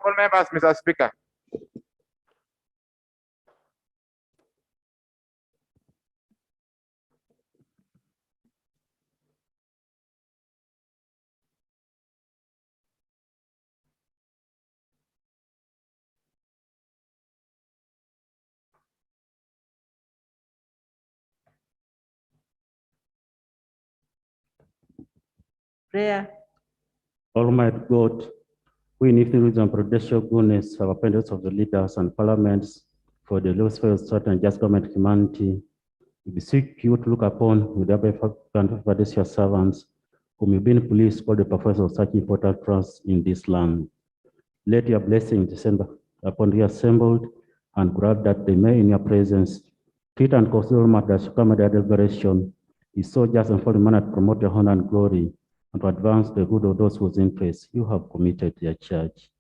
Honorable members, Mr. Speaker. Prayer. Almighty God, we need the wisdom and prudential goodness of appendix of the leaders and parliaments for the welfare of certain just government humanity. We beseech you to look upon with the grant your servants whom you've been pleased for the performance of such important trust in this land. Let your blessing descend upon the assembled and grant that they may in your presence treat and consider matters to come at their deliberation is so just and full manner to promote your honor and glory and to advance the good of those whose interests you have committed to your church.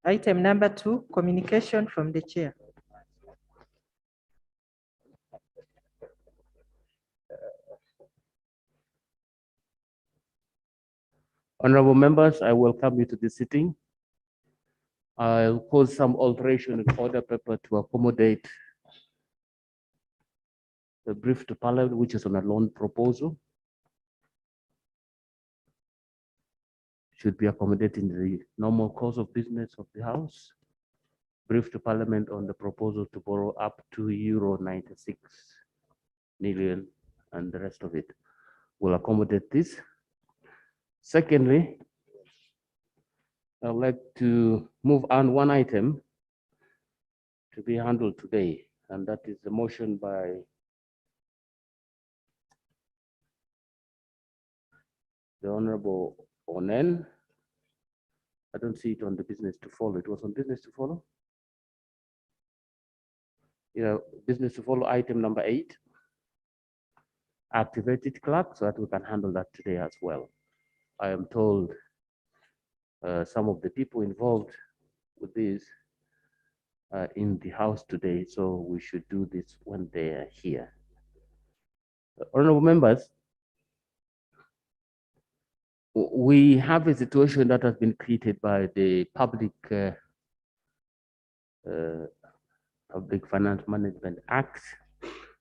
Item number 2, communication from the chair. Honorable members, I welcome you to the sitting. I'll cause some alteration in order paper to accommodate the brief to Parliament, which is on a loan proposal. Should be accommodated in the normal course of business of the House. brief to Parliament on the proposal to borrow up to euro 96 million, and the rest of it will accommodate this. Secondly, I'd like to move on one item to be handled today, and that is the motion by the Honorable Onen. I don't see it on the business to follow. It was on business to follow. Yeah, business to follow item number 8. Activated clerk, so that we can handle that today as well. I am told some of the people involved with this in the house today, so we should do this when they are here. Honorable members, we have a situation that has been created by the Public Finance Management Act,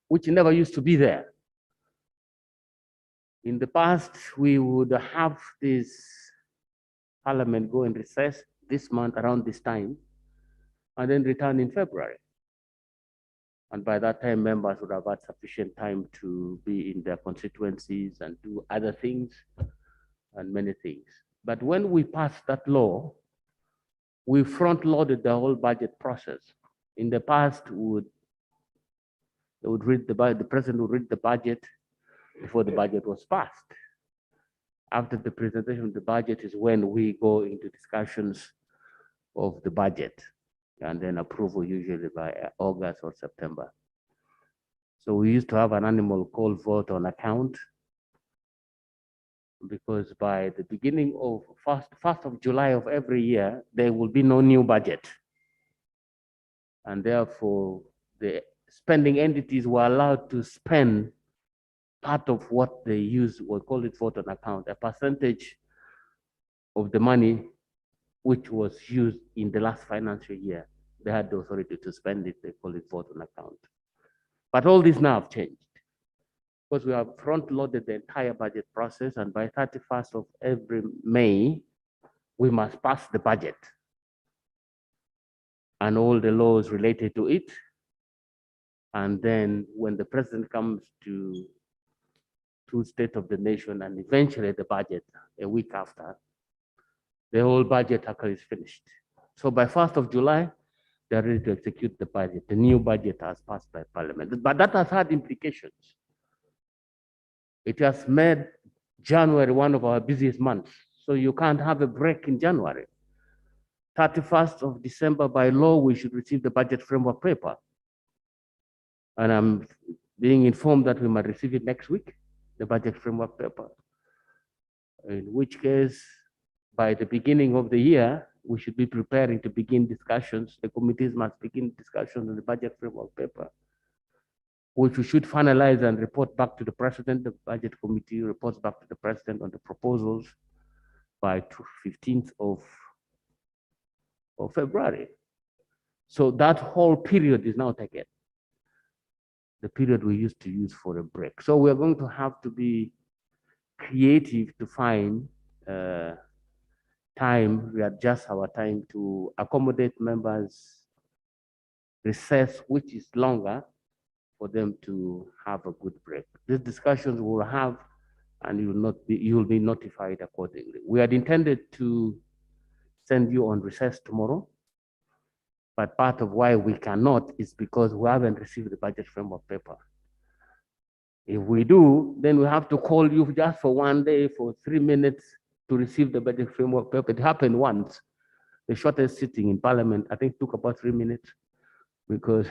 which never used to be there. In the past, we would have this Parliament go in recess this month around this time, and then return in February. And by that time, members would have had sufficient time to be in their constituencies and do other things and many things. But when we passed that law, we front-loaded the whole budget process. In the past, the president would read the budget before the budget was passed. After the presentation of the budget is when we go into discussions of the budget, and then approval usually by August or September. So we used to have an annual call vote on account, because by the beginning of 1st of July of every year, there will be no new budget. And therefore, the spending entities were allowed to spend part of what they use, we'll call it vote on account, a percentage of the money which was used in the last financial year. They had the authority to spend it, they call it vote on account. But all this now have changed, because we have front-loaded the entire budget process, and by 31st of every May, we must pass the budget and all the laws related to it. And then when the president comes to State of the Nation and eventually the budget a week after, the whole budget actually is finished. So by 1st of July, they're ready to execute the budget. The new budget has passed by Parliament, but that has had implications. It has made January one of our busiest months. So you can't have a break in January. 31st of December, by law, we should receive the budget framework paper. And I'm being informed that we might receive it next week, the budget framework paper. In which case, by the beginning of the year, we should be preparing to begin discussions. The committees must begin discussions on the budget framework paper, which we should finalize and report back to the president. The budget committee reports back to the president on the proposals by 15th of February. So that whole period is now taken, the period we used to use for a break. So we're going to have to be creative to find time, readjust our time to accommodate members' recess, which is longer, for them to have a good break. These discussions we'll have, and you will be notified accordingly. We had intended to send you on recess tomorrow, but part of why we cannot is because we haven't received the budget framework paper. If we do, then we have to call you just for one day for 3 minutes to receive the budget framework paper. It happened once. The shortest sitting in Parliament, I think, took about 3 minutes, because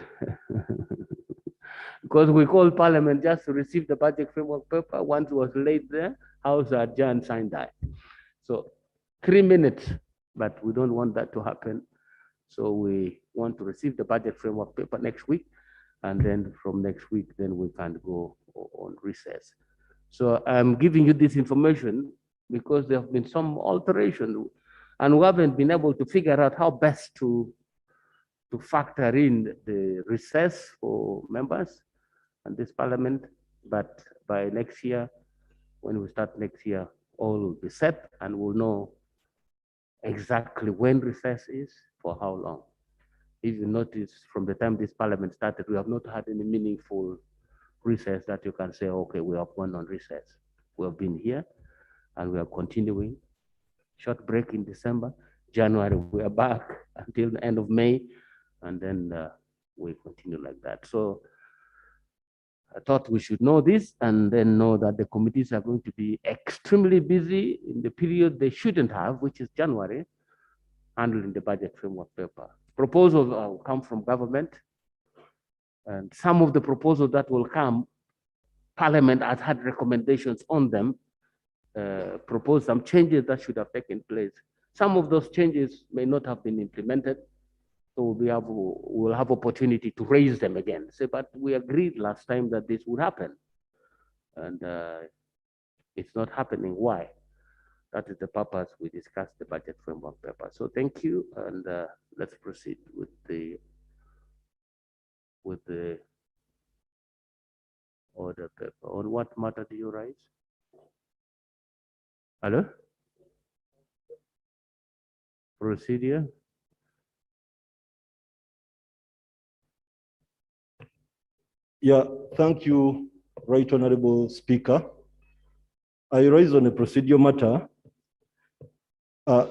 because we called Parliament just to receive the budget framework paper. Once it was laid there, House adjourned, signed that. So 3 minutes, but we don't want that to happen. So we want to receive the budget framework paper next week, and then from next week, then we can go on recess. So I'm giving you this information because there have been some alteration, and we haven't been able to figure out how best to factor in the recess for members and this Parliament. But by next year, when we start next year, all will be set, and we'll know exactly when recess is, for how long. if you notice, from the time this parliament started, we have not had any meaningful recess that you can say, okay, we have gone on recess. We have been here and we are continuing. Short break in December. January, we are back until the end of May, and then we continue like that. So I thought we should know this and then know that the committees are going to be extremely busy in the period they shouldn't have, which is January, handling the budget framework paper. Proposals will come from government, and some of the proposals that will come, Parliament has had recommendations on them, proposed some changes that should have taken place. Some of those changes may not have been implemented, so we'll have opportunity to raise them again. Say, but we agreed last time that this would happen, and it's not happening. Why? That is the purpose we discussed the budget framework paper. So thank you, and let's proceed with the order paper. On what matter do you raise? Hello? Procedure? Yeah, thank you, Right Honorable Speaker. I rise on a procedural matter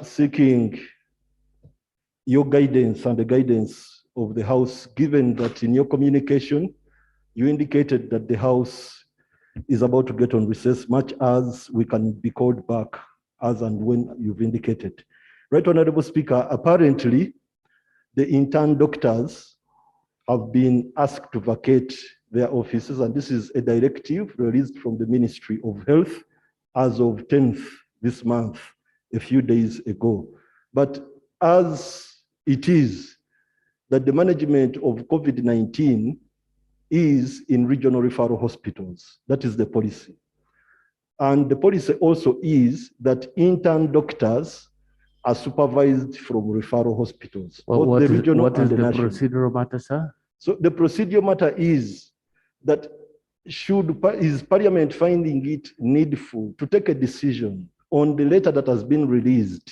seeking your guidance and the guidance of the House, given that in your communication, you indicated that the House is about to get on recess, much as we can be called back as and when you've indicated. Right Honorable Speaker, apparently the intern doctors have been asked to vacate their offices, and this is a directive released from the Ministry of Health as of 10th this month, a few days ago. But as it is that the management of COVID-19 is in regional referral hospitals, that is the policy. And the policy also is that intern doctors are supervised from referral hospitals. Well, what is the procedural matter, sir? So the procedural matter is that is Parliament finding it needful to take a decision on the letter that has been released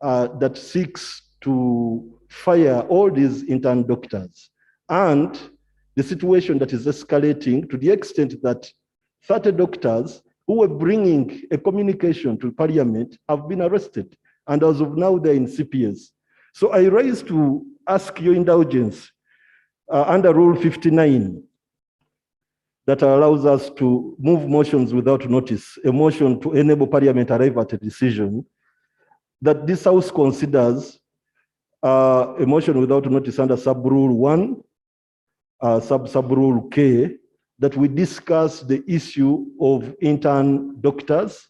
that seeks to fire all these intern doctors, and the situation that is escalating to the extent that 30 doctors who were bringing a communication to Parliament have been arrested, and as of now they're in CPS. So I rise to ask your indulgence under Rule 59 that allows us to move motions without notice, a motion to enable Parliament arrive at a decision that this House considers a motion without notice under sub-rule 1, sub-rule K, that we discuss the issue of intern doctors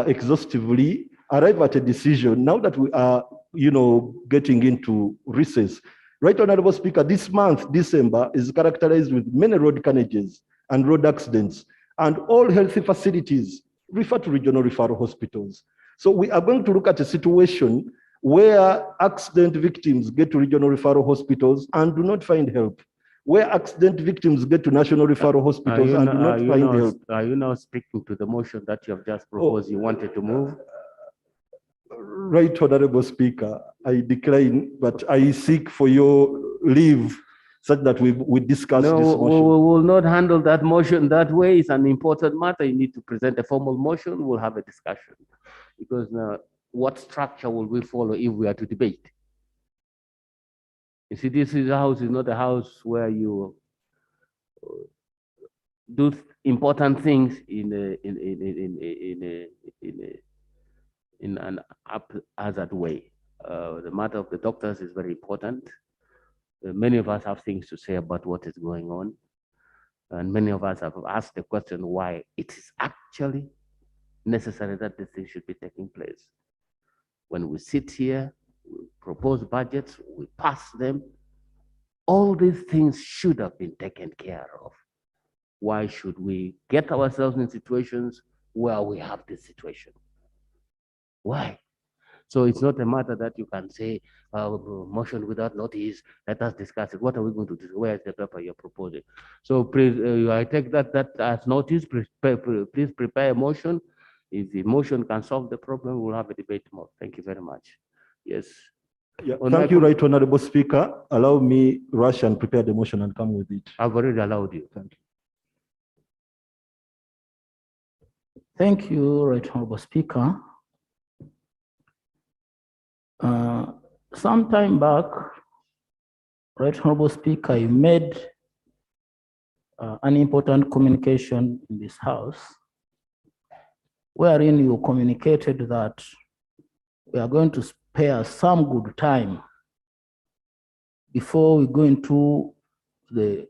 exhaustively, arrive at a decision now that we are, getting into recess. Right, Honorable Speaker, this month, December, is characterized with many road carnages and road accidents, and all healthy facilities refer to regional referral hospitals. So we are going to look at a situation where accident victims get to regional referral hospitals and do not find help, where accident victims get to national referral hospitals and do not find help. Are you now speaking to the motion that you have just proposed you wanted to move? Right, Honorable Speaker, I decline, but I seek for your leave such that we discuss this motion. We will not handle that motion that way. It's an important matter. You need to present a formal motion. We'll have a discussion. Because now, what structure will we follow if we are to debate? You see, this is a house, is not a house where you do important things in an haphazard way. The matter of the doctors is very important. Many of us have things to say about what is going on. And many of us have asked the question why it is actually necessary that this thing should be taking place. When we sit here, we propose budgets, we pass them, all these things should have been taken care of. Why should we get ourselves in situations where we have this situation? Why? So it's not a matter that you can say, motion without notice, let us discuss it. What are we going to do? Where is the paper you're proposing? So please, I take that as notice. Please prepare a motion. If the motion can solve the problem, we'll have a debate tomorrow. Thank you very much. Yes. Yeah, On my thank you, com- Right Honorable Speaker. Allow me rush and prepare the motion and come with it. I've already allowed you. Thank you. Thank you, Right Honorable Speaker. Some time back, Right Honorable Speaker, you made an important communication in this House, wherein you communicated that we are going to spare some good time before we go into the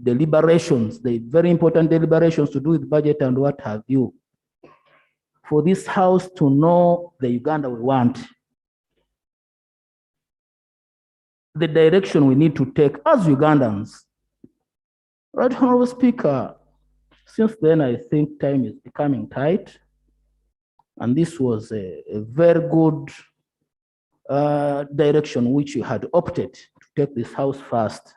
deliberations, the very important deliberations to do with budget and what have you, for this House to know the Uganda we want, the direction we need to take as Ugandans. Right, Honorable Speaker, since then I think time is becoming tight, and this was a very good direction which you had opted to take this House first.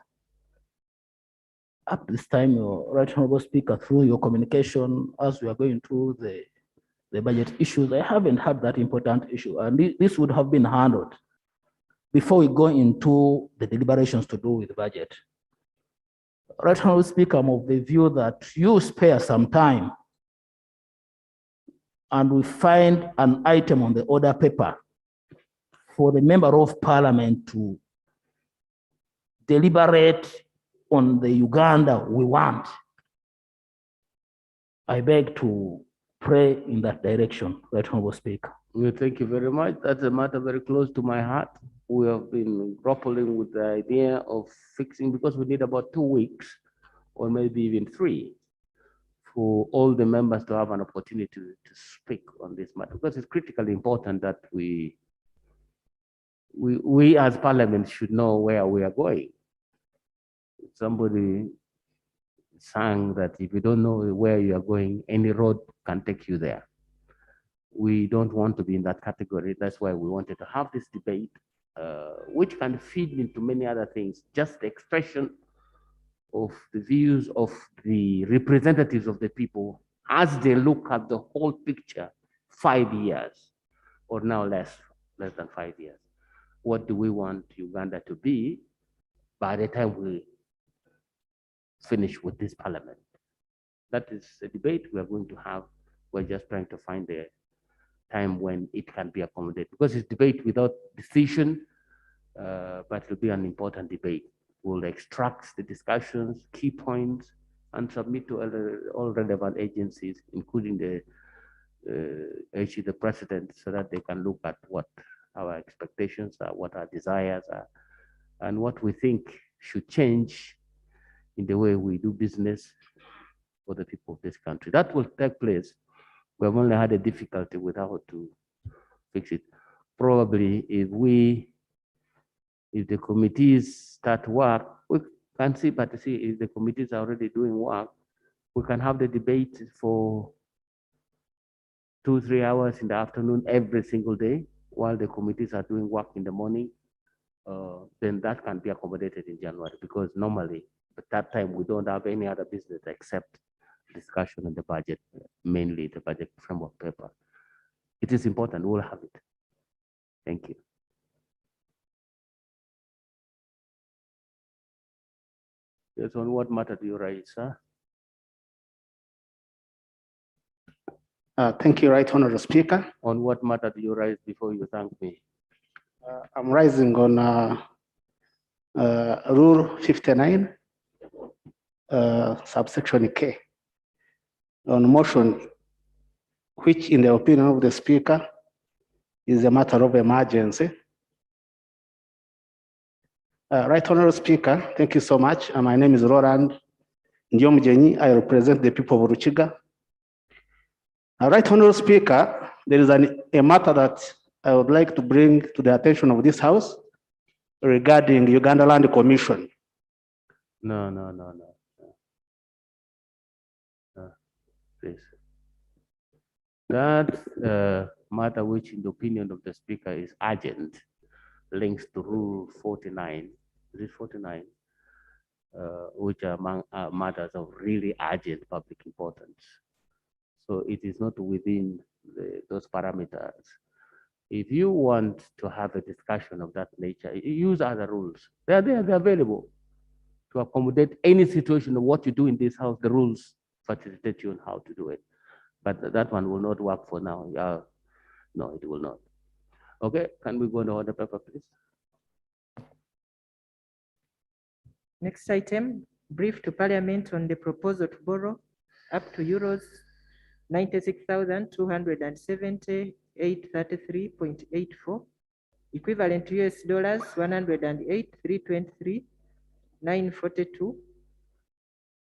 Up this time, your Right Honorable Speaker, through your communication as we are going through the budget issues, I haven't had that important issue, and this would have been handled before we go into the deliberations to do with budget. Right Honorable Speaker, I'm of the view that you spare some time and we find an item on the order paper for the Member of Parliament to deliberate on the Uganda we want. I beg to pray in that direction, Right Honorable Speaker. Well, thank you very much. That's a matter very close to my heart. We have been grappling with the idea of fixing, because we need about 2 weeks or maybe even 3 for all the members to have an opportunity to speak on this matter, because it's critically important that we as Parliament should know where we are going. Somebody sang that if you don't know where you are going, any road can take you there. We don't want to be in that category. That's why we wanted to have this debate, which can feed into many other things, just the expression of the views of the representatives of the people as they look at the whole picture 5 years, or now less than 5 years. What do we want Uganda to be by the time we finish with this parliament? That is a debate we are going to have. We're just trying to find a time when it can be accommodated, because it's debate without decision, but it'll be an important debate. We'll extract the discussions, key points, and submit to all relevant agencies, including the president, so that they can look at what our expectations are, what our desires are, and what we think should change in the way we do business for the people of this country. That will take place. We have only had a difficulty with how to fix it. Probably if the committees start work, we can see, but see if the committees are already doing work, we can have the debate for 2-3 hours in the afternoon every single day while the committees are doing work in the morning. Then that can be accommodated in January, because normally at that time we don't have any other business except discussion on the budget, mainly the budget framework paper. It is important, we'll have it. Thank you. Yes, on what matter do you raise, sir? Thank you, Right Honorable Speaker. On what matter do you raise before you thank me? I'm rising on Rule 59, subsection K, on motion, which in the opinion of the Speaker is a matter of emergency. Right Honorable Speaker, thank you so much. My name is Roland Ndiomjenyi. I represent the people of Ruchiga. Right Honorable Speaker, there is a matter that I would like to bring to the attention of this House regarding Uganda Land Commission. No, please. That matter, which in the opinion of the Speaker is urgent, links to Rule 49. Is it 49? Which are among matters of really urgent public importance. So it is not within those parameters. If you want to have a discussion of that nature, use other rules. They are there, they're available to accommodate any situation of what you do in this house. The rules facilitate you on how to do it. But that one will not work for now. No, it will not. Okay, can we go on the order paper, please? Next item, brief to Parliament on the proposal to borrow up to euros 96,278.83.84, equivalent to US dollars 108,323,942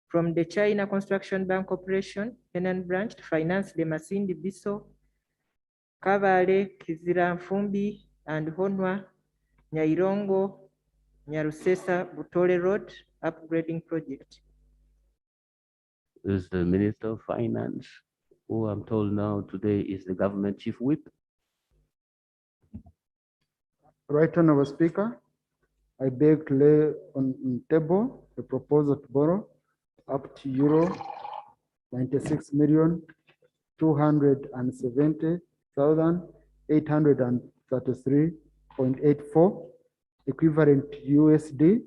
from the China Construction Bank Corporation, Henan branch to finance the Masindi Biso, Kavale, Kizira Fumbi, and Honwa, Nyairongo, Nyarusesa, Butole Road upgrading project. This is the Minister of Finance, who I'm told now today is the government chief whip. Right Honorable Speaker, I beg to lay on table a proposal to borrow up to euro 96,270,833.84, equivalent to USD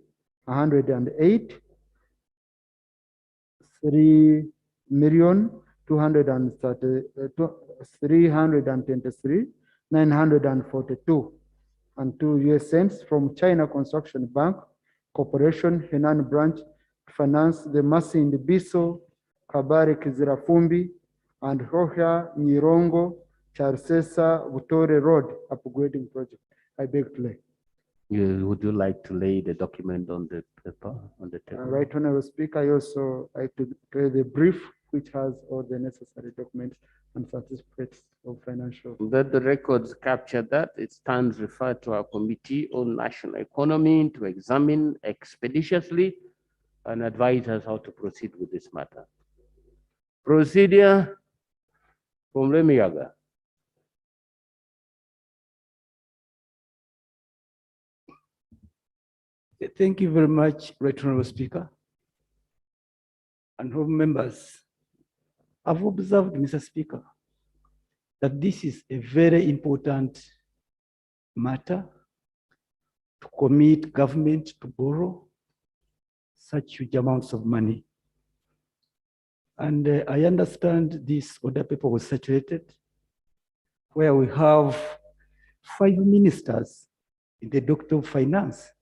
108,323,942 and 2 US cents from China Construction Bank Corporation, Henan branch to finance the Masindi Biso, Kabare Kizirafumbi, and Hohya Nyirongo, Charsesa, Butore Road upgrading project. I beg to lay. Would you like to lay the document on the paper, on the table? Right Honorable Speaker, I also like to play the brief which has all the necessary documents and certificates of financial. Let the records capture that. It stands referred to our Committee on National Economy to examine expeditiously and advise us how to proceed with this matter. Procedure from Remiyaga. Thank you very much, Right Honorable Speaker. And honorable members, I've observed, Mr. Speaker, that this is a very important matter to commit government to borrow such huge amounts of money. And I understand this order paper was circulated where we have 5 ministers in the Doctor of Finance,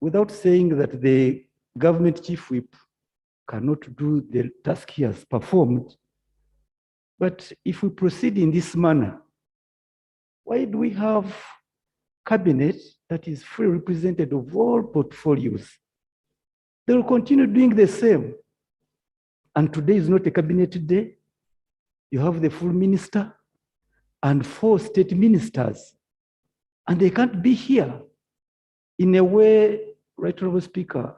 without saying that the government chief whip cannot do the task he has performed. But if we proceed in this manner, why do we have cabinet that is fully represented of all portfolios? They will continue doing the same. And today is not a cabinet day. You have the full minister and 4 state ministers, and they can't be here. In a way, Right Honorable Speaker,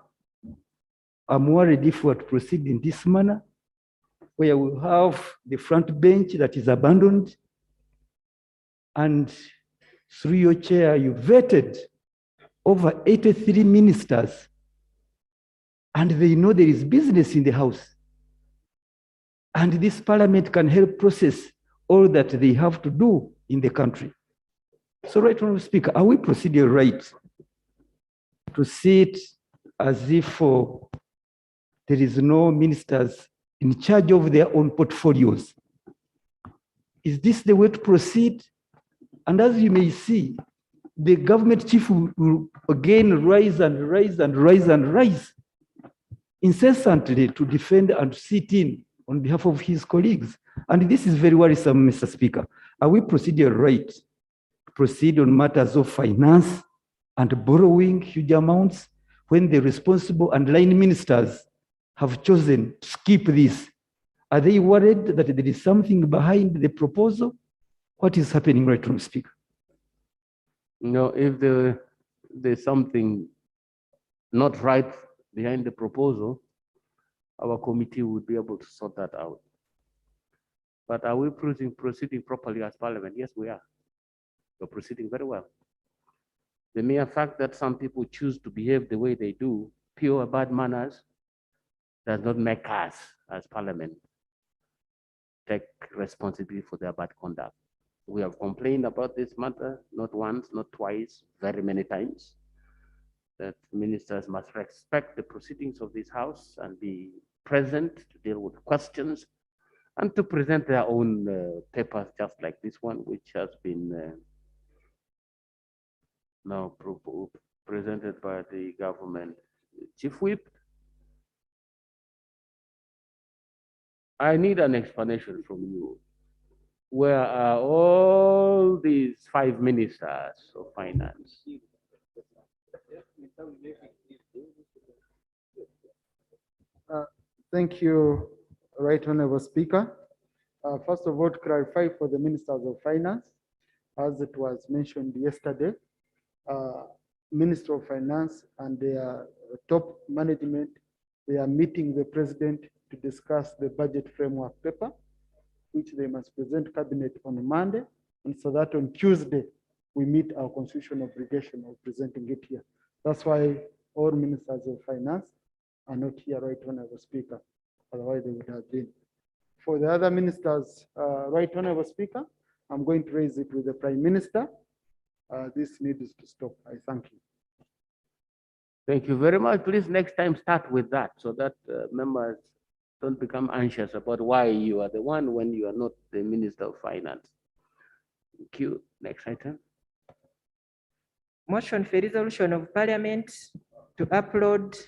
I'm worried if we were to proceed in this manner, where we have the front bench that is abandoned, and through your chair, you vetted over 83 ministers, and they know there is business in the house. And this parliament can help process all that they have to do in the country. So, Right Honorable Speaker, are we proceeding right to sit as if there is no ministers in charge of their own portfolios? Is this the way to proceed? And as you may see, the government chief will again rise and rise and rise and rise incessantly to defend and sit in on behalf of his colleagues. And this is very worrisome, Mr. Speaker. Are we proceeding right to proceed on matters of finance and borrowing huge amounts when the responsible and line ministers have chosen to skip this? Are they worried that there is something behind the proposal? What is happening, Right Honorable Speaker? No, if there's something not right behind the proposal, our committee would be able to sort that out. But are we proceeding properly as Parliament? Yes, we are. We're proceeding very well. The mere fact that some people choose to behave the way they do, pure bad manners, does not make us as Parliament take responsibility for their bad conduct. We have complained about this matter, not once, not twice, very many times, that ministers must respect the proceedings of this House and be present to deal with questions and to present their own papers, just like this one, which has been now presented by the government chief whip. I need an explanation from you. Where are all these 5 ministers of finance? Thank you, Right Honorable Speaker. First of all, to clarify for the Ministers of Finance, as it was mentioned yesterday, Minister of Finance and their top management, they are meeting the President to discuss the budget framework paper, which they must present cabinet on Monday, and so that on Tuesday, we meet our constitutional obligation of presenting it here. That's why all ministers of finance are not here, Right Honorable Speaker. Otherwise, they would have been. For the other ministers, Right Honorable Speaker, I'm going to raise it with the Prime Minister. This needs to stop. I thank you. Thank you very much. Please next time start with that so that members don't become anxious about why you are the one when you are not the Minister of Finance. Thank you. Next item. Motion for resolution of Parliament to upload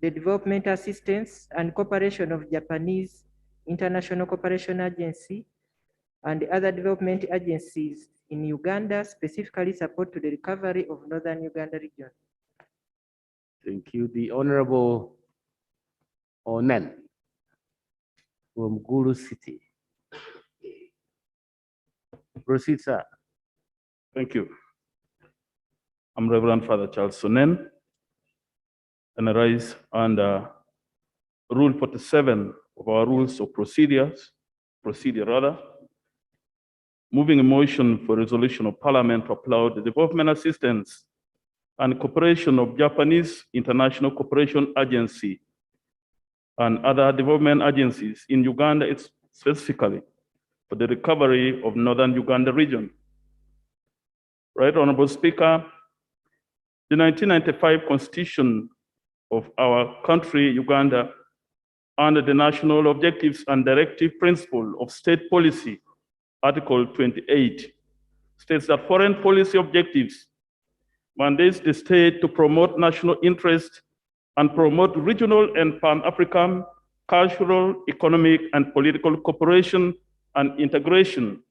the development assistance and cooperation of Japanese International Cooperation Agency and other development agencies in Uganda, specifically support to the recovery of Northern Uganda region. Thank you. The Honorable Onen from Gulu City. Proceed, sir. Thank you. I'm Reverend Father Charles Sonen, and I rise under Rule 47 of our rules of procedure, moving a motion for resolution of Parliament to applaud the development assistance and cooperation of Japanese International Cooperation Agency and other development agencies in Uganda, specifically for the recovery of Northern Uganda region. Right Honorable Speaker, the 1995 Constitution of our country, Uganda, under the National Objectives and Directive Principle of State Policy, Article 28, states that foreign policy objectives mandates the state to promote national interest and promote regional and Pan-African cultural, economic, and political cooperation and integration.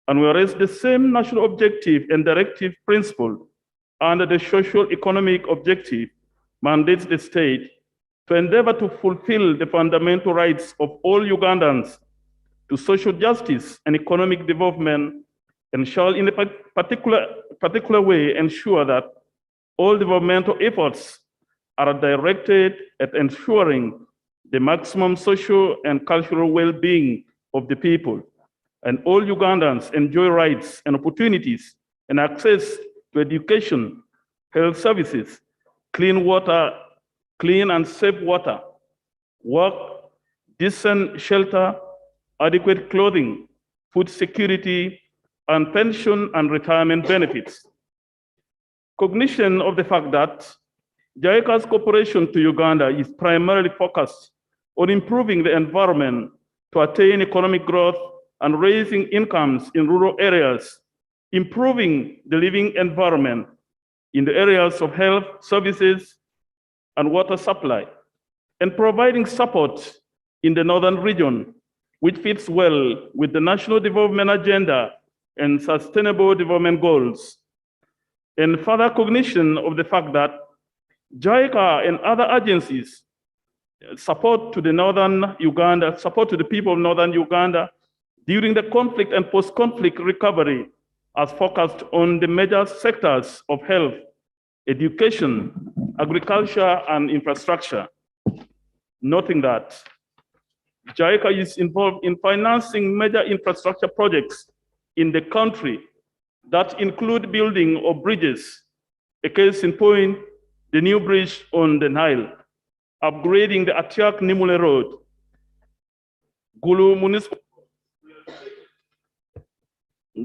And whereas the same national objective and directive principle under the social economic objective mandates the state to endeavor to fulfill the fundamental rights of all Ugandans to social justice and economic development, and shall in a particular way ensure that all developmental efforts are directed at ensuring the maximum social and cultural well-being of the people, and all Ugandans enjoy rights and opportunities and access to education, health services, clean water, clean and safe water, work, decent shelter, adequate clothing, food security, and pension and retirement benefits. Cognition of the fact that JICA's cooperation to Uganda is primarily focused on improving the environment to attain economic growth and raising incomes in rural areas, improving the living environment in the areas of health services and water supply, and providing support in the northern region, which fits well with the National Development Agenda and Sustainable Development Goals. And further cognition of the fact that JICA and other agencies support to the people of Northern Uganda during the conflict and post-conflict recovery as focused on the major sectors of health, education, agriculture, and infrastructure. Noting that JICA is involved in financing major infrastructure projects in the country that include building of bridges, a case in point, the new bridge on the Nile, upgrading the Atiak-Nimule Road,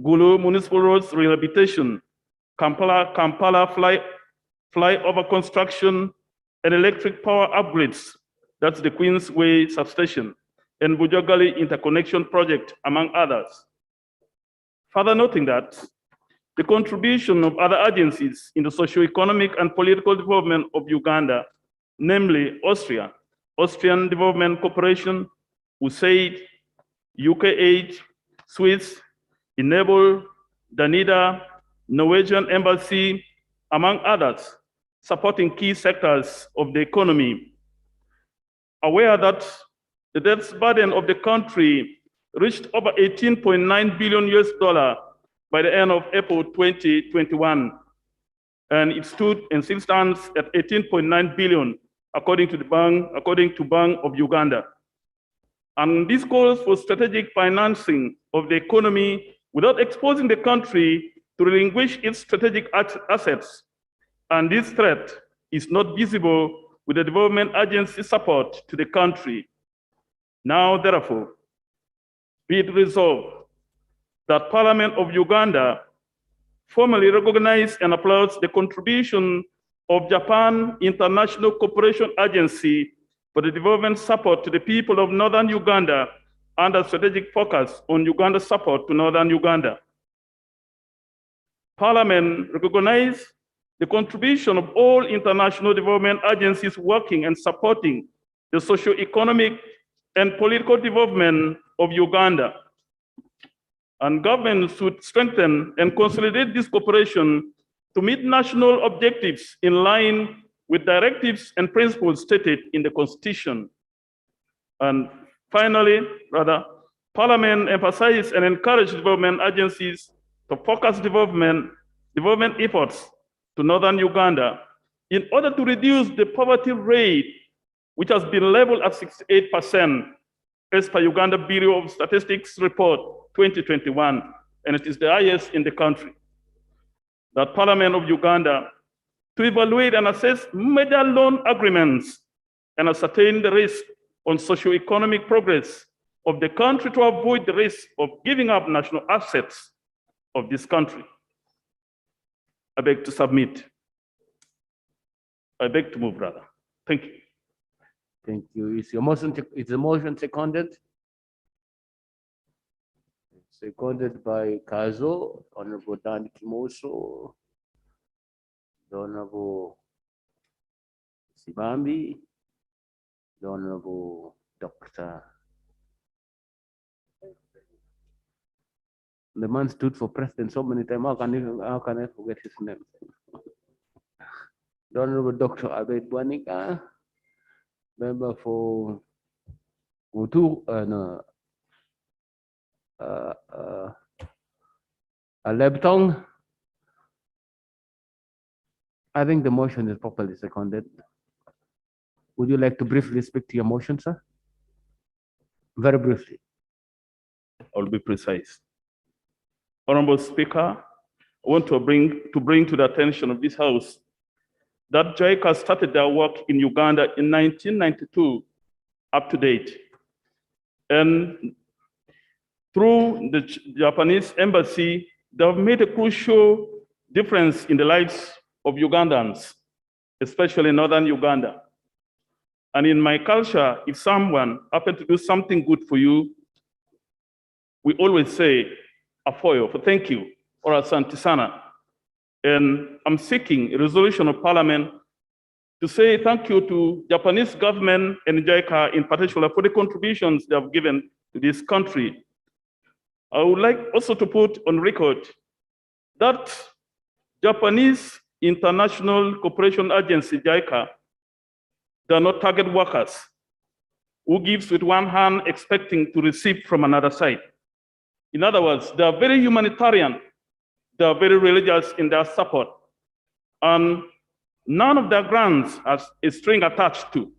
Gulu Municipal Roads rehabilitation, Kampala flyover construction, and electric power upgrades. That's the Queensway substation, and Bujagali interconnection project, among others. Further noting that the contribution of other agencies in the socio-economic and political development of Uganda, namely Austrian Development Corporation, USAID, UK Aid, Swiss, Enable, Danida, Norwegian Embassy, among others, supporting key sectors of the economy. Aware that the debt burden of the country reached over $18.9 billion by the end of April 2021, and it stood and still stands at 18.9 billion, according to Bank of Uganda. And this calls for strategic financing of the economy without exposing the country to relinquish its strategic assets. And this threat is not visible with the development agency support to the country. Now, therefore, be it resolved that Parliament of Uganda formally recognizes and applauds the contribution of Japan International Cooperation Agency for the development support to the people of Northern Uganda under strategic focus on Uganda support to Northern Uganda. Parliament recognizes the contribution of all international development agencies working and supporting the socio-economic and political development of Uganda. And governments should strengthen and consolidate this cooperation to meet national objectives in line with directives and principles stated in the Constitution. And finally, Parliament emphasizes and encourages development agencies to focus development efforts to Northern Uganda in order to reduce the poverty rate, which has been leveled at 68%, as per Uganda Bureau of Statistics Report 2021, and it is the highest in the country. That Parliament of Uganda to evaluate and assess major loan agreements and ascertain the risk on socio-economic progress of the country to avoid the risk of giving up national assets of this country. I beg to submit. I beg to move, rather. Thank you. Thank you. Is the motion seconded? Seconded by Kazo, Honorable Dan Kimoso, the Honorable Sibambi, the Honorable Dr. The man stood for president so many times. How can I forget his name? The Honorable Dr. Abed Bwanika, member for Utu, Lebtong. I think the motion is properly seconded. Would you like to briefly speak to your motion, sir? Very briefly. I'll be precise. Honorable Speaker, I want to bring to the attention of this House that JICA started their work in Uganda in 1992 up to date. And through the Japanese embassy, they have made a crucial difference in the lives of Ugandans, especially in Northern Uganda. And in my culture, if someone happened to do something good for you, we always say, Afoyo, for thank you, or Asante sana. And I'm seeking a resolution of Parliament to say thank you to Japanese government and JICA in particular for the contributions they have given to this country. I would like also to put on record that Japanese International Cooperation Agency, JICA, they are not target workers who gives with one hand expecting to receive from another side. In other words, they are very humanitarian, they are very religious in their support, and none of their grants has a string attached to.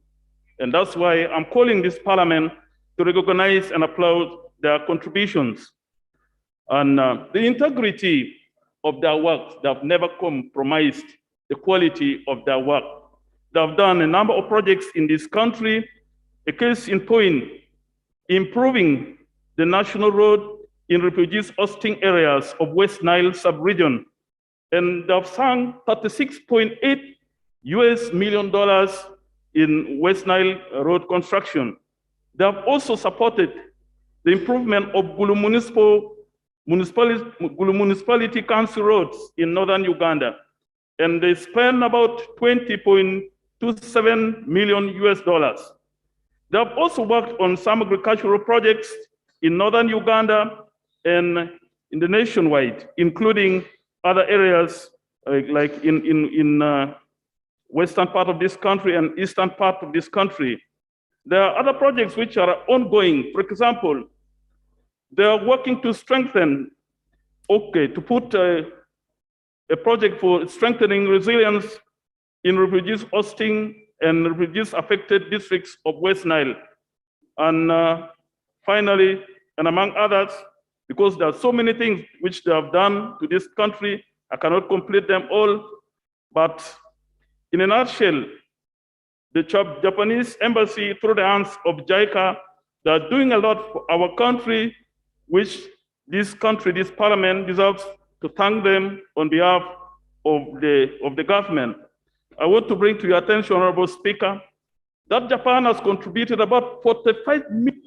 And that's why I'm calling this Parliament to recognize and applaud their contributions. And the integrity of their work, they have never compromised the quality of their work. They have done a number of projects in this country, a case in point, improving the national road in refugees hosting areas of West Nile sub-region, and they have sunk $36.8 million in West Nile road construction. They have also supported the improvement of Gulu Municipality Council roads in northern Uganda, and they spend about $20.27 million. They have also worked on some agricultural projects in northern Uganda and in the nationwide, including other areas like in western part of this country and eastern part of this country. There are other projects which are ongoing. For example, they are working to strengthen, to put a project for strengthening resilience in refugees hosting and refugees affected districts of West Nile. And finally, and among others, because there are so many things which they have done to this country, I cannot complete them all, but in a nutshell, the Japanese embassy, through the hands of JICA, they are doing a lot for our country, which this parliament deserves to thank them on behalf of the government. I want to bring to your attention, Honorable Speaker, that Japan has contributed about $45 million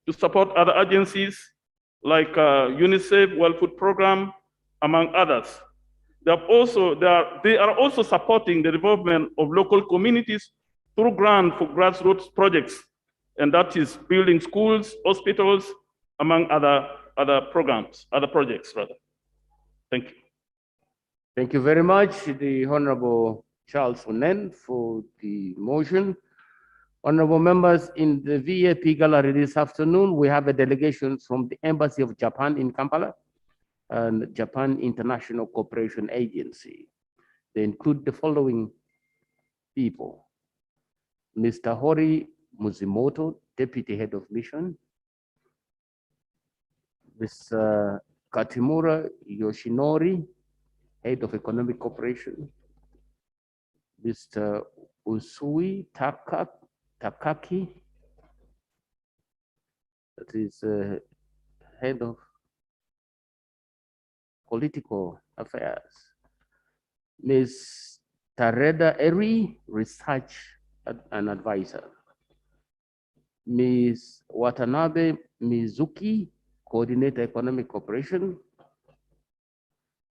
to support other agencies like UNICEF, World Food Program, among others. They are also supporting the development of local communities through grant for grassroots projects, and that is building schools, hospitals, among other projects rather. Thank you. Thank you very much, the Honorable Charles Onen, for the motion. Honorable members, in the VIP gallery this afternoon, we have a delegation from the Embassy of Japan in Kampala and Japan International Cooperation Agency. They include the following people: Mr. Hori Muzimoto, Deputy Head of Mission; Mr. Katimura Yoshinori, Head of Economic Cooperation; Mr. Usui Takaki, that is Head of Political Affairs; Ms. Tareda Eri, Research and Advisor; Ms. Watanabe Mizuki, Coordinator Economic Cooperation;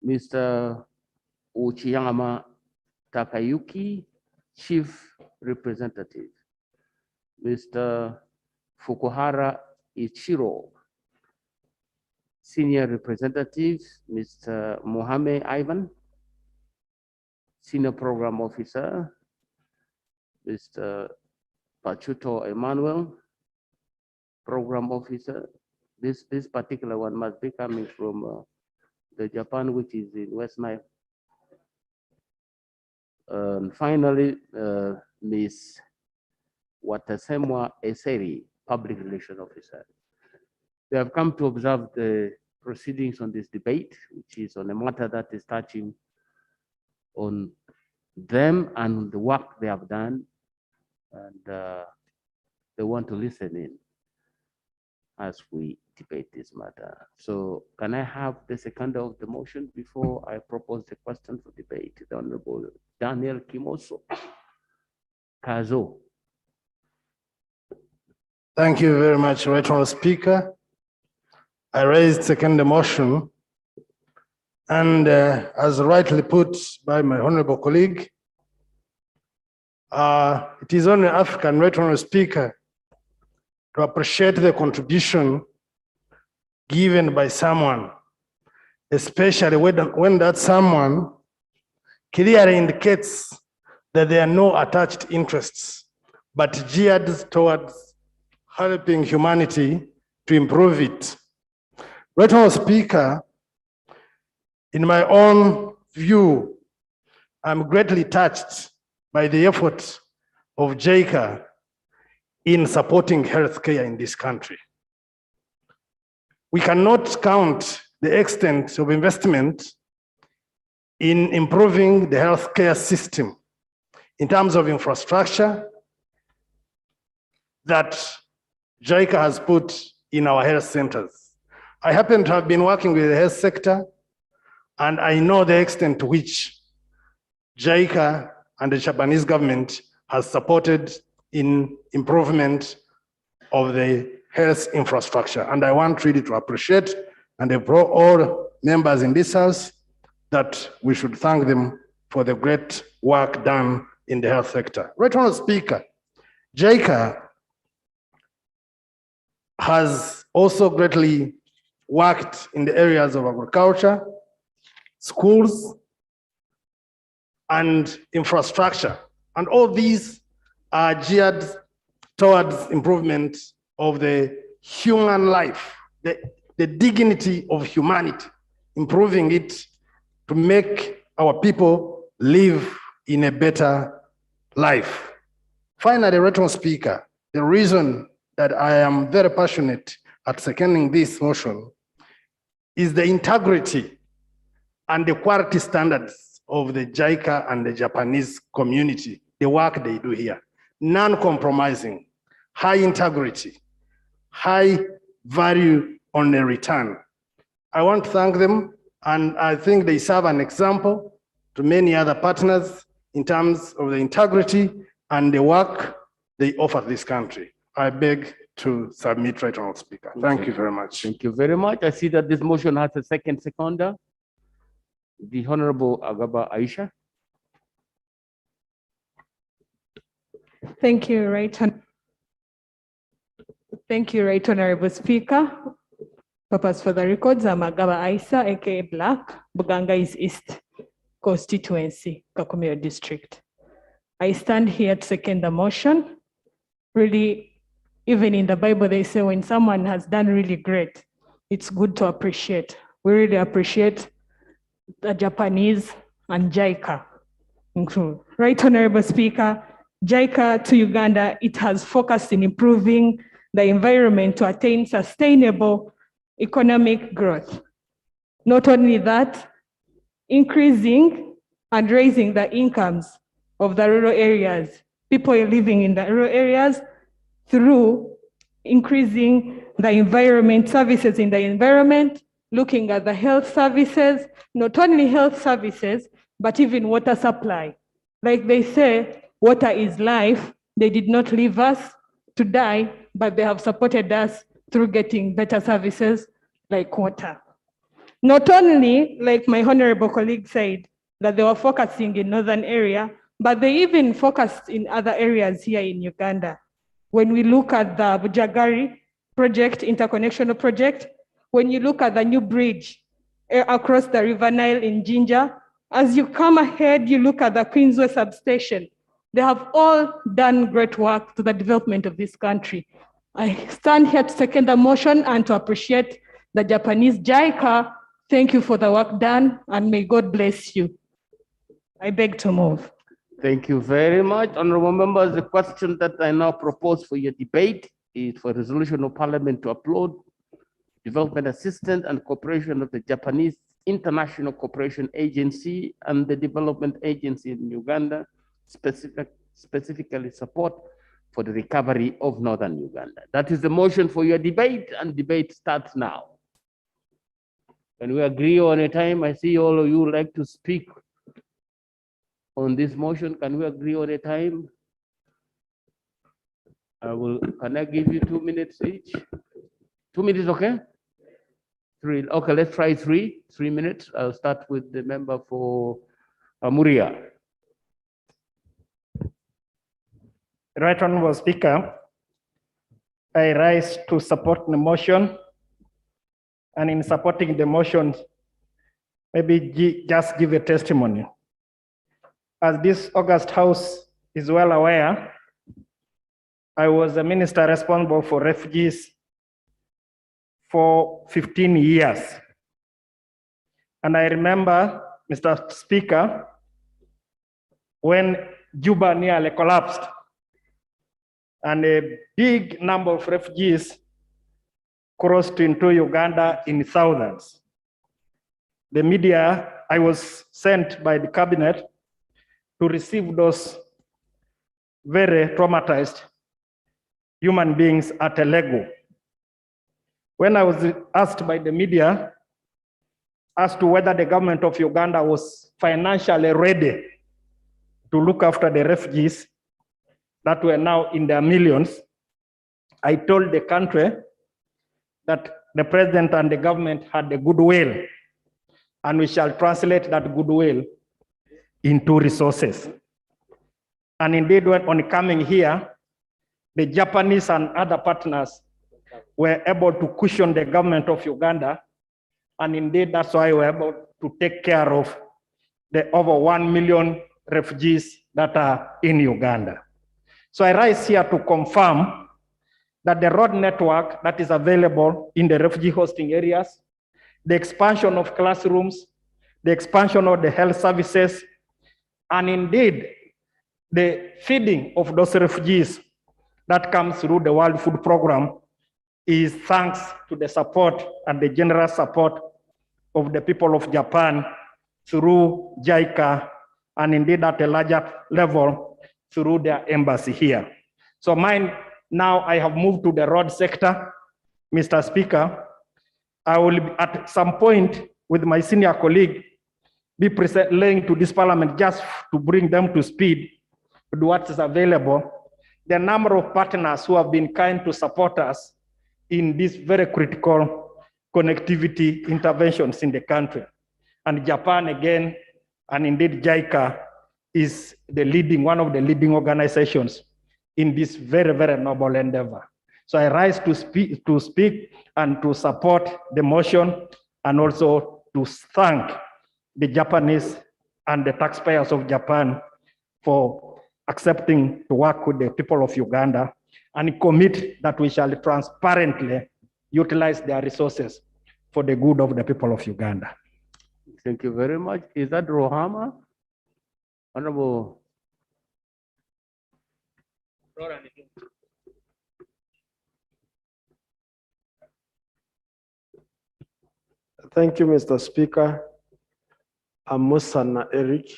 Mr. Uchiyama Takayuki, Chief Representative; Mr. Fukuhara Ichiro, Senior Representative; Mr. Mohamed Ivan, Senior Program Officer; Mr. Pachuto Emmanuel, Program Officer. This particular one must be coming from the Japan, which is in West Nile. And finally, Ms. Watasemwa Eseri, Public Relations Officer. They have come to observe the proceedings on this debate, which is on a matter that is touching on them and the work they have done, and they want to listen in as we debate this matter. So can I have the seconder of the motion before I propose the question for debate? The Honorable Daniel Kimoso Kazo. Thank you very much, Right Honorable Speaker. I raised second motion, and as rightly put by my honorable colleague, it is only African, Right Honorable Speaker, to appreciate the contribution given by someone, especially when that someone clearly indicates that there are no attached interests, but geared towards helping humanity to improve it. Right Honorable Speaker, in my own view, I'm greatly touched by the effort of JICA in supporting healthcare in this country. We cannot count the extent of investment in improving the healthcare system in terms of infrastructure that JICA has put in our health centers. I happen to have been working with the health sector, and I know the extent to which JICA and the Japanese government has supported in improvement of the health infrastructure. And I want really to appreciate and all members in this house that we should thank them for the great work done in the health sector. Right Honourable Speaker, JICA has also greatly worked in the areas of agriculture, schools, and infrastructure. And all these are geared towards improvement of the human life, the dignity of humanity, improving it to make our people live in a better life. Finally, Right Honourable Speaker, the reason that I am very passionate at seconding this motion is the integrity and the quality standards of the JICA and the Japanese community, the work they do here. Non-compromising, high integrity, high value on the return. I want to thank them, and I think they serve an example to many other partners in terms of the integrity and the work they offer this country. I beg to submit, Right Honourable Speaker. Thank you very much. Thank you very much. I see that this motion has a second seconder. The Honorable Agaba Aisha. Thank you, Right Honorable Speaker. Purpose for the records, I'm Agaba Aisha, aka Black, Buganga is East Constituency, Kakumiro District. I stand here to second the motion. Really, even in the Bible, they say when someone has done really great, it's good to appreciate. We really appreciate the Japanese and JICA. Right Honorable Speaker, JICA to Uganda, it has focused in improving the environment to attain sustainable economic growth. Not only that, increasing and raising the incomes of the rural areas, people living in the rural areas, through increasing the environment, services in the environment, looking at the health services, not only health services, but even water supply. Like they say, water is life. They did not leave us to die, but they have supported us through getting better services like water. Not only, like my honorable colleague said, that they were focusing in northern area, but they even focused in other areas here in Uganda. When we look at the Bujagari project, interconnectional project, when you look at the new bridge across the River Nile in Jinja, as you come ahead, you look at the Queensway substation. They have all done great work to the development of this country. I stand here to second the motion and to appreciate the Japanese JICA. Thank you for the work done, and may God bless you. I beg to move. Thank you very much. Honorable members, the question that I now propose for your debate is for resolution of Parliament to applaud development assistance and cooperation of the Japanese International Cooperation Agency and the Development Agency in Uganda, specifically support for the recovery of Northern Uganda. That is the motion for your debate, and debate starts now. Can we agree on a time? I see all of you like to speak on this motion. Can we agree on a time? Can I give you 2 minutes each? 2 minutes, okay? 3, okay, let's try 3 minutes. I'll start with the member for Muria. Right Honorable Speaker, I rise to support the motion, and in supporting the motion, maybe just give a testimony. As this August House is well aware, I was a minister responsible for refugees for 15 years. And I remember, Mr. Speaker, when Juba nearly collapsed and a big number of refugees crossed into Uganda in thousands. The media, I was sent by the cabinet to receive those very traumatized human beings at a Lego. When I was asked by the media as to whether the government of Uganda was financially ready to look after the refugees that were now in their millions, I told the country that the president and the government had the goodwill, and we shall translate that goodwill into resources. And indeed, when on coming here, the Japanese and other partners were able to cushion the government of Uganda. And indeed, that's why we're able to take care of the over 1 million refugees that are in Uganda. So I rise here to confirm that the road network that is available in the refugee hosting areas, the expansion of classrooms, the expansion of the health services, and indeed the feeding of those refugees that comes through the World Food Program is thanks to the support and the generous support of the people of Japan through JICA, and indeed at a larger level through their embassy here. So now I have moved to the road sector, Mr. Speaker. I will at some point with my senior colleague be laying to this parliament just to bring them to speed with what is available. The number of partners who have been kind to support us in these very critical connectivity interventions in the country. And Japan again, and indeed JICA is the one of the leading organizations in this very, very noble endeavor. So I rise to speak and to support the motion, and also to thank the Japanese and the taxpayers of Japan for accepting to work with the people of Uganda, and commit that we shall transparently utilize their resources for the good of the people of Uganda. Thank you very much. Is that Rohama? Honorable. Thank you, Mr. Speaker. I'm Musana Eric,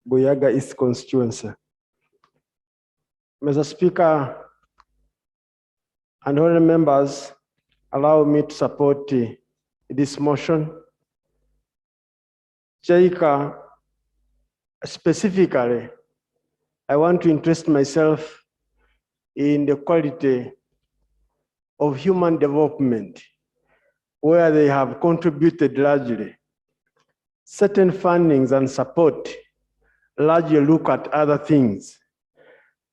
Buyaga East constituency. Mr. Speaker and honorable members, allow me to support this motion. JICA, specifically, I want to interest myself in the quality of human development, where they have contributed largely. Certain fundings and support largely look at other things,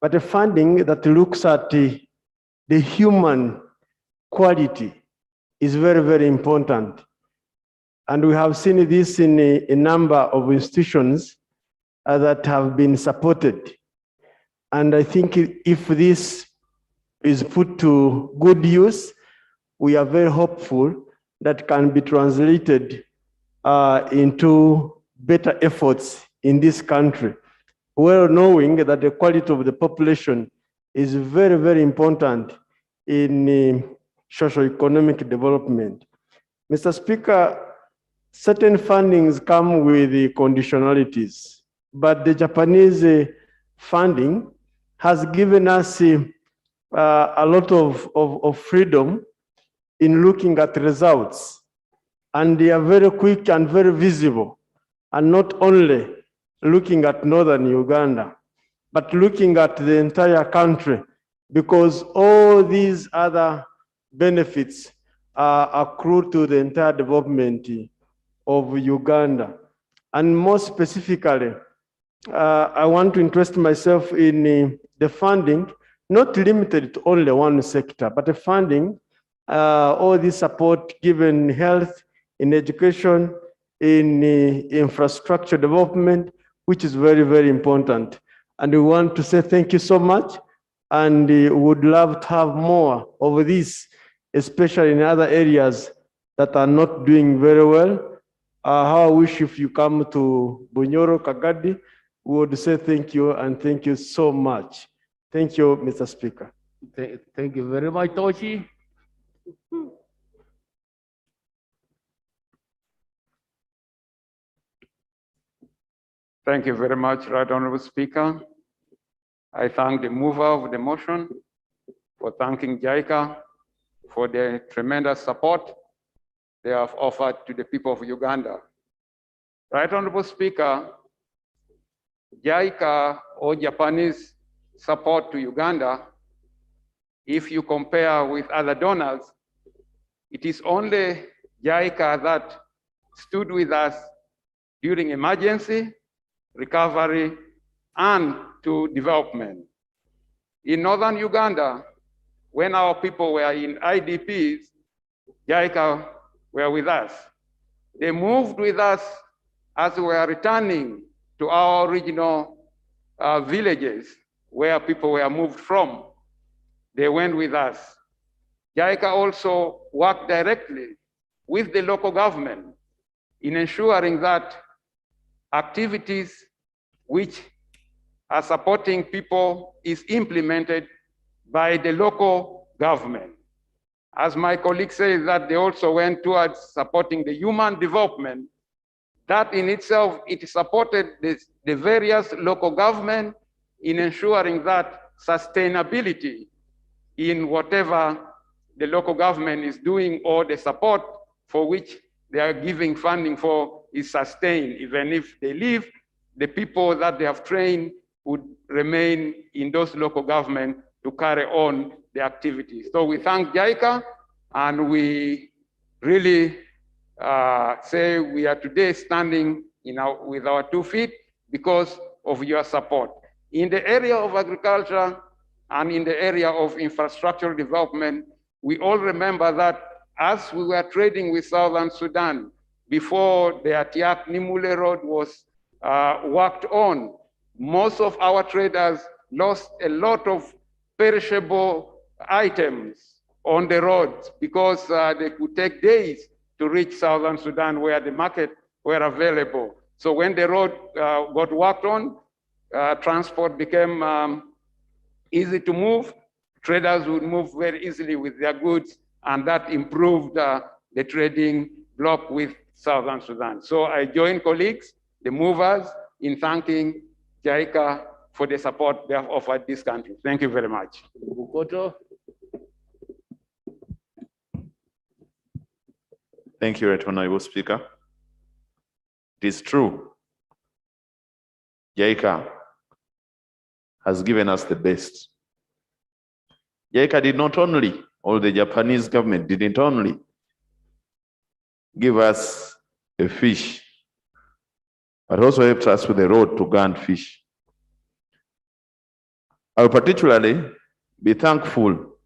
but a funding that looks at the human quality is very, very important. And we have seen this in a number of institutions that have been supported. And I think if this is put to good use, we are very hopeful that can be translated into better efforts in this country, well knowing that the quality of the population is very, very important in socio-economic development. Mr. Speaker, certain fundings come with the conditionalities, but the Japanese funding has given us a lot of freedom in looking at results, and they are very quick and very visible, and not only looking at northern Uganda, but looking at the entire country, because all these other benefits accrue to the entire development of Uganda. And more specifically, I want to interest myself in the funding, not limited to only one sector, but the funding, all this support given health, in education, in infrastructure development, which is very, very important. And we want to say thank you so much, and would love to have more of this, especially in other areas that are not doing very well. How I wish if you come to Bunyoro, Kagadi, we would say thank you, and thank you so much. Thank you, Mr. Speaker. Thank you very much, Toshi. Thank you very much, Right Honorable Speaker. I thank the mover of the motion, for thanking JICA for the tremendous support they have offered to the people of Uganda. Right Honorable Speaker, JICA or Japanese support to Uganda, if you compare with other donors, it is only JICA that stood with us during emergency, recovery, and to development. In northern Uganda, when our people were in IDPs, JICA were with us. They moved with us as we were returning to our original villages where people were moved from. They went with us. JICA also worked directly with the local government in ensuring that activities which are supporting people is implemented by the local government. As my colleague says, that they also went towards supporting the human development. That in itself, it supported the various local government in ensuring that sustainability in whatever the local government is doing or the support for which they are giving funding for is sustained. Even if they leave, the people that they have trained would remain in those local government to carry on the activities. So we thank JICA, and we really say we are today standing with our 2 feet because of your support. In the area of agriculture and in the area of infrastructural development, we all remember that as we were trading with Southern Sudan, before the Atiak-Nimule Road was worked on, most of our traders lost a lot of perishable items on the roads because they could take days to reach Southern Sudan where the market were available. So when the road got worked on, transport became easy to move. Traders would move very easily with their goods, and that improved the trading block with Southern Sudan. So I join colleagues, the movers, in thanking JICA for the support they have offered this country. Thank you very much. Bukoto. Thank you, Right Honorable Speaker. It is true, JICA has given us the best. JICA did not only, or the Japanese government didn't only give us a fish, but also helped us with the road to go and fish. I will particularly be thankful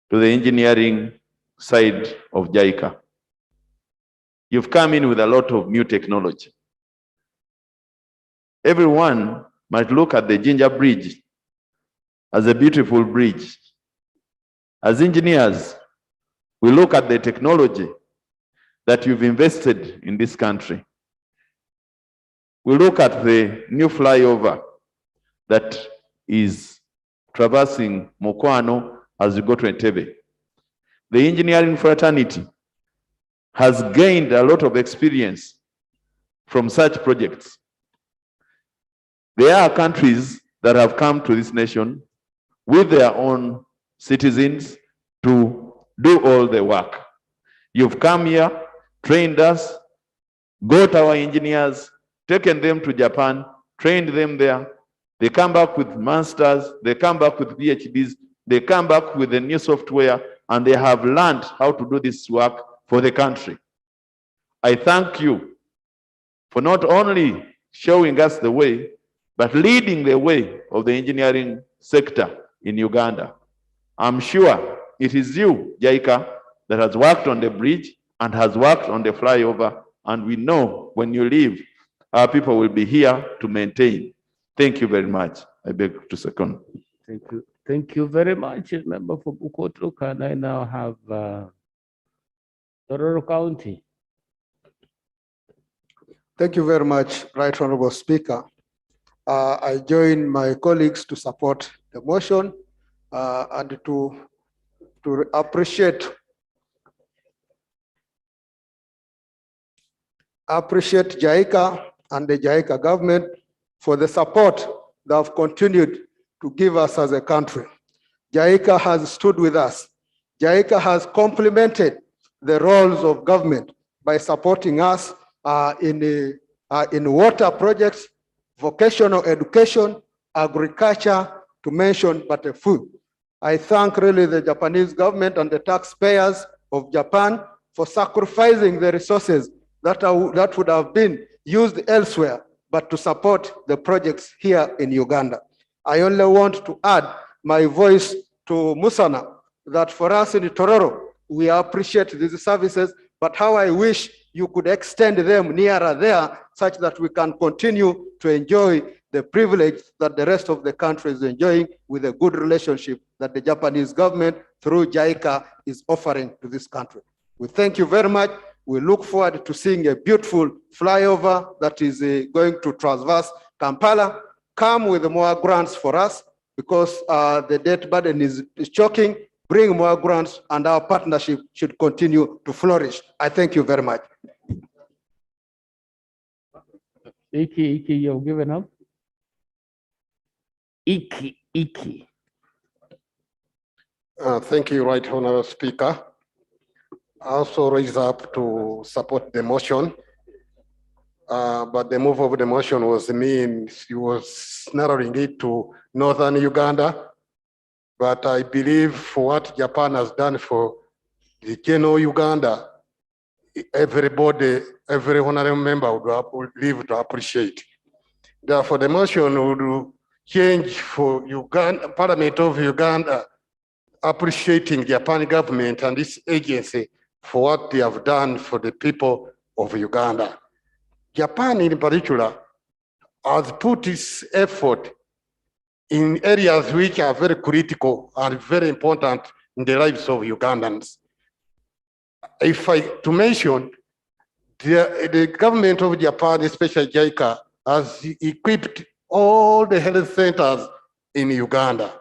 to the engineering side of JICA. You've come in with a lot of new technology. Everyone might look at the Ginger Bridge as a beautiful bridge. As engineers, we look at the technology that you've invested in this country. We look at the new flyover that is traversing Mukwano as you go to Entebbe. The engineering fraternity has gained a lot of experience from such projects. There are countries that have come to this nation with their own citizens to do all the work. You've come here, trained us, got our engineers, taken them to Japan, trained them there. They come back with masters, they come back with PhDs, they come back with the new software, and they have learned how to do this work for the country. I thank you for not only showing us the way, but leading the way of the engineering sector in Uganda. I'm sure it is you, JICA, that has worked on the bridge and has worked on the flyover, and we know when you leave, our people will be here to maintain. Thank you very much. I beg to second. Thank you. Thank you very much, member for Bukoto. Can I now have Tororo County? Thank you very much, Right Honorable Speaker. I join my colleagues to support the motion and to appreciate JICA and the JICA government for the support they have continued to give us as a country. JICA has stood with us. JICA has complemented the roles of government by supporting us in water projects, vocational education, agriculture, to mention but a few. I thank really the Japanese government and the taxpayers of Japan for sacrificing the resources that would have been used elsewhere, but to support the projects here in Uganda. I only want to add my voice to Musana that for us in Tororo, we appreciate these services, but how I wish you could extend them nearer there such that we can continue to enjoy the privilege that the rest of the country is enjoying with a good relationship that the Japanese government through JICA is offering to this country. We thank you very much. We look forward to seeing a beautiful flyover that is going to traverse Kampala. Come with more grants for us because the debt burden is choking. Bring more grants and our partnership should continue to flourish. I thank you very much. Iki, you've given up? Iki. Thank you, Right Honorable Speaker. I also raise up to support the motion, but the move of the motion was narrowing it to northern Uganda. But I believe for what Japan has done for the general Uganda, everybody, every honorable member would live to appreciate. Therefore, the motion would change for Uganda, Parliament of Uganda, appreciating Japan government and this agency for what they have done for the people of Uganda. Japan in particular has put its effort in areas which are very critical and very important in the lives of Ugandans. To mention, the government of Japan, especially JICA, has equipped all the health centers in Uganda.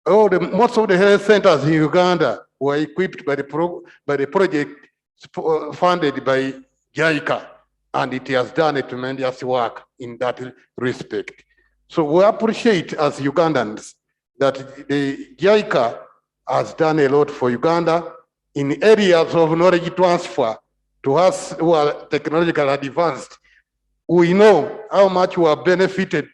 Most of the health centers in Uganda were equipped by the project funded by JICA, and it has done a tremendous work in that respect. So we appreciate as Ugandans that the JICA has done a lot for Uganda in areas of knowledge transfer to us who are technologically advanced. We know how much we are benefited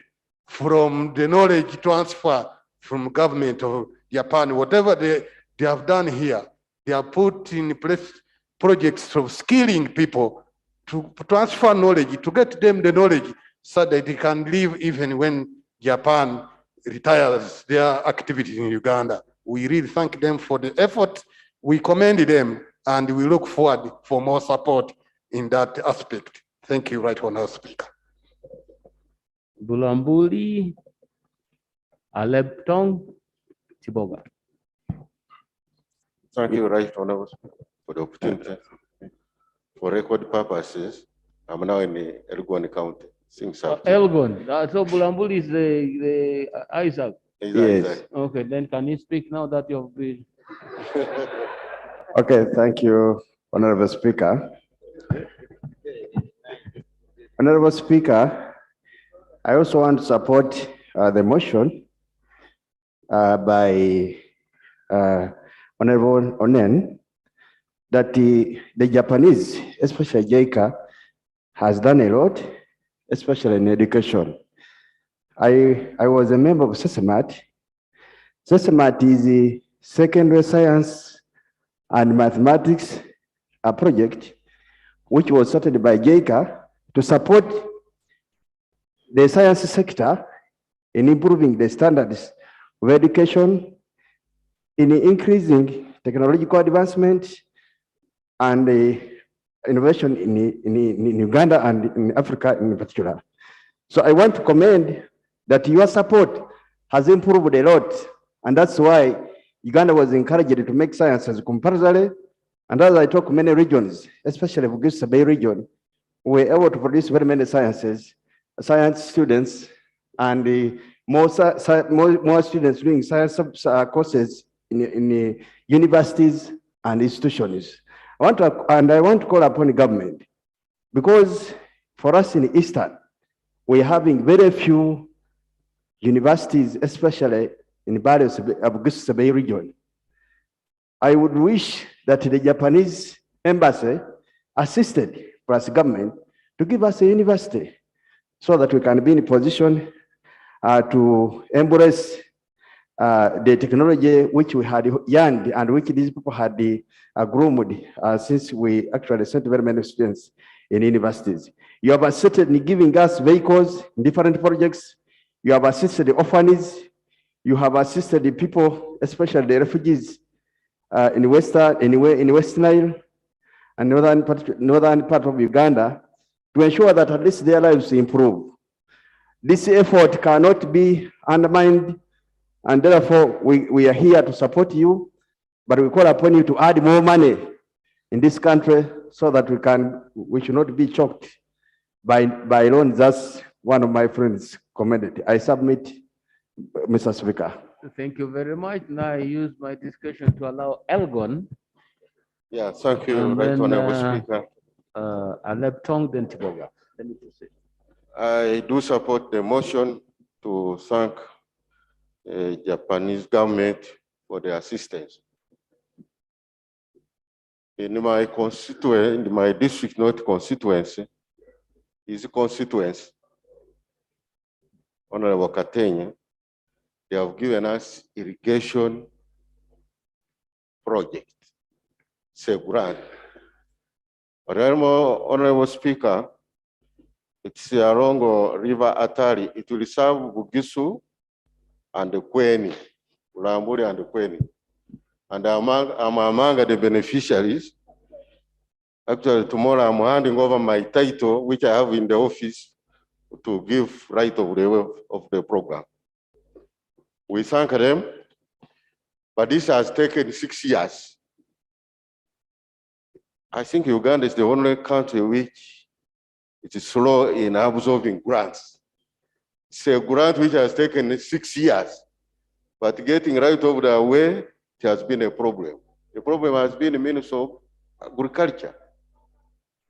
from the knowledge transfer from government of Japan. Whatever they have done here, they have put in place projects of skilling people to transfer knowledge, to get them the knowledge so that they can live even when Japan retires their activities in Uganda. We really thank them for the effort. We commend them and we look forward for more support in that aspect. Thank you, Right Honourable Speaker. Bulambuli, Aleptong, Tiboga. Thank you, Right Honourable, for the opportunity. For record purposes, I'm now in Elgon County. Elgon. So Bulambuli is the Isaac. Yes. Isaac. Okay, then can you speak now that you've been? Okay, thank you, Honorable Speaker. Honorable Speaker, I also want to support the motion by Honorable Onen that the Japanese, especially JICA, has done a lot, especially in education. I was a member of SESAMAT. SESAMAT is a secondary science and mathematics project which was started by JICA to support the science sector in improving the standards of education, in increasing technological advancement and innovation in Uganda and in Africa in particular. So I want to commend that your support has improved a lot, and that's why Uganda was encouraged to make science as compulsory. And as I talk, many regions, especially the Bay region, were able to produce very many science students, and more students doing science courses in universities and institutions. I want to call upon the government, because for us in Eastern, we're having very few universities, especially in various Abugusu Bay region. I would wish that the Japanese embassy assisted plus government to give us a university so that we can be in a position to embrace the technology which we had yearned and which these people had groomed since we actually sent very many students in universities. You have assisted in giving us vehicles in different projects. You have assisted the orphanages. You have assisted the people, especially the refugees in West Nile and northern part of Uganda, to ensure that at least their lives improve. This effort cannot be undermined, and therefore we are here to support you, but we call upon you to add more money in this country so that we should not be choked by loans, as one of my friends commented. I submit, Mr. Speaker. Thank you very much. Now I use my discretion to allow Elgon. Yeah, thank you, And Right then, Honorable Speaker. Aleptong then Tiboga. Let me proceed. I do support the motion to thank the Japanese government for the assistance. In my constituency, in my district, not constituency, is constituency, Honorable Katenya, they have given us irrigation project, Seguran. Honorable Speaker, it's along River Atari. It will serve Bugisu and the Kweni, Ulamburi and the Kweni. And I'm among the beneficiaries. Actually, tomorrow I'm handing over my title, which I have in the office, to give right of the program. We thank them, but this has taken 6 years. I think Uganda is the only country which it is slow in absorbing grants. It's a grant which has taken 6 years, but getting right over the way, it has been a problem. The problem has been the Ministry of Agriculture.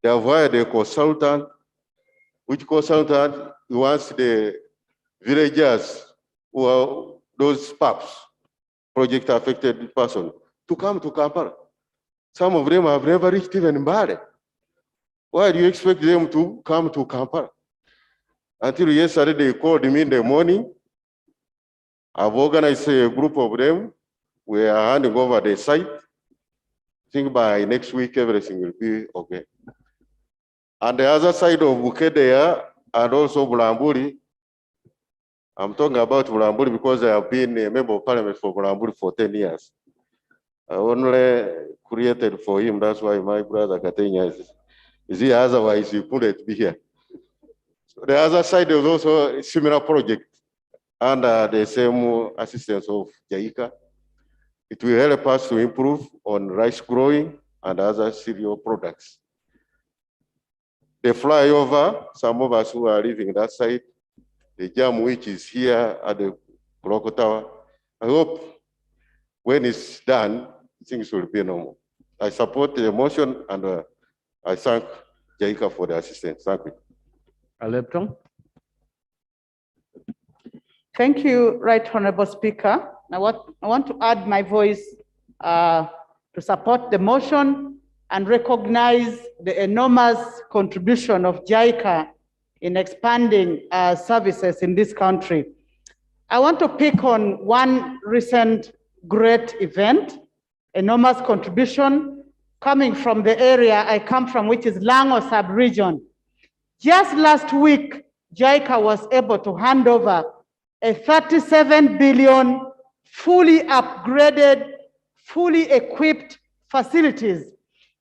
They have hired a consultant, which consultant wants the villagers who are those PAPs, project affected person, to come to Kampala. Some of them have never reached even Mbale. Why do you expect them to come to Kampala? Until yesterday, they called me in the morning. I've organized a group of them. We are handing over the site. I think by next week, everything will be okay. On the other side of Bukedea and also Bulamburi, I'm talking about Bulamburi because I have been a member of parliament for Bulamburi for 10 years. I only created for him. That's why my brother Katenya is here. Otherwise, he couldn't be here. So the other side is also a similar project under the same assistance of JICA. It will help us to improve on rice growing and other cereal products. The flyover, some of us who are living that side, the jam which is here at the Clock Tower, I hope when it's done, things will be normal. I support the motion and I thank JICA for the assistance. Thank you. Aleptong. Thank you, Right Honorable Speaker. I want to add my voice to support the motion and recognize the enormous contribution of JICA in expanding services in this country. I want to pick on one recent great event, enormous contribution coming from the area I come from, which is Lango sub-region. Just last week, JICA was able to hand over a 37 billion fully upgraded, fully equipped facilities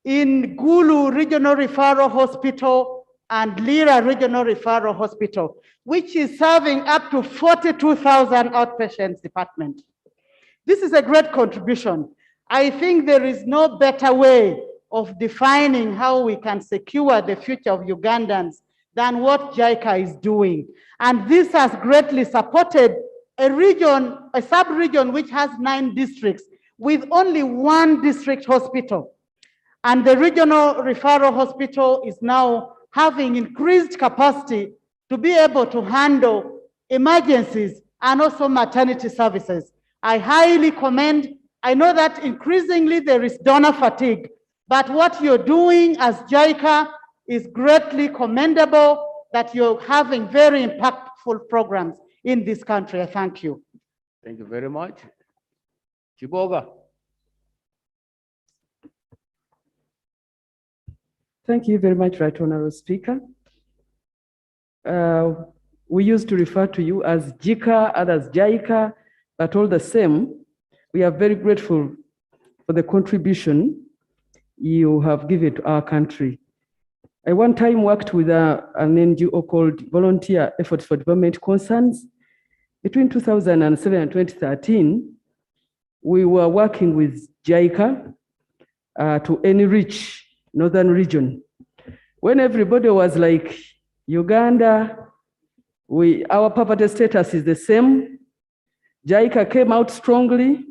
in Gulu Regional Referral Hospital and Lira Regional Referral Hospital, which is serving up to 42,000 outpatients department. This is a great contribution. I think there is no better way of defining how we can secure the future of Ugandans than what JICA is doing. And this has greatly supported a region, a sub-region which has 9 districts with only 1 district hospital. And the regional referral hospital is now having increased capacity to be able to handle emergencies and also maternity services. I highly commend. I know that increasingly there is donor fatigue, but what you're doing as JICA is greatly commendable, that you're having very impactful programs in this country. I thank you. Thank you very much. Chiboga. Thank you very much, Right Honorable Speaker. We used to refer to you as JICA, others JICA, but all the same, we are very grateful for the contribution you have given to our country. I one time worked with an NGO called Volunteer Efforts for Development Concerns. Between 2007 and 2013, we were working with JICA to enrich Northern region. When everybody was like, Uganda, our poverty status is the same, JICA came out strongly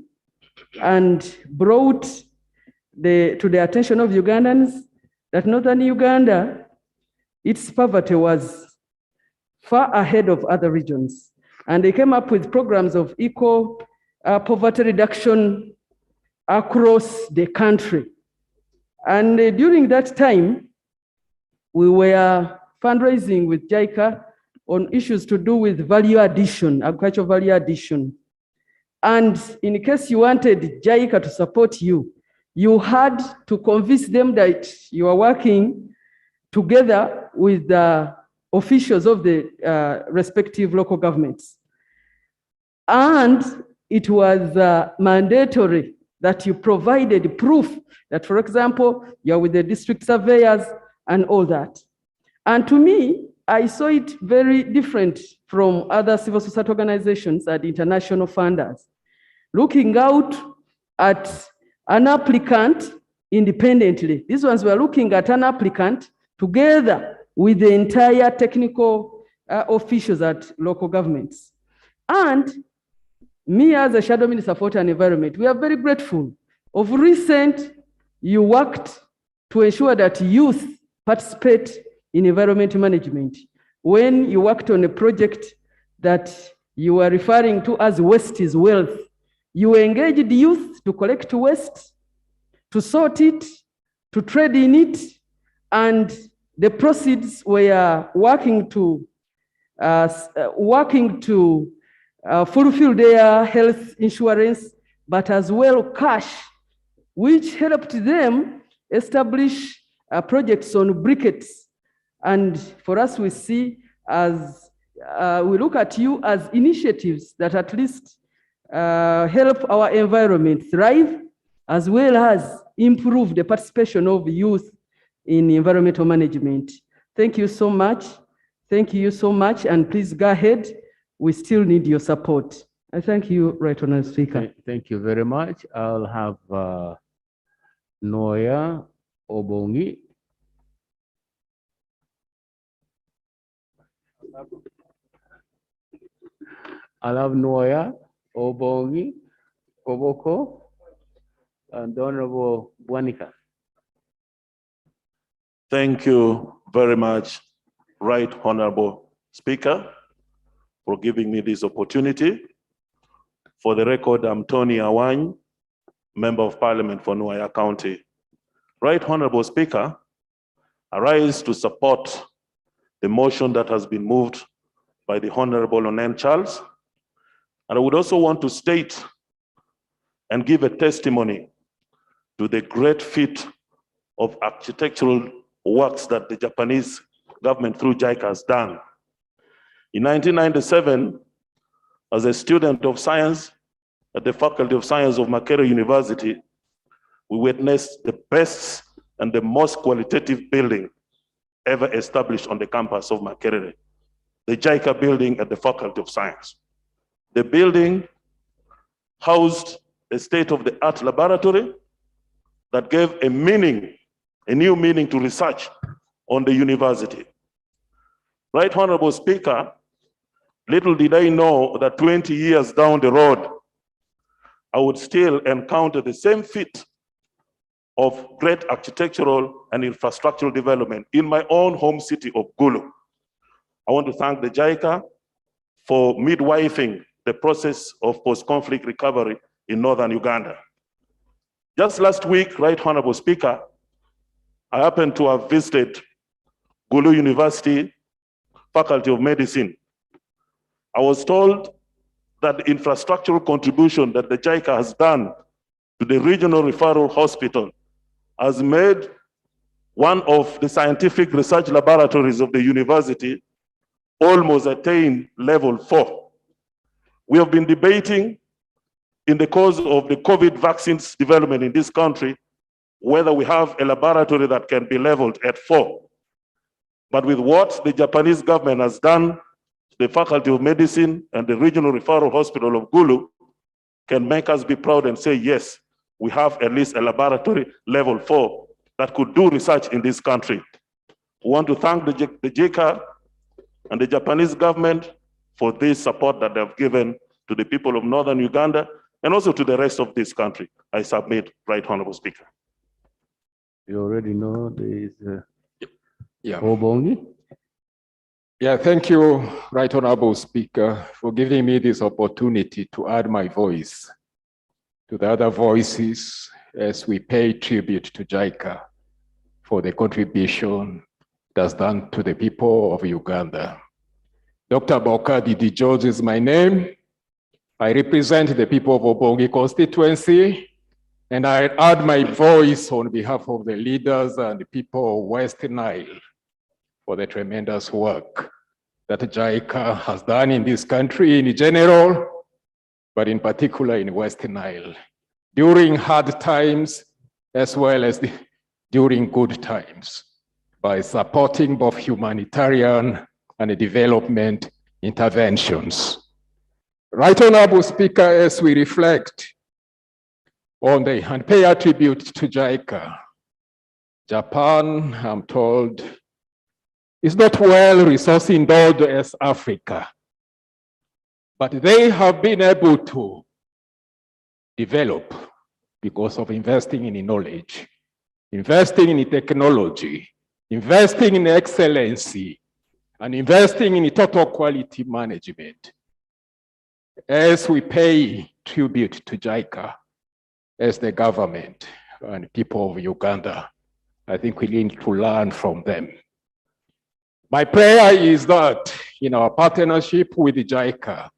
and brought to the attention of Ugandans that Northern Uganda, its poverty was far ahead of other regions. And they came up with programs of equal poverty reduction across the country. And during that time, we were fundraising with JICA on issues to do with value addition, agricultural value addition. And in case you wanted JICA to support you, you had to convince them that you are working together with the officials of the respective local governments. And it was mandatory that you provided proof that, for example, you're with the district surveyors and all that. And to me, I saw it very different from other civil society organizations and international funders. Looking out at an applicant independently. These ones were looking at an applicant together with the entire technical officials at local governments. And me as a shadow minister for water and environment, we are very grateful. Of recent, you worked to ensure that youth participate in environment management. When you worked on a project that you were referring to as waste is wealth, you engaged youth to collect waste, to sort it, to trade in it, and the proceeds were working to fulfill their health insurance, but as well cash, which helped them establish projects on briquettes. And for us, we see as, we look at you as initiatives that at least help our environment thrive, as well as improve the participation of youth in environmental management. Thank you so much. Thank you so much, and please go ahead. We still need your support. I thank you, Right Honourable Speaker. Thank you very much. I'll have Noya Obongi. I'll have Noya Obongi, Koboko, and Honorable Buanika. Thank you very much, Right Honorable Speaker, for giving me this opportunity. For the record, I'm Tony Awany, Member of Parliament for Nuaya County. Right Honorable Speaker, I rise to support the motion that has been moved by the Honorable Onen Charles. And I would also want to state and give a testimony to the great feat of architectural works that the Japanese government through JICA has done. In 1997, as a student of science at the Faculty of Science of Makerere University, we witnessed the best and the most qualitative building ever established on the campus of Makerere, the JICA building at the Faculty of Science. The building housed a state-of-the-art laboratory that gave a new meaning to research on the university. Right Honorable Speaker, little did I know that 20 years down the road, I would still encounter the same feat of great architectural and infrastructural development in my own home city of Gulu. I want to thank the JICA for midwifing the process of post-conflict recovery in northern Uganda. Just last week, Right Honorable Speaker, I happened to have visited Gulu University Faculty of Medicine. I was told that the infrastructural contribution that the JICA has done to the regional referral hospital has made one of the scientific research laboratories of the university almost attain level 4. We have been debating in the course of the COVID vaccines development in this country, whether we have a laboratory that can be leveled at 4. But with what the Japanese government has done, the Faculty of Medicine and the Regional Referral Hospital of Gulu can make us be proud and say, yes, we have at least a laboratory level 4 that could do research in this country. We want to thank the JICA and the Japanese government for this support that they've given to the people of northern Uganda and also to the rest of this country. I submit, Right Honorable Speaker. You already know there is Yeah. Obongi. Yeah, thank you, Right Honorable Speaker, for giving me this opportunity to add my voice to the other voices as we pay tribute to JICA for the contribution that's done to the people of Uganda. Dr. Bokadi Di George is my name. I represent the people of Obongi constituency, and I add my voice on behalf of the leaders and the people of West Nile for the tremendous work that JICA has done in this country in general, but in particular in West Nile, during hard times as well as during good times, by supporting both humanitarian and development interventions. Right Honorable Speaker, as we reflect on and pay a tribute to JICA, Japan, I'm told, is not well resource endowed as Africa, but they have been able to develop because of investing in knowledge, investing in technology, investing in excellency, and investing in total quality management. As we pay tribute to JICA, as the government and people of Uganda, I think we need to learn from them. My prayer is that in our partnership with JICA,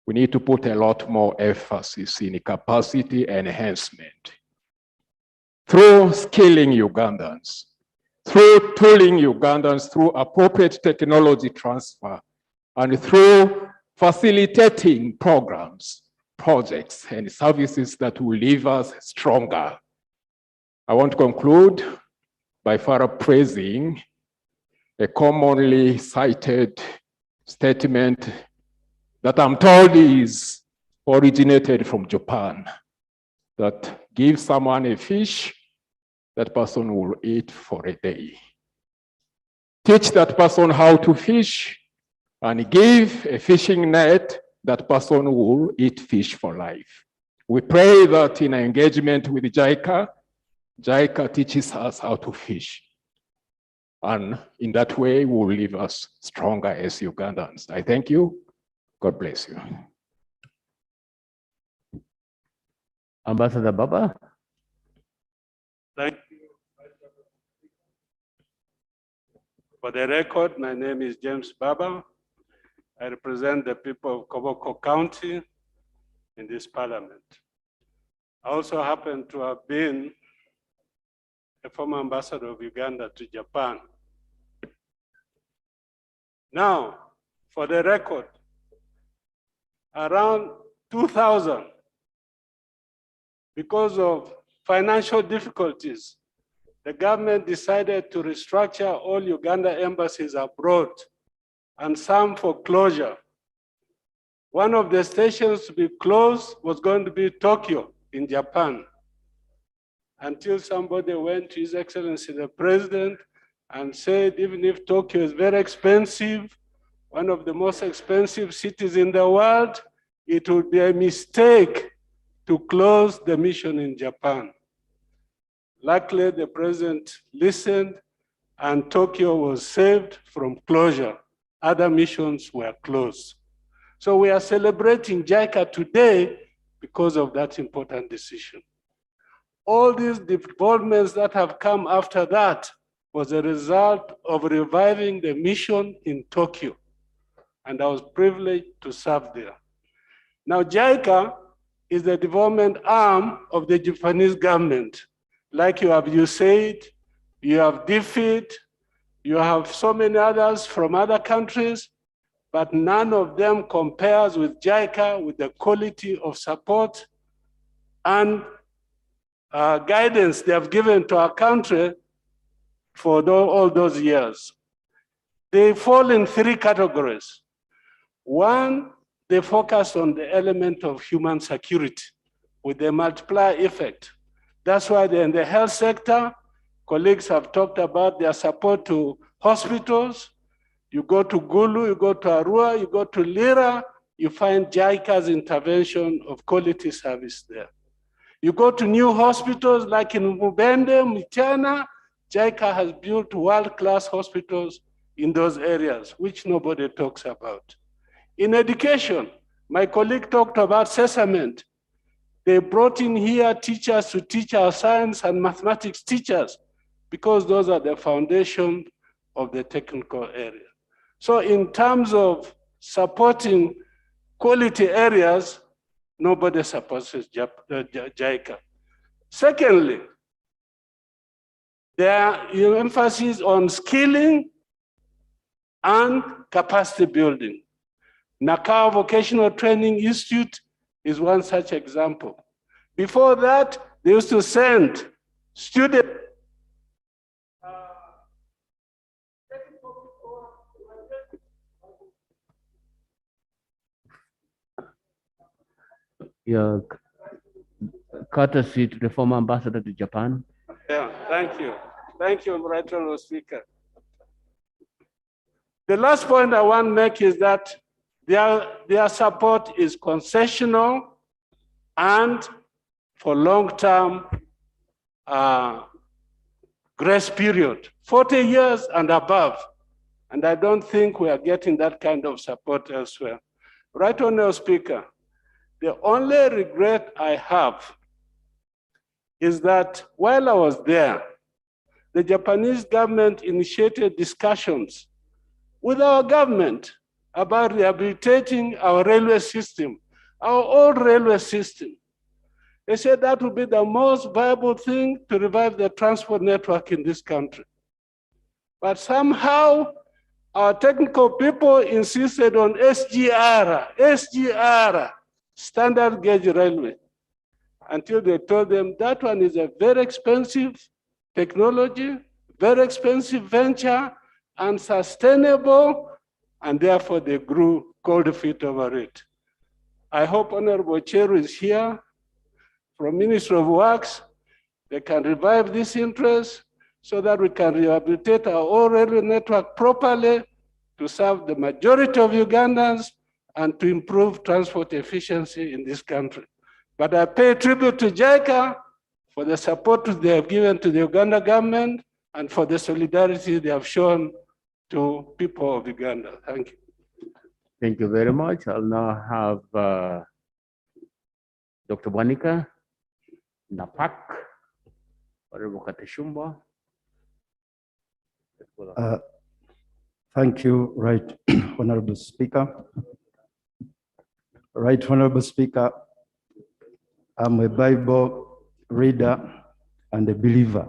we need to put a lot more emphasis in capacity enhancement through skilling Ugandans, through tooling Ugandans, through appropriate technology transfer, and through facilitating programs, projects, and services that will leave us stronger. I want to conclude by further praising a commonly cited statement that I'm told is originated from Japan, that give someone a fish, that person will eat for a day. Teach that person how to fish, and give a fishing net, that person will eat fish for life. We pray that in engagement with JICA, JICA teaches us how to fish. And in that way, will leave us stronger as Ugandans. I thank you. God bless you. Ambassador Baba. Thank you. For the record, my name is James Baba. I represent the people of Koboko County in this parliament. I also happen to have been a former ambassador of Uganda to Japan. Now, for the record, around 2000, because of financial difficulties, the government decided to restructure all Uganda embassies abroad and some for closure. One of the stations to be closed was going to be Tokyo in Japan, until somebody went to His Excellency the President and said, even if Tokyo is very expensive, one of the most expensive cities in the world, it would be a mistake to close the mission in Japan. Luckily, the President listened and Tokyo was saved from closure. Other missions were closed. So we are celebrating JICA today because of that important decision. All these developments that have come after that was a result of reviving the mission in Tokyo. And I was privileged to serve there. Now, JICA is the development arm of the Japanese government. Like you said, you have DFID, you have so many others from other countries, but none of them compares with JICA with the quality of support and guidance they have given to our country for all those years. They fall in three categories. One, they focus on the element of human security with the multiplier effect. That's why they're in the health sector. Colleagues have talked about their support to hospitals. You go to Gulu, you go to Arua, you go to Lira, you find JICA's intervention of quality service there. You go to new hospitals like in Mubende, Michana, JICA has built world-class hospitals in those areas, which nobody talks about. In education, my colleague talked about Sesament. They brought in here teachers to teach our science and mathematics teachers because those are the foundation of the technical area. So in terms of supporting quality areas, nobody supports JICA. Secondly, there is emphasis on skilling and capacity building. Nakao Vocational Training Institute is one such example. Before that, they used to send students Your courtesy to the former ambassador to Japan. Yeah, thank you. Thank you, Right Honorable Speaker. The last point I want to make is that their support is concessional and for long-term grace period, 40 years and above. And I don't think we are getting that kind of support elsewhere. Right Honorable Speaker, the only regret I have is that while I was there, the Japanese government initiated discussions with our government about rehabilitating our railway system, our old railway system. They said that would be the most viable thing to revive the transport network in this country. But somehow, our technical people insisted on SGR, standard gauge railway, until they told them that one is a very expensive technology, very expensive venture, unsustainable, and therefore they grew cold feet over it. I hope Honorable Chair is here from Ministry of Works. They can revive this interest so that we can rehabilitate our old railway network properly to serve the majority of Ugandans and to improve transport efficiency in this country. But I pay tribute to JICA for the support they have given to the Uganda government and for the solidarity they have shown to people of Uganda. Thank you. Thank you very much. I'll now have Dr. Bwanika, Napak, Honorable Kateshumba. Thank you, Right Honorable Speaker. Right Honorable Speaker, I'm a Bible reader and a believer.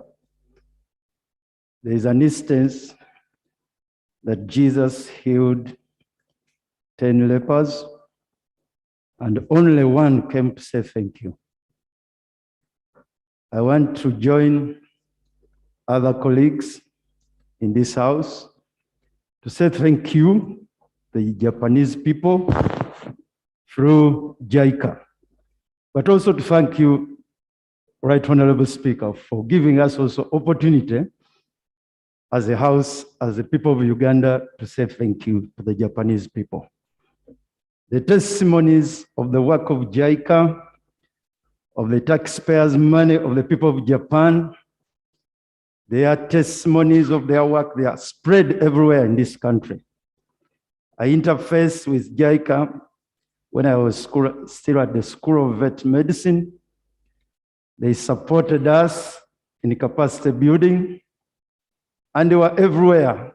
There is an instance that Jesus healed 10 lepers and only one came to say thank you. I want to join other colleagues in this house to say thank you to the Japanese people through JICA, but also to thank you, Right Honorable Speaker, for giving us also opportunity as a house, as the people of Uganda, to say thank you to the Japanese people. The testimonies of the work of JICA, of the taxpayers' money of the people of Japan, their testimonies of their work, they are spread everywhere in this country. I interface with JICA when I was still at the School of Vet Medicine. They supported us in capacity building, and they were everywhere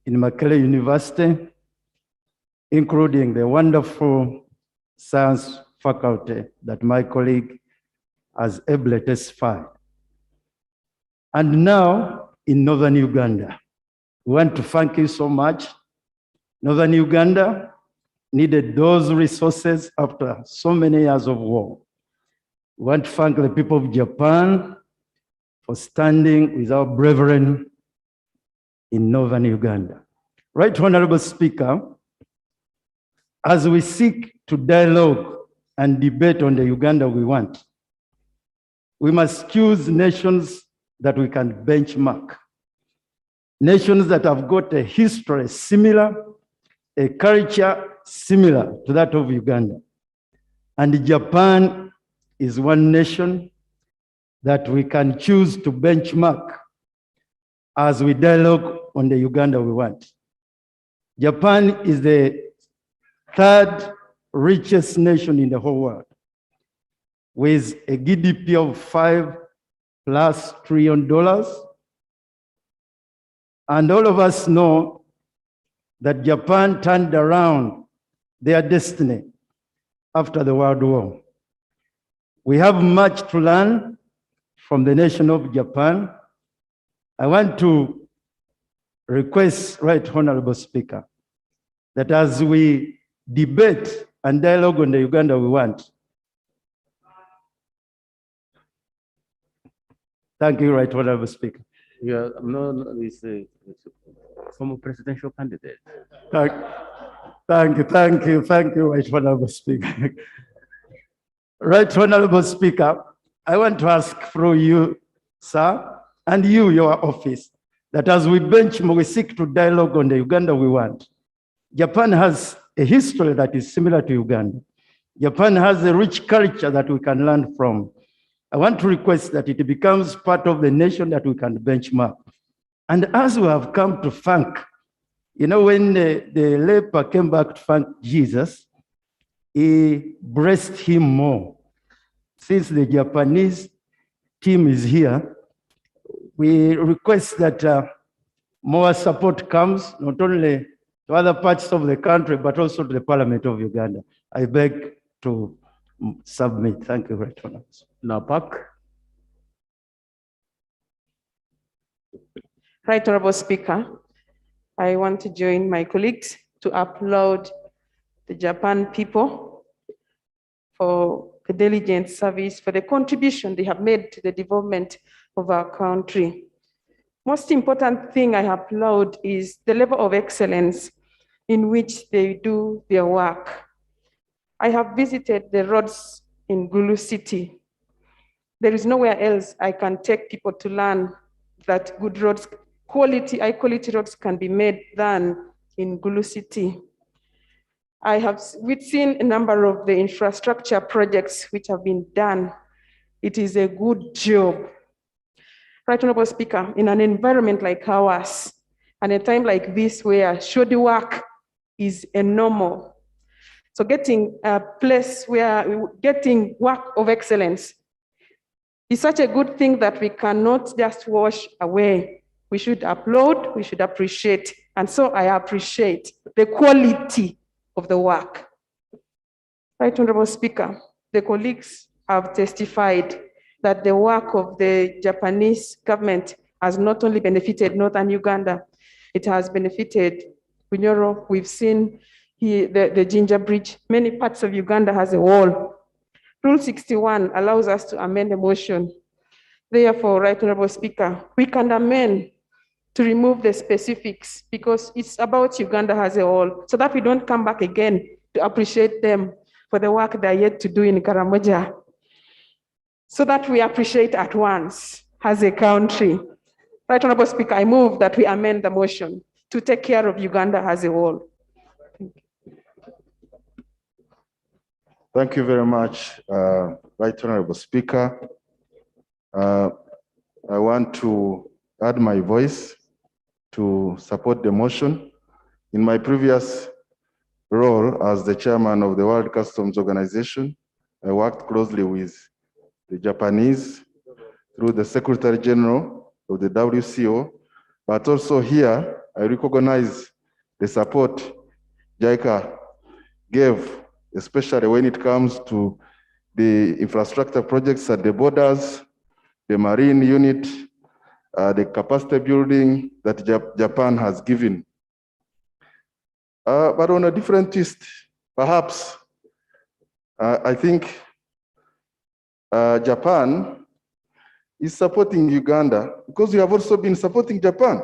in Makerere University, including the wonderful science faculty that my colleague has ably testified. And now in Northern Uganda, we want to thank you so much. Northern Uganda needed those resources after so many years of war. We want to thank the people of Japan for standing with our brethren in Northern Uganda. Right, Honorable Speaker, as we seek to dialogue and debate on the Uganda we want, we must choose nations that we can benchmark. Nations that have got a history similar, a culture similar to that of Uganda. And Japan is one nation that we can choose to benchmark as we dialogue on the Uganda we want. Japan is the third richest nation in the whole world, with a GDP of $5+ trillion. And all of us know that Japan turned around their destiny after the World War. We have much to learn from the nation of Japan. I want to request, Right Honorable Speaker, that as we debate and dialogue on the Uganda we want. Thank you, Right Honorable Speaker. Yeah, no, it's a former presidential candidate. Thank you, Right Honorable Speaker. Right Honorable Speaker, I want to ask through you, sir, and you, your office, that as we benchmark, we seek to dialogue on the Uganda we want. Japan has a history that is similar to Uganda. Japan has a rich culture that we can learn from. I want to request that it becomes part of the nation that we can benchmark. And as we have come to thank, you know, when the leper came back to thank Jesus, he blessed him more. Since the Japanese team is here, we request that more support comes, not only to other parts of the country, but also to the Parliament of Uganda. I beg to submit. Thank you, Right Honourable. Napak. Right Honourable Speaker, I want to join my colleagues to applaud the Japan people for the diligent service, for the contribution they have made to the development of our country. Most important thing I applaud is the level of excellence in which they do their work. I have visited the roads in Gulu City. There is nowhere else I can take people to learn that good roads, high quality roads can be made than in Gulu City. We've seen a number of the infrastructure projects which have been done. It is a good job. Right Honourable Speaker, in an environment like ours, and a time like this where shoddy work is a normal, so getting a place where getting work of excellence is such a good thing that we cannot just wash away. We should applaud, we should appreciate, and so I appreciate the quality of the work. Right Honourable Speaker, the colleagues have testified that the work of the Japanese government has not only benefited Northern Uganda, it has benefited Bunyoro. We've seen here the Ginger Bridge. Many parts of Uganda has a wall. Rule 61 allows us to amend a motion. Therefore, Right Honourable Speaker, we can amend to remove the specifics because it's about Uganda as a whole, so that we don't come back again to appreciate them for the work they're yet to do in Karamoja, so that we appreciate at once as a country. Right Honourable Speaker, I move that we amend the motion to take care of Uganda as a whole. Thank you very much, Right Honourable Speaker. I want to add my voice to support the motion. In my previous role as the chairman of the World Customs Organization, I worked closely with the Japanese through the Secretary General of the WCO, but also here I recognize the support JICA gave, especially when it comes to the infrastructure projects at the borders, the marine unit, the capacity building that Japan has given. But on a different twist, perhaps, I think Japan is supporting Uganda because we have also been supporting Japan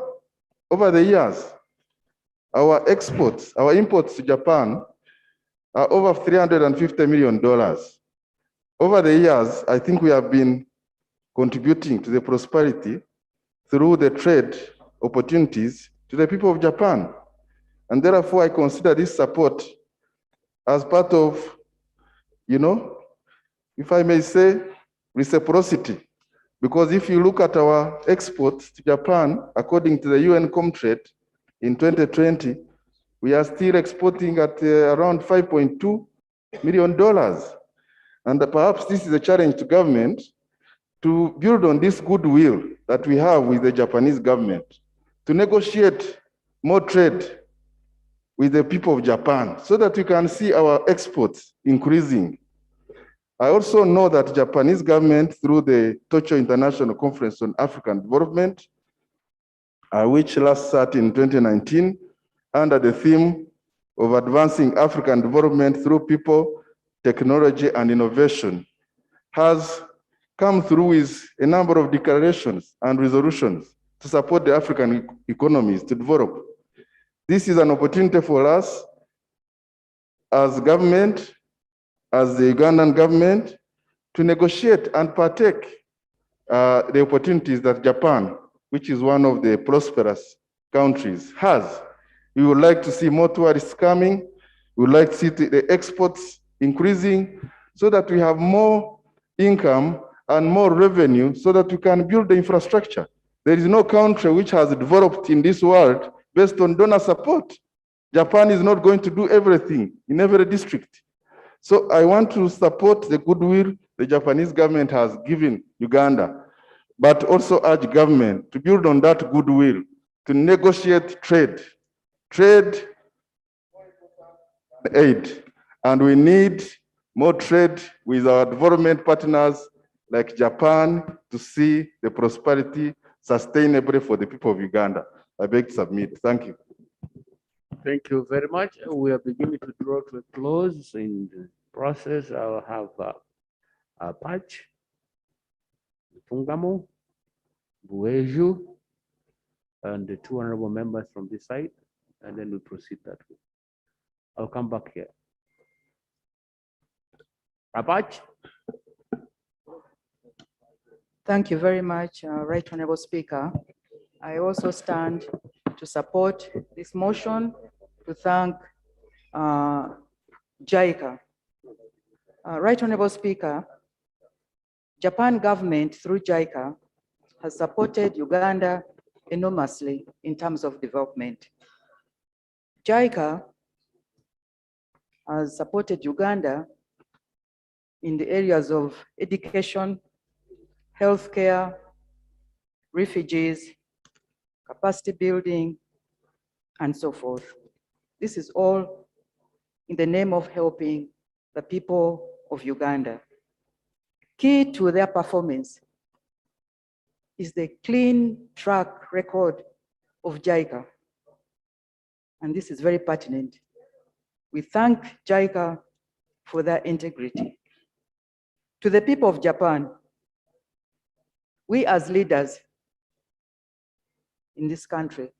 over the years. Our exports, our imports to Japan are over $350 million. Over the years, I think we have been contributing to the prosperity through the trade opportunities to the people of Japan. And therefore, I consider this support as part of, if I may say, reciprocity. Because if you look at our exports to Japan, according to the UN Comtrade in 2020, we are still exporting at around $5.2 million. And perhaps this is a challenge to government to build on this goodwill that we have with the Japanese government, to negotiate more trade with the people of Japan so that we can see our exports increasing. I also know that Japanese government, through the Tokyo International Conference on African Development, which last sat in 2019, under the theme of advancing African development through people, technology, and innovation, has come through with a number of declarations and resolutions to support the African economies to develop. This is an opportunity for us as government, as the Ugandan government, to negotiate and partake the opportunities that Japan, which is one of the prosperous countries, has. We would like to see more tourists coming. We would like to see the exports increasing so that we have more income and more revenue so that we can build the infrastructure. There is no country which has developed in this world based on donor support. Japan is not going to do everything in every district. So I want to support the goodwill the Japanese government has given Uganda, but also urge government to build on that goodwill, to negotiate trade aid. And we need more trade with our development partners like Japan to see the prosperity sustainably for the people of Uganda. I beg to submit. Thank you. Thank you very much. We are beginning to draw to a close in the process. I'll have a patch, Tungamo, Bueju, and the two honorable members from this side, and then we proceed that way. I'll come back here. Abach. Thank you very much, Right Honorable Speaker. I also stand to support this motion to thank JICA. Right Honorable Speaker, Japan government through JICA has supported Uganda enormously in terms of development. JICA has supported Uganda in the areas of education, healthcare, refugees, capacity building, and so forth. This is all in the name of helping the people of Uganda. Key to their performance is the clean track record of JICA. And this is very pertinent. We thank JICA for their integrity. To the people of Japan, we as leaders in this country,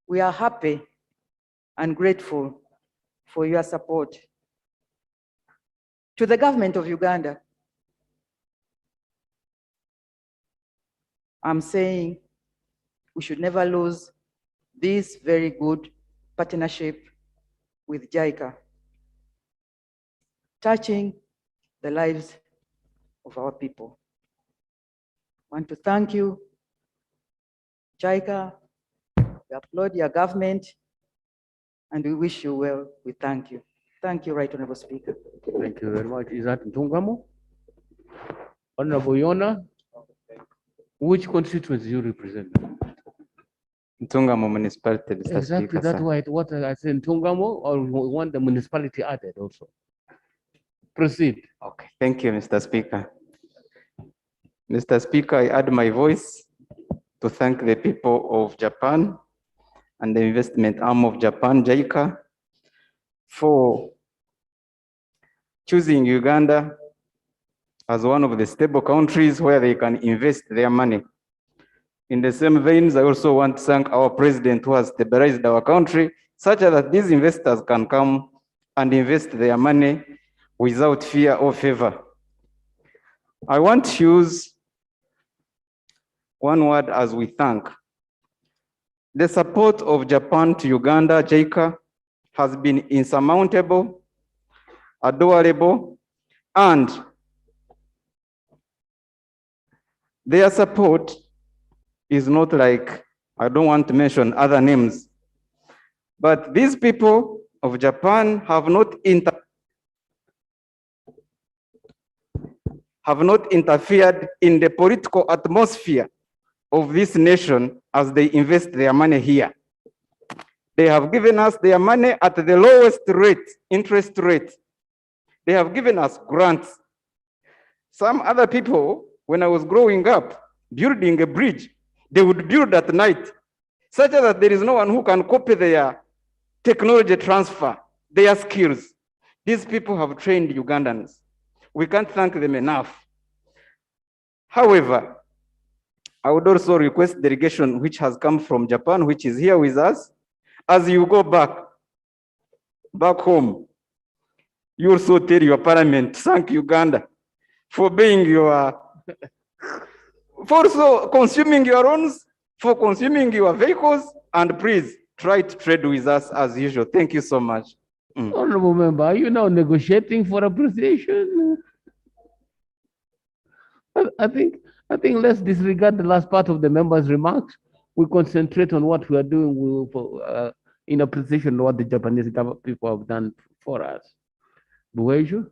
we are happy and grateful for your support. To the government of Uganda, I'm saying we should never lose this very good partnership with JICA, touching the lives of our people. I want to thank you, JICA. We applaud your government and we wish you well. We thank you. Thank you, Right Honorable Speaker. Thank you very much. Is that Ntungamo? Honorable Yona, which constituency you represent? Ntungamo municipality, Mr. Exactly, Speaker, that's sir. why what I said, Ntungamo, or we want the municipality added also. Proceed. Okay, thank you, Mr. Speaker. Mr. Speaker, I add my voice to thank the people of Japan and the investment arm of Japan, JICA, for choosing Uganda as one of the stable countries where they can invest their money. In the same veins, I also want to thank our president who has stabilized our country such that these investors can come and invest their money without fear or favor. I want to use one word as we thank. The support of Japan to Uganda, JICA, has been insurmountable, adorable, and their support is not like, I don't want to mention other names, but these people of Japan have not interfered in the political atmosphere of this nation as they invest their money here. They have given us their money at the lowest rate, interest rate. They have given us grants. Some other people, when I was growing up, building a bridge, they would build at night, such that there is no one who can copy their technology transfer, their skills. These people have trained Ugandans. We can't thank them enough. However, I would also request delegation which has come from Japan, which is here with us, as you go back home, you also tell your parliament, thank Uganda for being your, for also consuming your loans, for consuming your vehicles, and please try to trade with us as usual. Thank you so much. Honorable member, are you now negotiating for appreciation? I think let's disregard the last part of the member's remarks. We concentrate on what we are doing in appreciation of what the Japanese people have done for us. Buweju?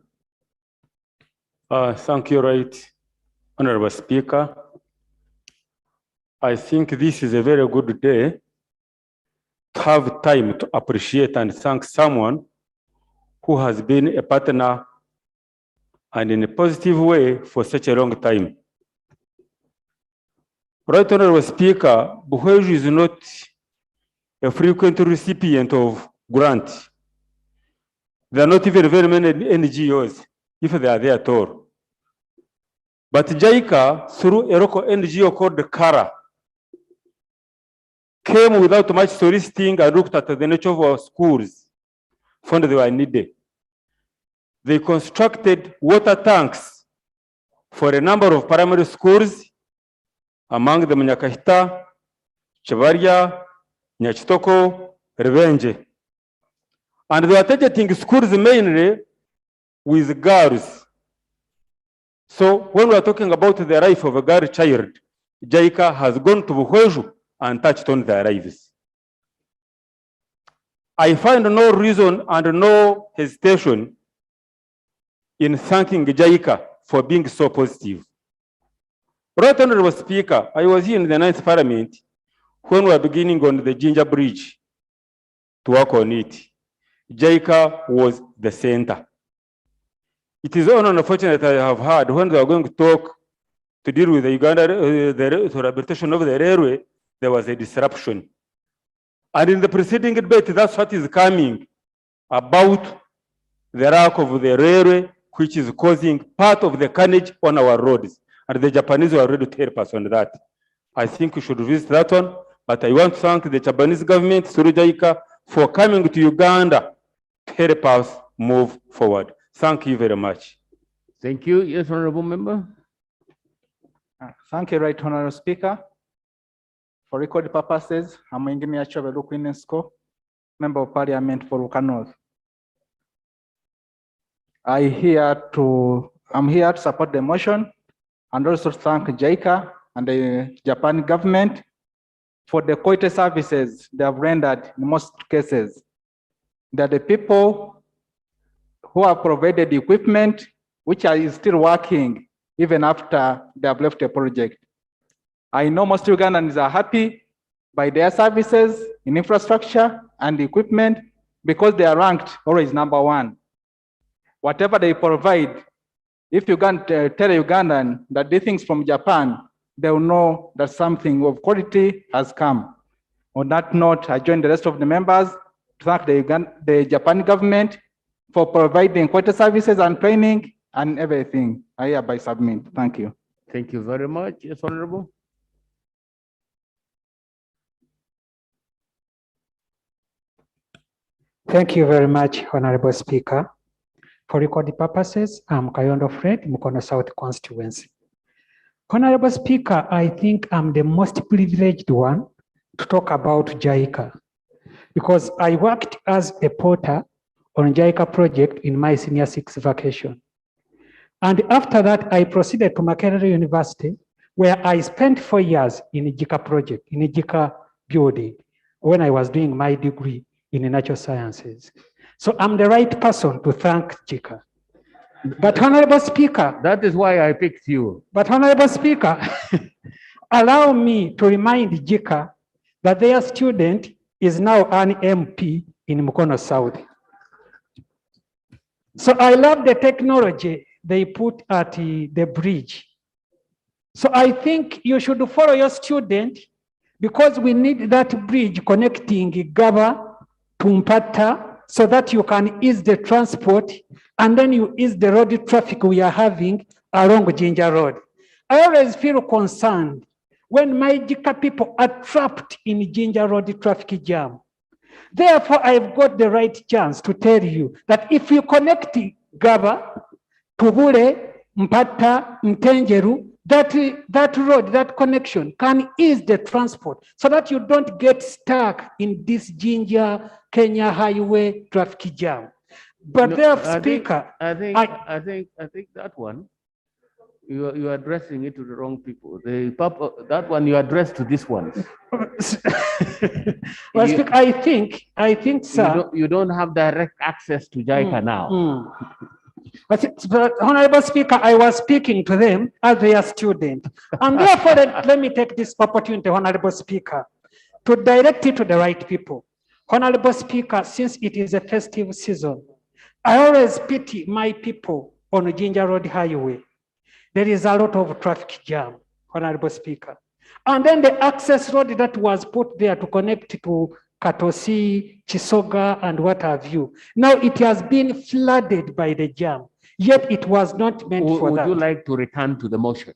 Thank you, Right Honorable Speaker. I think this is a very good day to have time to appreciate and thank someone who has been a partner and in a positive way for such a long time. Right Honorable Speaker, Buweju is not a frequent recipient of grants. There are not even very many NGOs, if they are there at all. But JICA, through a local NGO called the CARA, came without much soliciting and looked at the nature of our schools, found they were needed. They constructed water tanks for a number of primary schools, among them Nyakahita, Chavaria, Nyachitoko, Revenge. And they were targeting schools mainly with girls. So when we are talking about the life of a girl child, JICA has gone to Buweju and touched on their lives. I find no reason and no hesitation in thanking JICA for being so positive. Right Honorable Speaker, I was here in the 9th Parliament when we were beginning on the Ginger Bridge to work on it. JICA was the center. It is unfortunate I have heard when they were going to talk to deal with the Uganda, the rehabilitation of the railway, there was a disruption. And in the preceding debate, that's what is coming about the lack of the railway, which is causing part of the carnage on our roads. And the Japanese were ready to help us on that. I think we should visit that one. But I want to thank the Japanese government, through JICA, for coming to Uganda to help us move forward. Thank you very much. Thank you. Yes, Honorable Member. Thank you, Right Honorable Speaker. For record purposes, I'm Engineer Chobelu Kwinesko, Member of Parliament for Luka North. I'm here to support the motion and also thank JICA and the Japan government for the quality services they have rendered in most cases. They're the people who have provided equipment, which is still working even after they have left the project. I know most Ugandans are happy by their services in infrastructure and equipment because they are ranked always #1. Whatever they provide, if you can tell a Ugandan that they things from Japan, they will know that something of quality has come. On that note, I join the rest of the members to thank the Japan government for providing quality services and training and everything. I hereby submit. Thank you. Thank you very much. Yes, Honorable. Thank you very much, Honorable Speaker. For record purposes, I'm Kayondo Fred, Mukono South constituency. Honorable Speaker, I think I'm the most privileged one to talk about JICA because I worked as a porter on JICA project in my senior 6 vacation. And after that, I proceeded to Makerere University, where I spent 4 years in a JICA project, in a JICA building, when I was doing my degree in natural sciences. So I'm the right person to thank JICA. But Honorable Speaker. That is why I picked you. But Honorable Speaker, allow me to remind JICA that their student is now an MP in Mukono South. So I love the technology they put at the bridge. So I think you should follow your student because we need that bridge connecting Gaba to Mpata so that you can ease the transport and then you ease the road traffic we are having along Jinja Road. I always feel concerned when my JICA people are trapped in Jinja Road traffic jam. Therefore, I've got the right chance to tell you that if you connect Gaba, Tubule, Mpata, Mtenjeru, that road, that connection can ease the transport so that you don't get stuck in this Jinja Kenya highway traffic jam. But No, there, Speaker, I think that one, you are addressing it to the wrong people. That one you address to this one. Well, Speaker, I think, sir, you don't have direct access to JICA now. But Honorable Speaker, I was speaking to them as their student. And therefore, let me take this opportunity, Honorable Speaker, to direct it to the right people. Honorable Speaker, since it is a festive season, I always pity my people on Jinja Road Highway. There is a lot of traffic jam, Honorable Speaker. And then the access road that was put there to connect to Katosi, Chisoga, and what have you. Now it has been flooded by the jam, yet it was not meant for that. Would you like to return to the motion?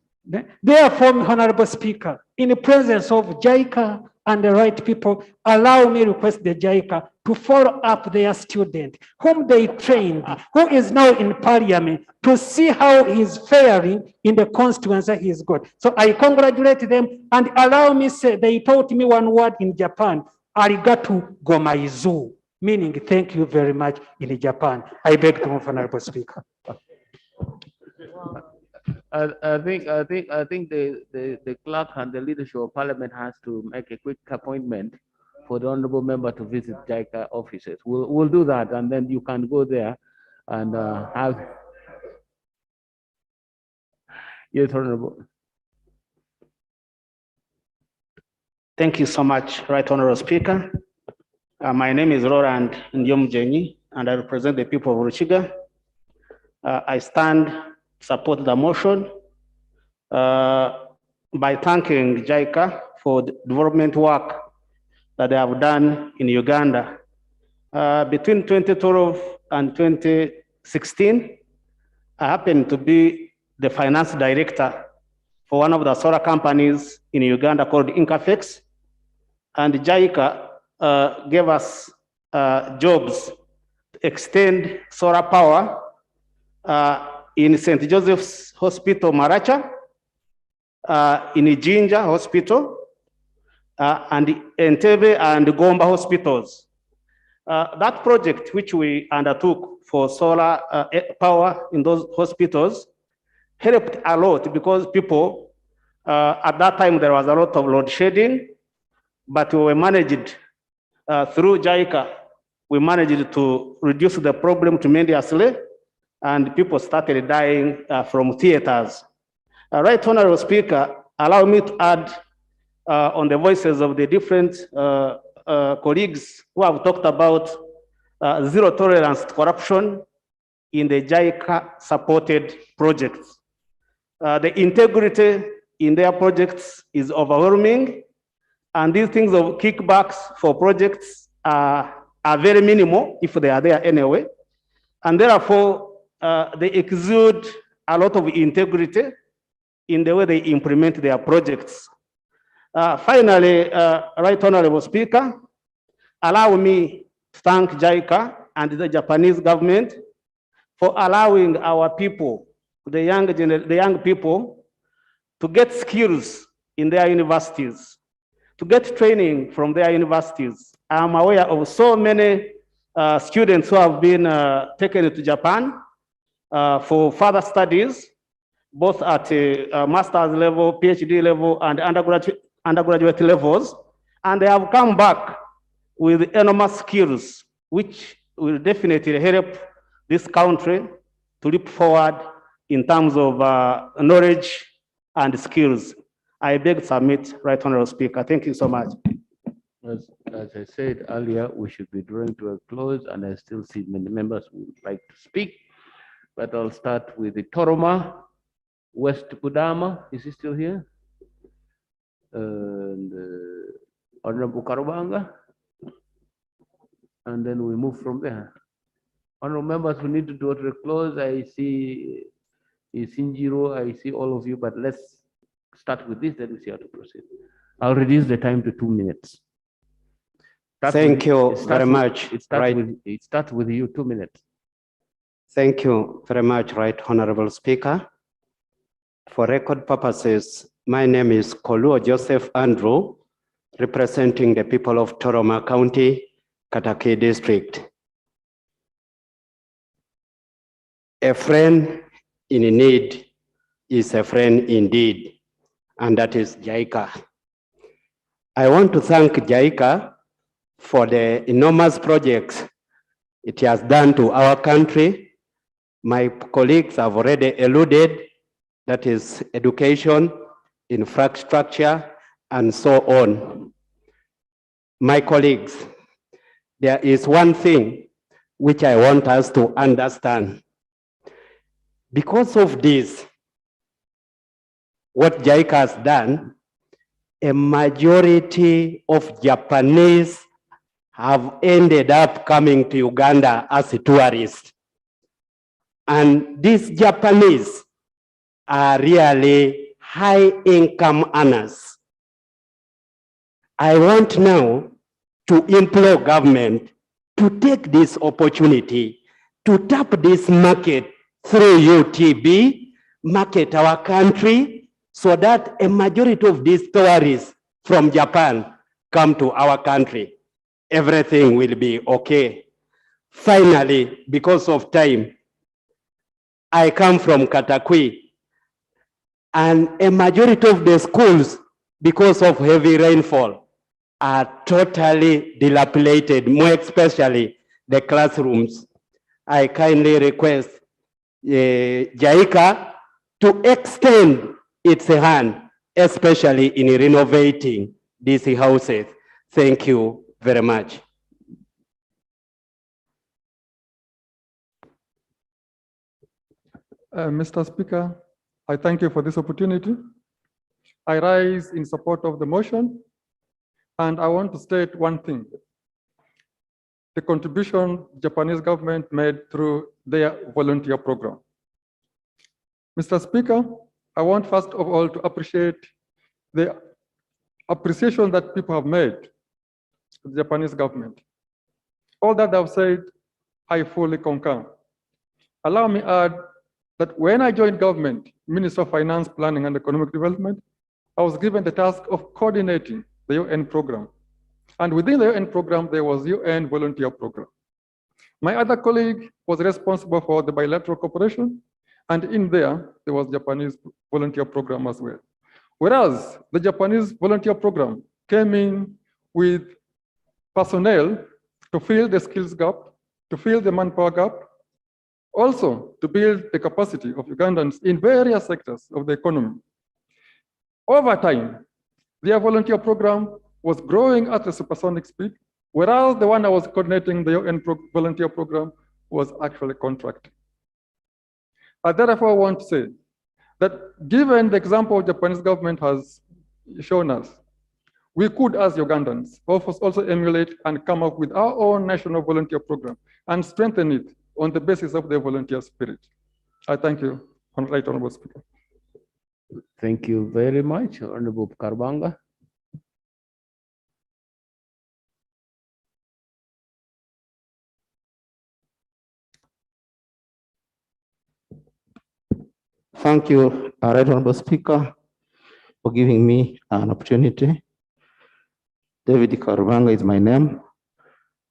Therefore, Honorable Speaker, in the presence of JICA and the right people, allow me to request the JICA to follow up their student, whom they trained, who is now in parliament, to see how he's faring in the constituency he's got. So I congratulate them and allow me say, they taught me one word in Japan, arigato gomaizu, meaning thank you very much in Japan. I beg to move, Honorable Speaker. I think the clerk and the leadership of parliament has to make a quick appointment for the honorable member to visit JICA offices. We'll do that, and then you can go there and have. Yes, Honorable. Thank you so much, Right Honorable Speaker. My name is Roland Njomjenyi, and I represent the people of Ruchiga. I stand support the motion by thanking JICA for the development work that they have done in Uganda. Between 2012 and 2016, I happened to be the finance director for one of the solar companies in Uganda called Incafex, and JICA gave us jobs to extend solar power in St. Joseph's Hospital, Maracha, in Jinja Hospital, and Entebbe and Gomba hospitals. That project which we undertook for solar power in those hospitals helped a lot because people, at that time there was a lot of load shedding, but we were managed through JICA we managed to reduce the problem tremendously, and people started dying from theaters. Right, Honorable Speaker, allow me to add on the voices of the different colleagues who have talked about zero tolerance to corruption in the JICA supported projects. The integrity in their projects is overwhelming, and these things of kickbacks for projects are very minimal if they are there anyway. And therefore, they exude a lot of integrity in the way they implement their projects. Finally, Right Honorable Speaker, allow me to thank JICA and the Japanese government for allowing our people, the young people, to get skills in their universities, to get training from their universities. I'm aware of so many students who have been taken to Japan for further studies, both at a master's level, PhD level, and undergraduate levels, and they have come back with enormous skills, which will definitely help this country to leap forward in terms of knowledge and skills. I beg to submit, Right Honorable Speaker. Thank you so much. As I said earlier, we should be drawing to a close, and I still see many members who would like to speak. But I'll start with the Toroma, West Budama. Is he still here? And Honorable Karubanga. And then we move from there. Honorable members, we need to draw to a close. I see Sinjiro, I see all of you, but let's start with this, then we see how to proceed. I'll reduce the time to 2 minutes. Thank you very much. It starts with you, 2 minutes. Thank you very much, Right Honorable Speaker. For record purposes, my name is Koluo Joseph Andrew, representing the people of Toroma County, Kataki District. A friend in need is a friend indeed, and that is JICA. I want to thank JICA for the enormous projects it has done to our country. My colleagues have already alluded, that is education, infrastructure, and so on. My colleagues, there is one thing which I want us to understand. Because of this, what JICA has done, a majority of Japanese have ended up coming to Uganda as tourists. And these Japanese are really high-income earners. I want now to implore government to take this opportunity to tap this market through UTB, market our country, so that a majority of these tourists from Japan come to our country. Everything will be okay. Finally, because of time, I come from Katakwi, and a majority of the schools, because of heavy rainfall, are totally dilapidated, more especially the classrooms. I kindly request JICA to extend its hand, especially in renovating these houses. Thank you very much. Mr. Speaker, I thank you for this opportunity. I rise in support of the motion, and I want to state one thing. The contribution Japanese government made through their volunteer program. Mr. Speaker, I want first of all to appreciate the appreciation that people have made to the Japanese government. All that I've said, I fully concur. Allow me add that when I joined government, Minister of Finance, Planning and Economic Development, I was given the task of coordinating the UN program. And within the UN program, there was UN volunteer program. My other colleague was responsible for the bilateral cooperation, and in there was Japanese volunteer program as well. Whereas the Japanese volunteer program came in with personnel to fill the skills gap, to fill the manpower gap, also to build the capacity of Ugandans in various sectors of the economy. Over time, their volunteer program was growing at a supersonic speed, whereas the one I was coordinating, the UN volunteer program, was actually contracting. I therefore want to say that given the example the Japanese government has shown us, we could, as Ugandans, also emulate and come up with our own national volunteer program and strengthen it on the basis of the volunteer spirit. I thank you, Right Honorable Speaker. Thank you very much, Honorable Karbanga. Thank you, Right Honorable Speaker, for giving me an opportunity. David Karubanga is my name.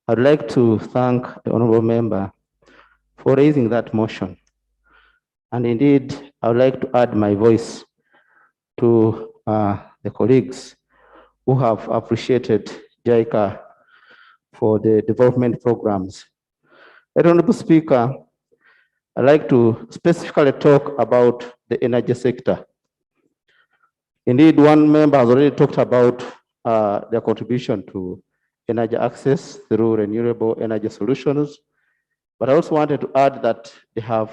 I'd like to thank the honorable member for raising that motion. And indeed, I would like to add my voice to the colleagues who have appreciated JICA for the development programs. Honorable Speaker, I'd like to specifically talk about the energy sector. Indeed, one member has already talked about their contribution to energy access through renewable energy solutions. But I also wanted to add that they have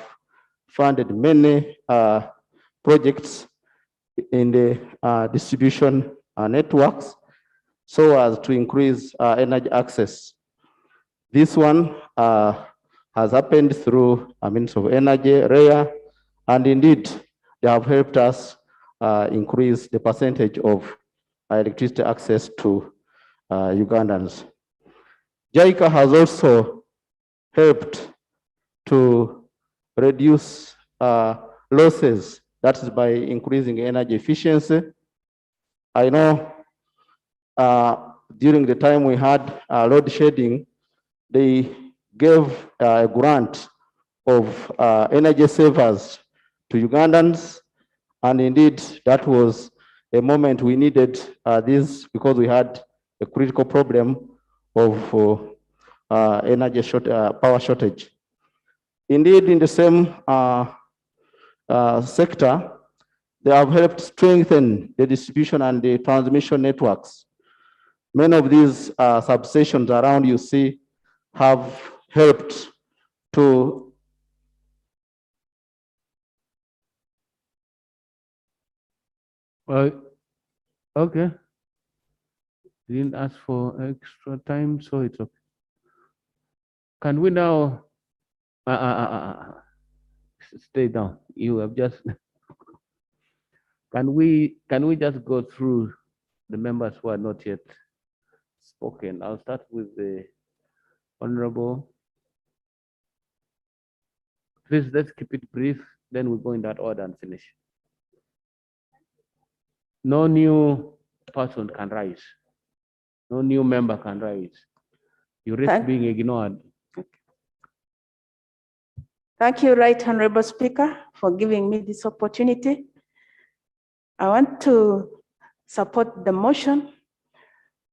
funded many projects in the distribution networks so as to increase energy access. This one has happened through a means of energy, REA, and indeed, they have helped us increase the percentage of electricity access to Ugandans. JICA has also helped to reduce losses, that is by increasing energy efficiency. I know during the time we had load shedding, they gave a grant of energy savers to Ugandans, and indeed that was a moment we needed this because we had a critical problem of power shortage. Indeed, in the same sector, they have helped strengthen the distribution and the transmission networks. Many of these substations around you see have helped to Okay. Didn't ask for extra time, so it's okay. Can we now stay down? You have just can we just go through the members who are not yet spoken? I'll start with the honorable. Please, let's keep it brief, then we'll go in that order and finish. No new person can rise. No new member can rise. You risk being ignored. Thank you, Right Honorable Speaker, for giving me this opportunity. I want to support the motion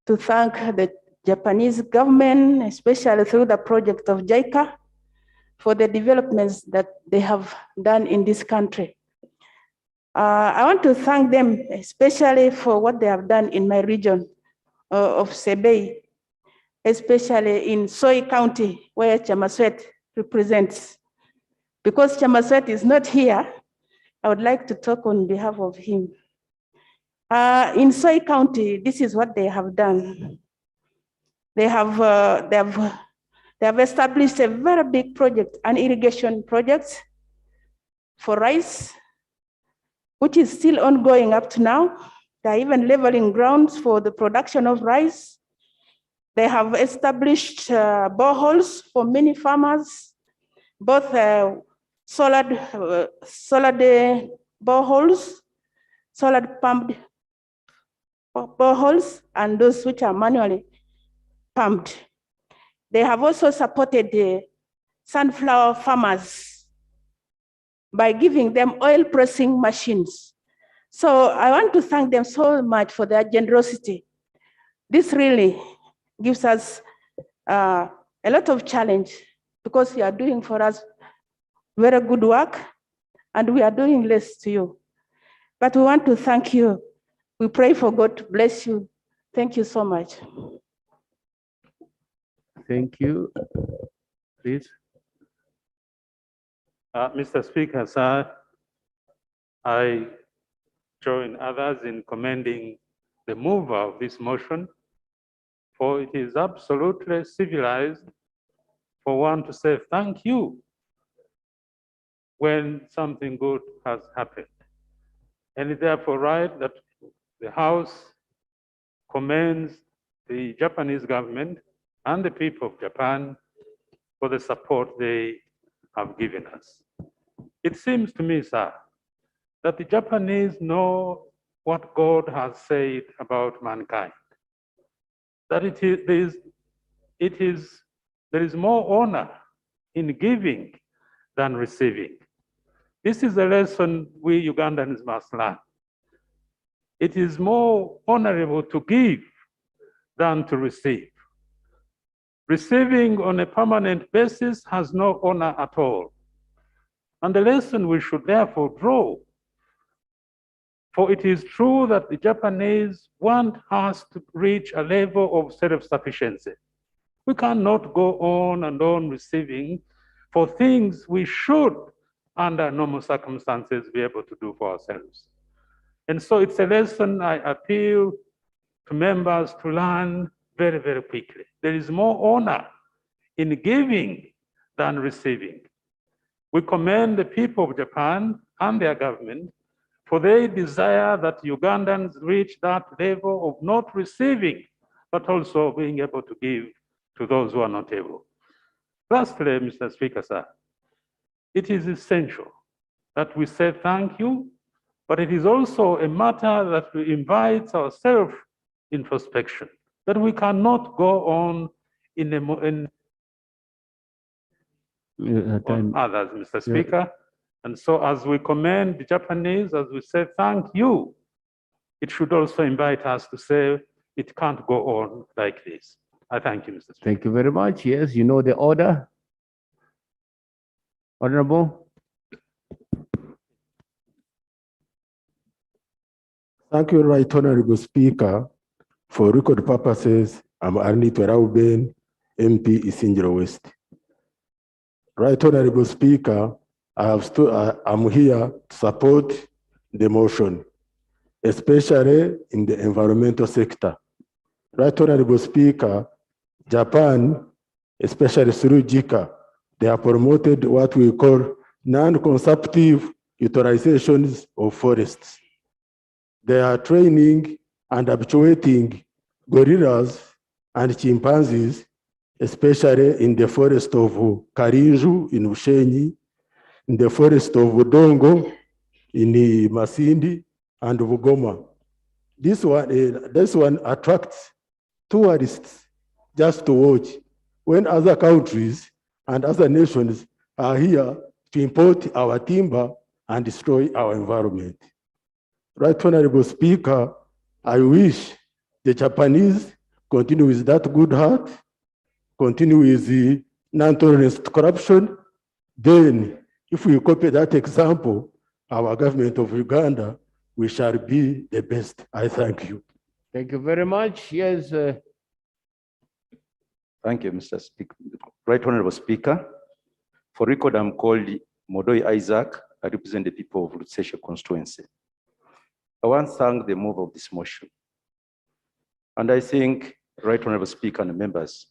to thank the Japanese government, especially through the project of JICA, for the developments that they have done in this country. I want to thank them especially for what they have done in my region of Sebei, especially in Soy County, where Chamaswet represents. Because Chamaswet is not here, I would like to talk on behalf of him. In Soy County, this is what they have done. They have established a very big project, an irrigation project for rice, which is still ongoing up to now. They're even leveling grounds for the production of rice. They have established boreholes for many farmers, both solar boreholes, solar pumped boreholes, and those which are manually pumped. They have also supported the sunflower farmers by giving them oil pressing machines. So I want to thank them so much for their generosity. This really gives us a lot of challenge because you are doing for us very good work and we are doing less to you. But we want to thank you. We pray for God to bless you. Thank you so much. Thank you. Please. Mr. Speaker, sir, I join others in commending the mover of this motion, for it is absolutely civilized for one to say thank you when something good has happened. And it's therefore right that the House commends the Japanese government and the people of Japan for the support they have given us. It seems to me, sir, that the Japanese know what God has said about mankind, that there is more honor in giving than receiving. This is a lesson we Ugandans must learn. It is more honorable to give than to receive. Receiving on a permanent basis has no honor at all. And the lesson we should therefore draw, for it is true that the Japanese want us to reach a level of self-sufficiency. We cannot go on and on receiving for things we should, under normal circumstances, be able to do for ourselves. And so it's a lesson I appeal to members to learn very, very quickly. There is more honor in giving than receiving. We commend the people of Japan and their government for their desire that Ugandans reach that level of not receiving, but also being able to give to those who are not able. Lastly, Mr. Speaker, sir, it is essential that we say thank you, but it is also a matter that we invite our self-introspection, that we cannot go on on others, Mr. Speaker. Yeah. And so as we commend the Japanese, as we say thank you, it should also invite us to say it can't go on like this. I thank you, Mr. Speaker. Thank you very much. Yes, you know the order. Honorable. Thank you, Right Honorable Speaker. For record purposes, I'm Arnie Twerauben, MP Isingiro West. Right Honorable Speaker, I'm here to support the motion, especially in the environmental sector. Right Honorable Speaker, Japan, especially through JICA, they have promoted what we call non-consumptive utilizations of forests. They are training and habituating gorillas and chimpanzees, especially in the forest of Karinju in Ushenyi, in the forest of Udongo in Masindi and Bugoma. This one attracts tourists just to watch when other countries and other nations are here to import our timber and destroy our environment. Right Honorable Speaker, I wish the Japanese continue with that good heart, continue with the non-tolerance to corruption. Then, if we copy that example, our government of Uganda, we shall be the best. I thank you. Thank you very much. Yes. Thank you, Mr. Speaker. Right Honorable Speaker, for record, I'm called Modoi Isaac. I represent the people of Lutsesha constituency. I want to thank the mover of this motion. And I think, Right Honorable Speaker and members,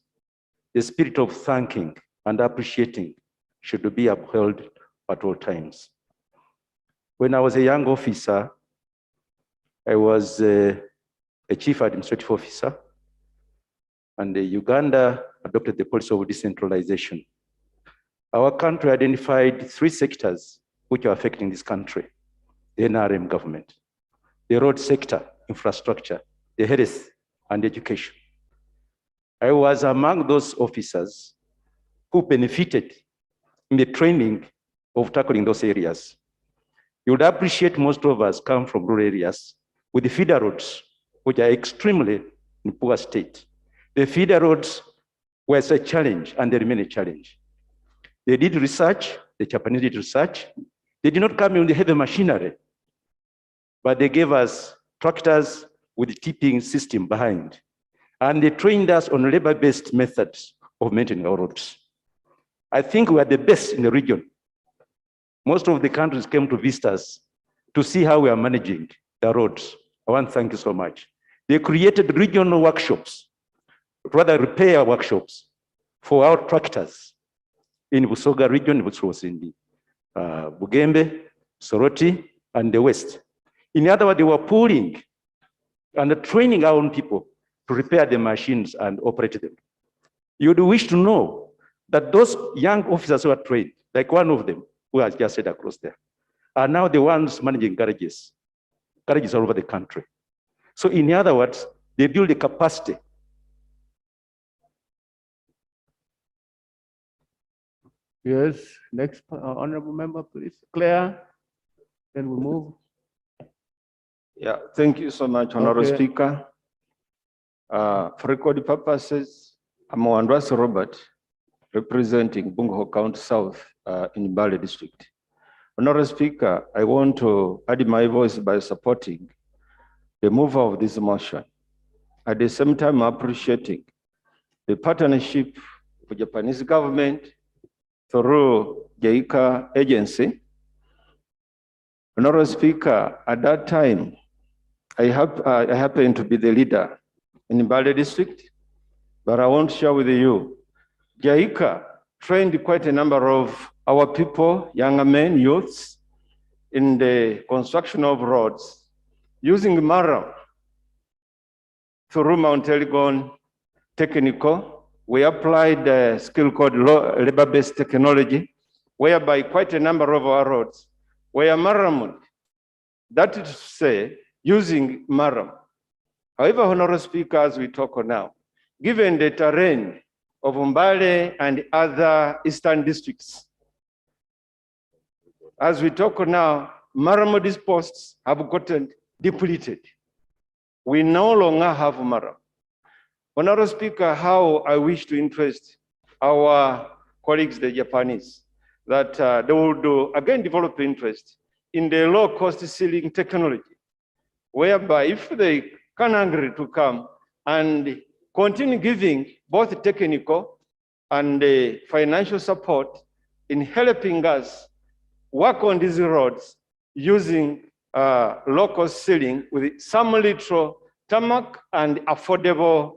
the spirit of thanking and appreciating should be upheld at all times. When I was a young officer, I was a chief administrative officer, and Uganda adopted the policy of decentralization. Our country identified 3 sectors which are affecting this country: the NRM government, the road sector, infrastructure, the health and education. I was among those officers who benefited in the training of tackling those areas. You would appreciate most of us come from rural areas with the feeder roads, which are extremely in poor state. The feeder roads was a challenge, and they remain a challenge. They did research, the Japanese did research. They did not come in the heavy machinery, but they gave us tractors with the tipping system behind. And they trained us on labor-based methods of maintaining our roads. I think we are the best in the region. Most of the countries came to visit us to see how we are managing the roads. I want to thank you so much. They created regional workshops, rather repair workshops for our tractors in Busoga region, which was in the Bugembe, Soroti, and the West. In other words, they were pooling and training our own people to repair the machines and operate them. You'd wish to know that those young officers who are trained, like one of them, who has just said across there, are now the ones managing garages all over the country. So in other words, they build the capacity. Yes, next honorable member, please. Claire, then we move. Yeah, thank you so much, Honorable Okay. Speaker. For record purposes, I'm Wandras Robert, representing Bungo County South in Mbale District. Honorable Speaker, I want to add my voice by supporting the mover of this motion. At the same time, appreciating the partnership with the Japanese government through JICA agency. Honorable Speaker, at that time, I happened to be the leader in Mbale District, but I want to share with you, JICA trained quite a number of our people, younger men, youths, in the construction of roads using Maram through Mount Elgon Technical. We applied a skill called labor-based technology, whereby quite a number of our roads were Maram. That is to say, using Maram. However, Honorable Speaker, as we talk now, given the terrain of Mbale and other eastern districts, as we talk now, Maram disposts have gotten depleted. We no longer have Maram. Honorable Speaker, how I wish to interest our colleagues, the Japanese, that they would again develop interest in the low-cost sealing technology, whereby if they can agree to come and continue giving both technical and financial support in helping us work on these roads using low-cost sealing with some little tarmac and affordable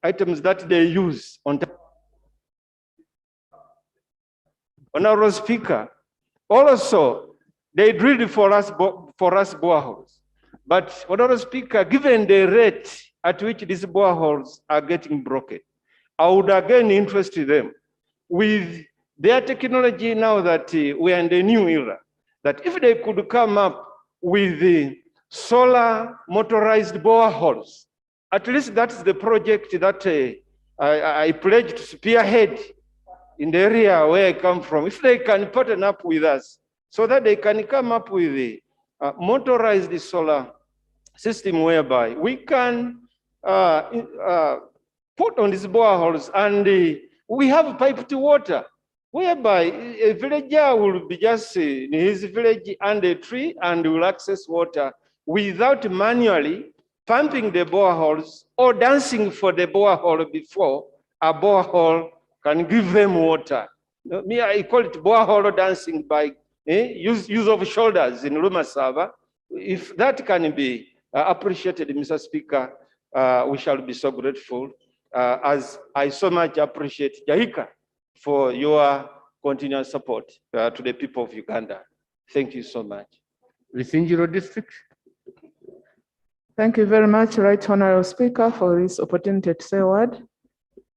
items that they use on top. Honorable Speaker, also they drilled for us boreholes. But Honorable Speaker, given the rate at which these boreholes are getting broken, I would again interest them with their technology now that we are in the new era, that if they could come up with the solar motorized boreholes, at least that's the project that I pledged to spearhead in the area where I come from. If they can partner up with us so that they can come up with the motorized solar system whereby we can put on these boreholes and we have piped water, whereby a villager will be just in his village under a tree and will access water without manually pumping the boreholes or dancing for the borehole before a borehole can give them water. Me, I call it borehole dancing by use of shoulders in Lumasava. If that can be appreciated, Mr. Speaker, we shall be so grateful, as I so much appreciate JICA for your continuous support to the people of Uganda. Thank you so much. Procedural district. Thank you very much, Right Honorable Speaker, for this opportunity to say a word.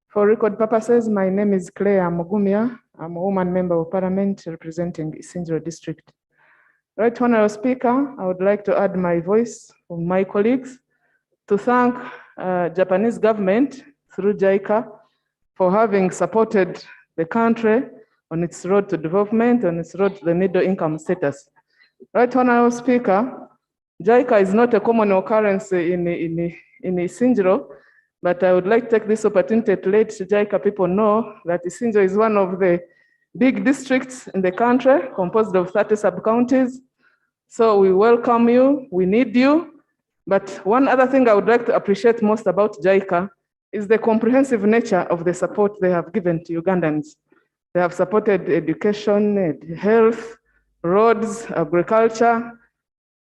For record purposes, my name is Claire Mugumia. I'm a woman member of parliament representing Procedural district. Right Honorable Speaker, I would like to add my voice of my colleagues to thank Japanese government through JICA for having supported the country on its road to development, on its road to the middle income status. Right Honorable Speaker, JICA is not a common occurrence in Sinjiro. But I would like to take this opportunity to let JICA people know that Isinjo is one of the big districts in the country, composed of 30 sub-counties. So we welcome you, we need you. But one other thing I would like to appreciate most about JICA is the comprehensive nature of the support they have given to Ugandans. They have supported education, health, roads, agriculture.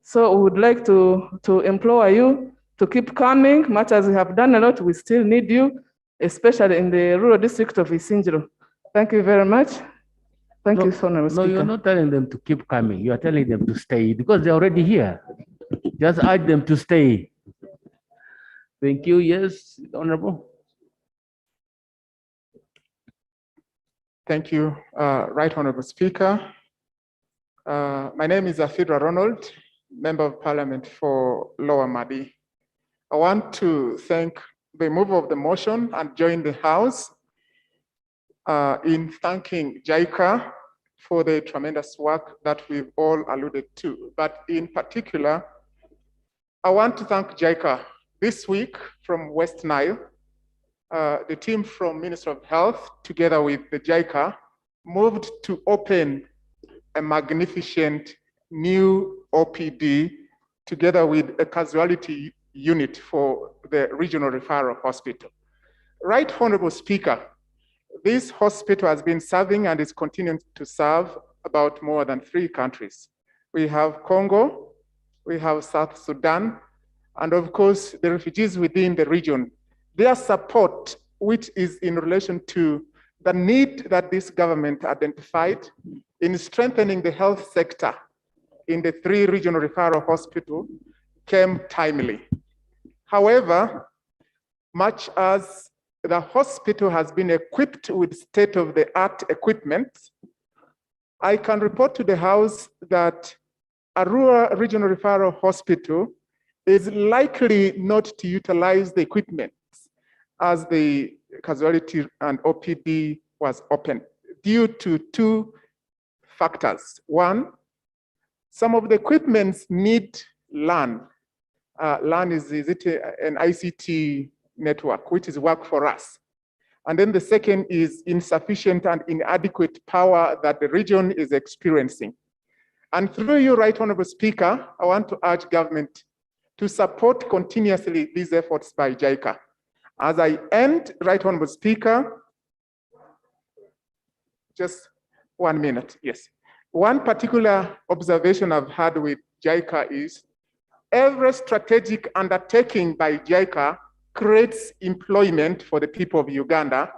So we would like to implore you to keep coming. Much as we have done a lot, we still need you, especially in the rural district of Isinjiro. Thank you very much. Thank you, Honorable Speaker. No, you're not telling them to keep coming. You are telling them to stay because they're already here. Just urge them to stay. Thank you. Yes, Honorable. Thank you, Right Honorable Speaker. My name is Afidra Ronald, Member of Parliament for Lower Madi. I want to thank the mover of the motion and join the House in thanking JICA for the tremendous work that we've all alluded to. But in particular, I want to thank JICA. This week from West Nile, the team from Ministry of Health, together with the JICA, moved to open a magnificent new OPD together with a casualty unit for the regional referral hospital. Right Honorable Speaker, this hospital has been serving and is continuing to serve about more than 3 countries. We have Congo, we have South Sudan, and of course, the refugees within the region. Their support, which is in relation to the need that this government identified in strengthening the health sector in the 3 regional referral hospitals, came timely. However, much as the hospital has been equipped with state-of-the-art equipment, I can report to the House that a rural regional referral hospital is likely not to utilize the equipment as the casualty and OPD was open due to 2 factors. One, some of the equipments need LAN. LAN is an ICT network, which is work for us. And then the second is insufficient and inadequate power that the region is experiencing. And through you, Right Honorable Speaker, I want to urge government to support continuously these efforts by JICA. As I end, Right Honorable Speaker, just 1 minute, yes. One particular observation I've had with JICA is every strategic undertaking by JICA creates employment for the people of Uganda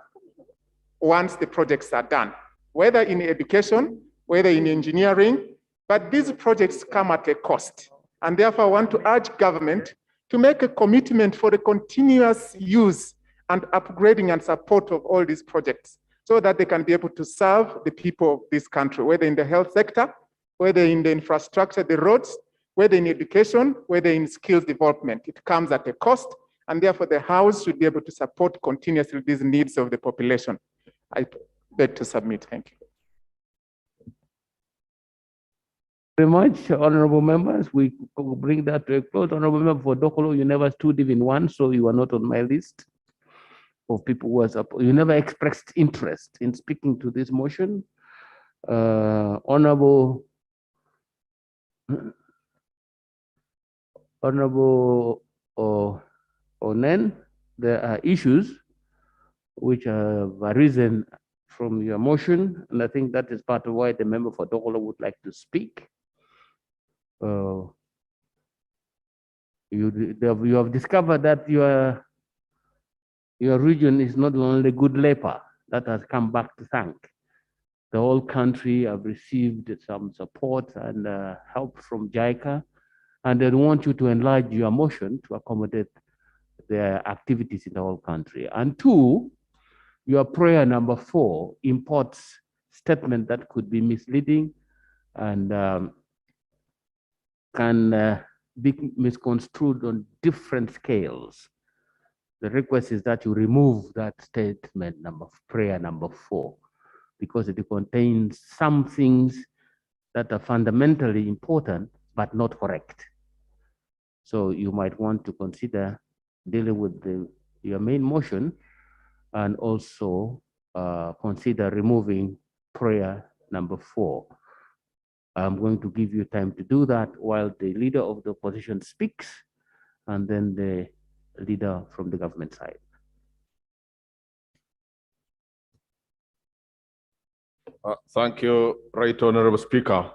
once the projects are done, whether in education, whether in engineering, but these projects come at a cost. And therefore, I want to urge government to make a commitment for the continuous use and upgrading and support of all these projects so that they can be able to serve the people of this country, whether in the health sector, whether in the infrastructure, the roads, whether in education, whether in skills development. It comes at a cost, and therefore the House should be able to support continuously these needs of the population. I beg to submit. Thank you. Very much, honorable members. We bring that to a close. Honorable member for Dokolo, you never stood even once, so you are not on my list of people who are you never expressed interest in speaking to this motion. Honorable Onen, there are issues which have arisen from your motion, and I think that is part of why the member for Dokolo would like to speak. You have discovered that your region is not only good labor that has come back to thank. The whole country have received some support and help from JICA, and they want you to enlarge your motion to accommodate their activities in the whole country. And 2, your prayer number 4 imports statement that could be misleading and can be misconstrued on different scales. The request is that you remove that statement prayer number 4, because it contains some things that are fundamentally important but not correct. So you might want to consider dealing with the your main motion and also consider removing prayer number 4. I'm going to give you time to do that while the leader of the opposition speaks and then the leader from the government side. Thank you, Right Honorable Speaker.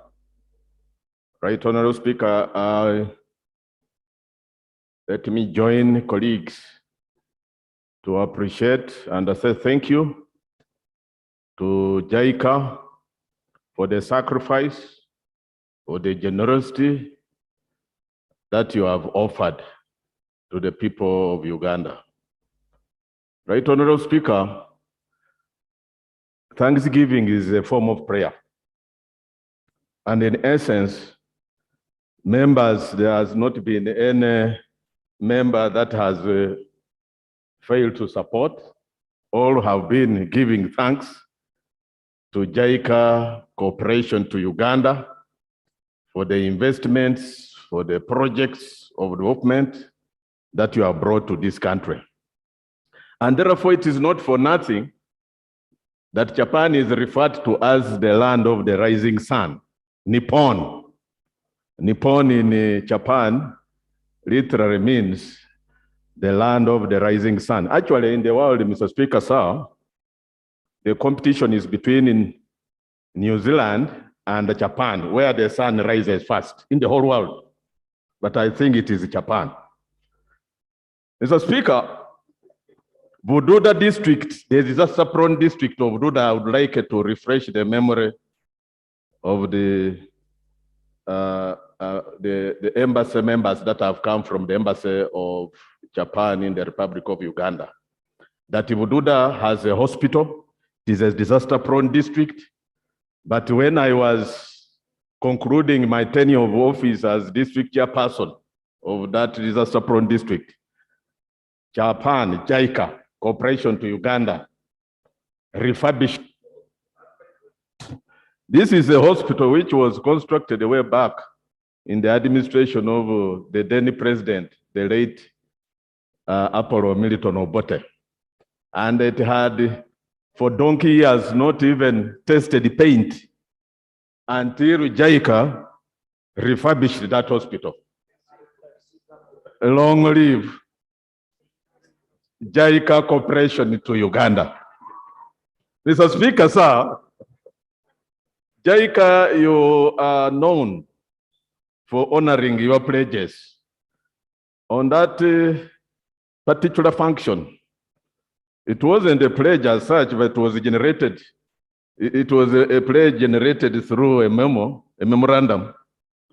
Right Honorable Speaker, let me join colleagues to appreciate and say thank you to JICA for the sacrifice, for the generosity that you have offered to the people of Uganda. Right Honorable Speaker, Thanksgiving is a form of prayer. And in essence, members, there has not been any member that has failed to support. All have been giving thanks to JICA cooperation to Uganda for the investments, for the projects of development that you have brought to this country. And therefore, it is not for nothing that Japan is referred to as the land of the rising sun, Nippon. Nippon in Japan literally means the land of the rising sun. Actually, in the world, Mr. Speaker, sir, the competition is between New Zealand and Japan, where the sun rises first in the whole world. But I think it is Japan. Mr. Speaker, Bududa district, the disaster-prone district of Bududa, I would like to refresh the memory of the embassy members that have come from the embassy of Japan in the Republic of Uganda. That Bududa has a hospital. It is a disaster-prone district. But when I was concluding my tenure of office as district chairperson of that disaster-prone district, Japan, JICA, cooperation to Uganda, refurbished. This is a hospital which was constructed way back in the administration of the then president, the late Apollo Milton Obote. And it had, for donkey years, not even tested paint until JICA refurbished that hospital. Long live JICA cooperation to Uganda. Mr. Speaker, sir, JICA, you are known for honoring your pledges. On that particular function, it wasn't a pledge as such, but it was generated. It was a pledge generated through a memorandum,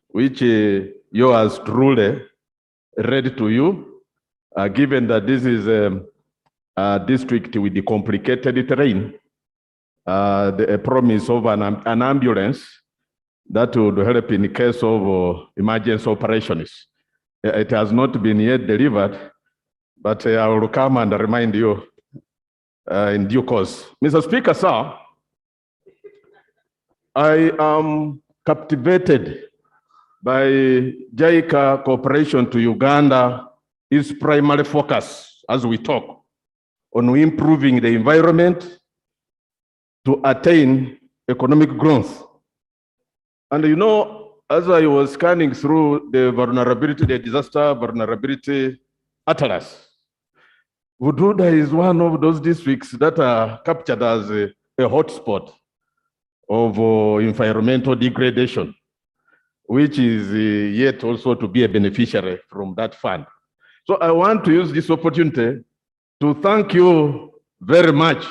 which yours truly read to you. Given that this is a district with the complicated terrain, the promise of an ambulance that would help in case of emergency operations. It has not been yet delivered, but I will come and remind you in due course. Mr. Speaker, sir, I am captivated by JICA cooperation to Uganda. Its primary focus, as we talk, on improving the environment to attain economic growth. And you know, as I was scanning through the vulnerability, the disaster vulnerability atlas, Bududa is one of those districts that are captured as a hotspot of environmental degradation, which is yet also to be a beneficiary from that fund. So I want to use this opportunity to thank you very much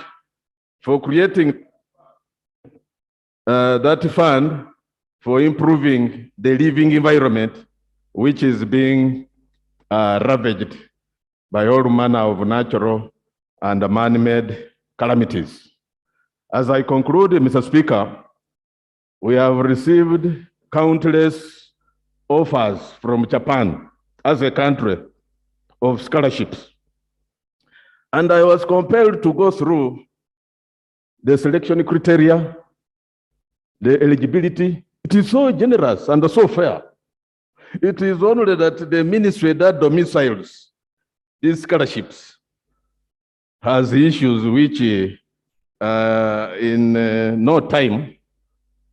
for creating that fund for improving the living environment, which is being ravaged by all manner of natural and man-made calamities. As I conclude, Mr. Speaker, we have received countless offers from Japan as a country of scholarships. And I was compelled to go through the selection criteria, the eligibility. It is so generous and so fair. It is only that the ministry that domiciles these scholarships has issues which in no time,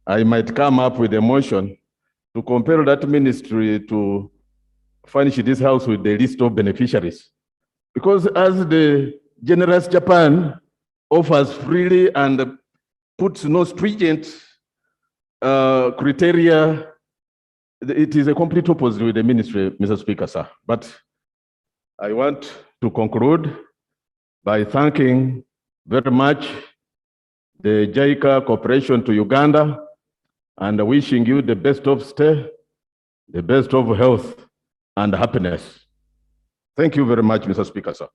I might come up with a motion to compel that ministry to furnish this house with the list of beneficiaries. Because as the generous Japan offers freely and puts no stringent criteria, it is a complete opposite with the ministry, Mr. Speaker, sir. But I want to conclude by thanking very much the JICA cooperation to Uganda and wishing you the best of stay, the best of health and happiness. Thank you very much, Mr. Speaker, sir.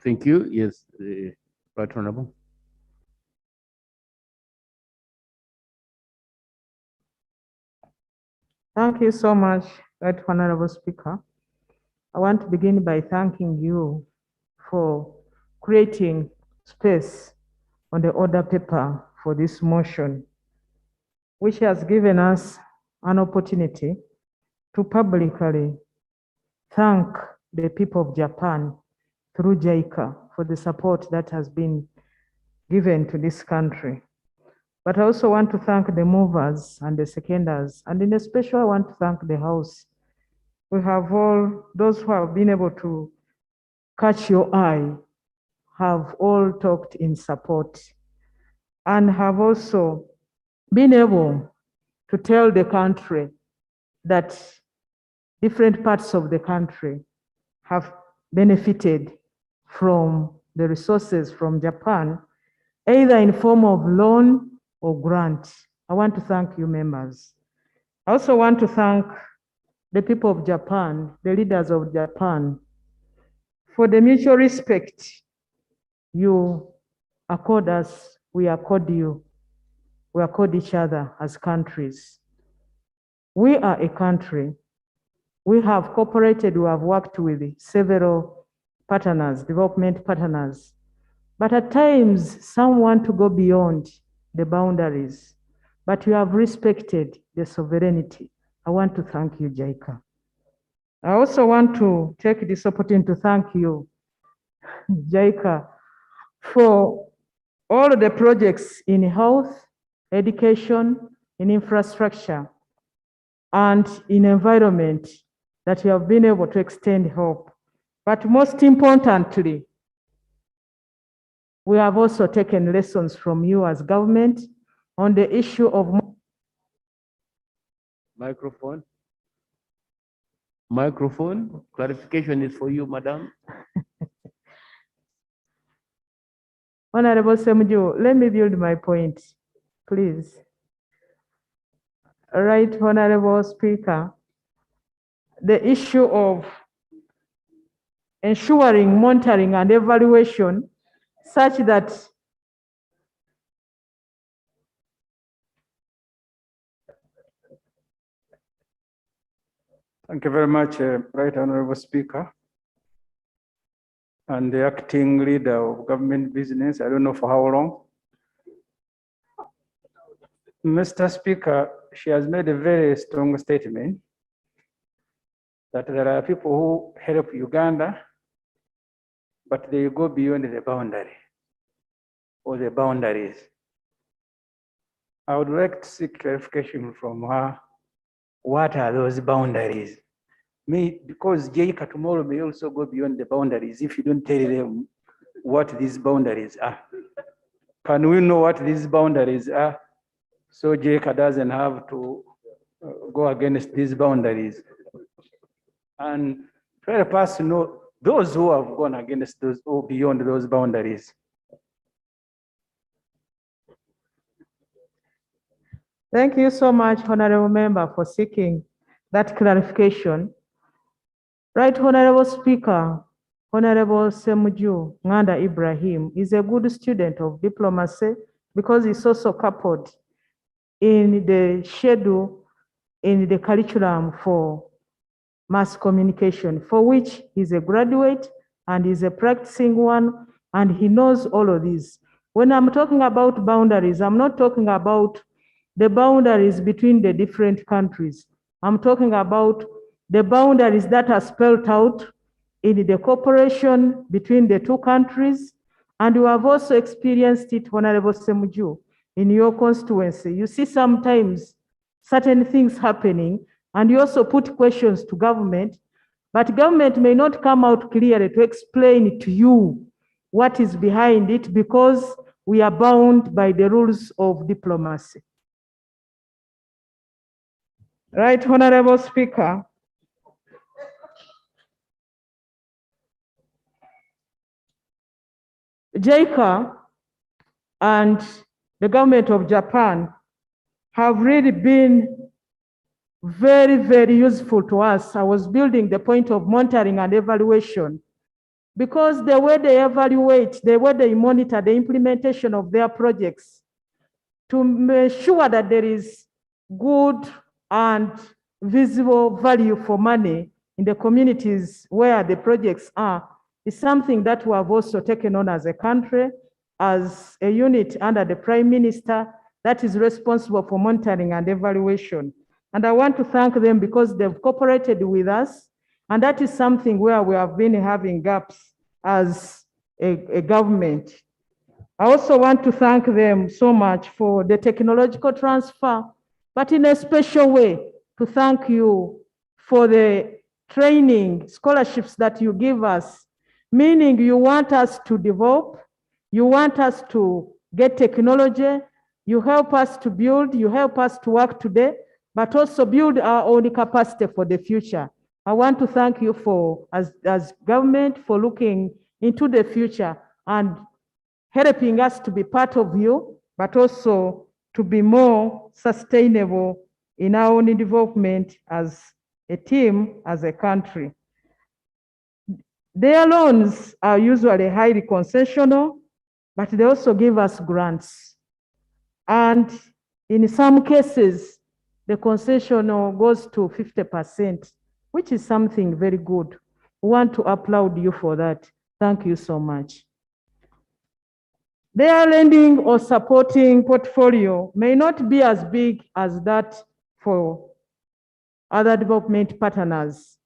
Thank you. Yes, Right Honorable. Thank you so much, Right Honorable Speaker. I want to begin by thanking you for creating space on the order paper for this motion, which has given us an opportunity to publicly thank the people of Japan through JICA for the support that has been given to this country. But I also want to thank the movers and the seconders, and in special I want to thank the House. We have all, those who have been able to catch your eye, have all talked in support, and have also been able to tell the country that different parts of the country have benefited from the resources from Japan, either in form of loan or grant. I want to thank you, members. I also want to thank the people of Japan, the leaders of Japan, for the mutual respect you accord us, we accord you, we accord each other as countries. We are a country. We have cooperated, we have worked with several partners, development partners, but at times some want to go beyond the boundaries, but you have respected the sovereignty. I want to thank you, JICA. I also want to take this opportunity to thank you, JICA, for all of the projects in health, education, in infrastructure, and in environment that you have been able to extend help. But most importantly, we have also taken lessons from you as government on the issue of Microphone. Microphone. Clarification is for you, madam. Honorable Semju, let me build my point, please. Right, Honorable Speaker, the issue of ensuring monitoring and evaluation such that Thank you very much, Right Honorable Speaker. And the acting leader of government business, I don't know for how long. Mr. Speaker, she has made a very strong statement that there are people who help Uganda, but they go beyond the boundary or the boundaries. I would like to seek clarification from her. What are those boundaries? Because JICA tomorrow may also go beyond the boundaries if you don't tell them what these boundaries are. Can we know what these boundaries are so JICA doesn't have to go against these boundaries? And to help us know those who have gone against those or beyond those boundaries. Thank you so much, Honorable Member, for seeking that clarification. Right, Honorable Speaker, Honorable Semju Nganda Ibrahim is a good student of diplomacy because he's also coupled in the schedule, in the curriculum for mass communication, for which he's a graduate and he's a practicing one, and he knows all of these. When I'm talking about boundaries, I'm not talking about the boundaries between the different countries. I'm talking about the boundaries that are spelled out in the cooperation between the two countries, and you have also experienced it, Honorable Semuju, in your constituency. You see sometimes certain things happening, and you also put questions to government, but government may not come out clearly to explain to you what is behind it because we are bound by the rules of diplomacy. Right, Honorable Speaker. JICA and the government of Japan have really been very, very useful to us. I was building the point of monitoring and evaluation because the way they evaluate, the way they monitor the implementation of their projects to make sure that there is good and visible value for money in the communities where the projects are is something that we have also taken on as a country, as a unit under the Prime Minister that is responsible for monitoring and evaluation. And I want to thank them because they've cooperated with us, and that is something where we have been having gaps as a government. I also want to thank them so much for the technological transfer, but in a special way, to thank you for the training scholarships that you give us, meaning you want us to develop, you want us to get technology, you help us to build, you help us to work today, but also build our own capacity for the future. I want to thank you for, as government, for looking into the future and helping us to be part of you, but also to be more sustainable in our own development as a team, as a country. Their loans are usually highly concessional, but they also give us grants. And in some cases, the concessional goes to 50%, which is something very good. We want to applaud you for that. Thank you so much. Their lending or supporting portfolio may not be as big as that for other development partners,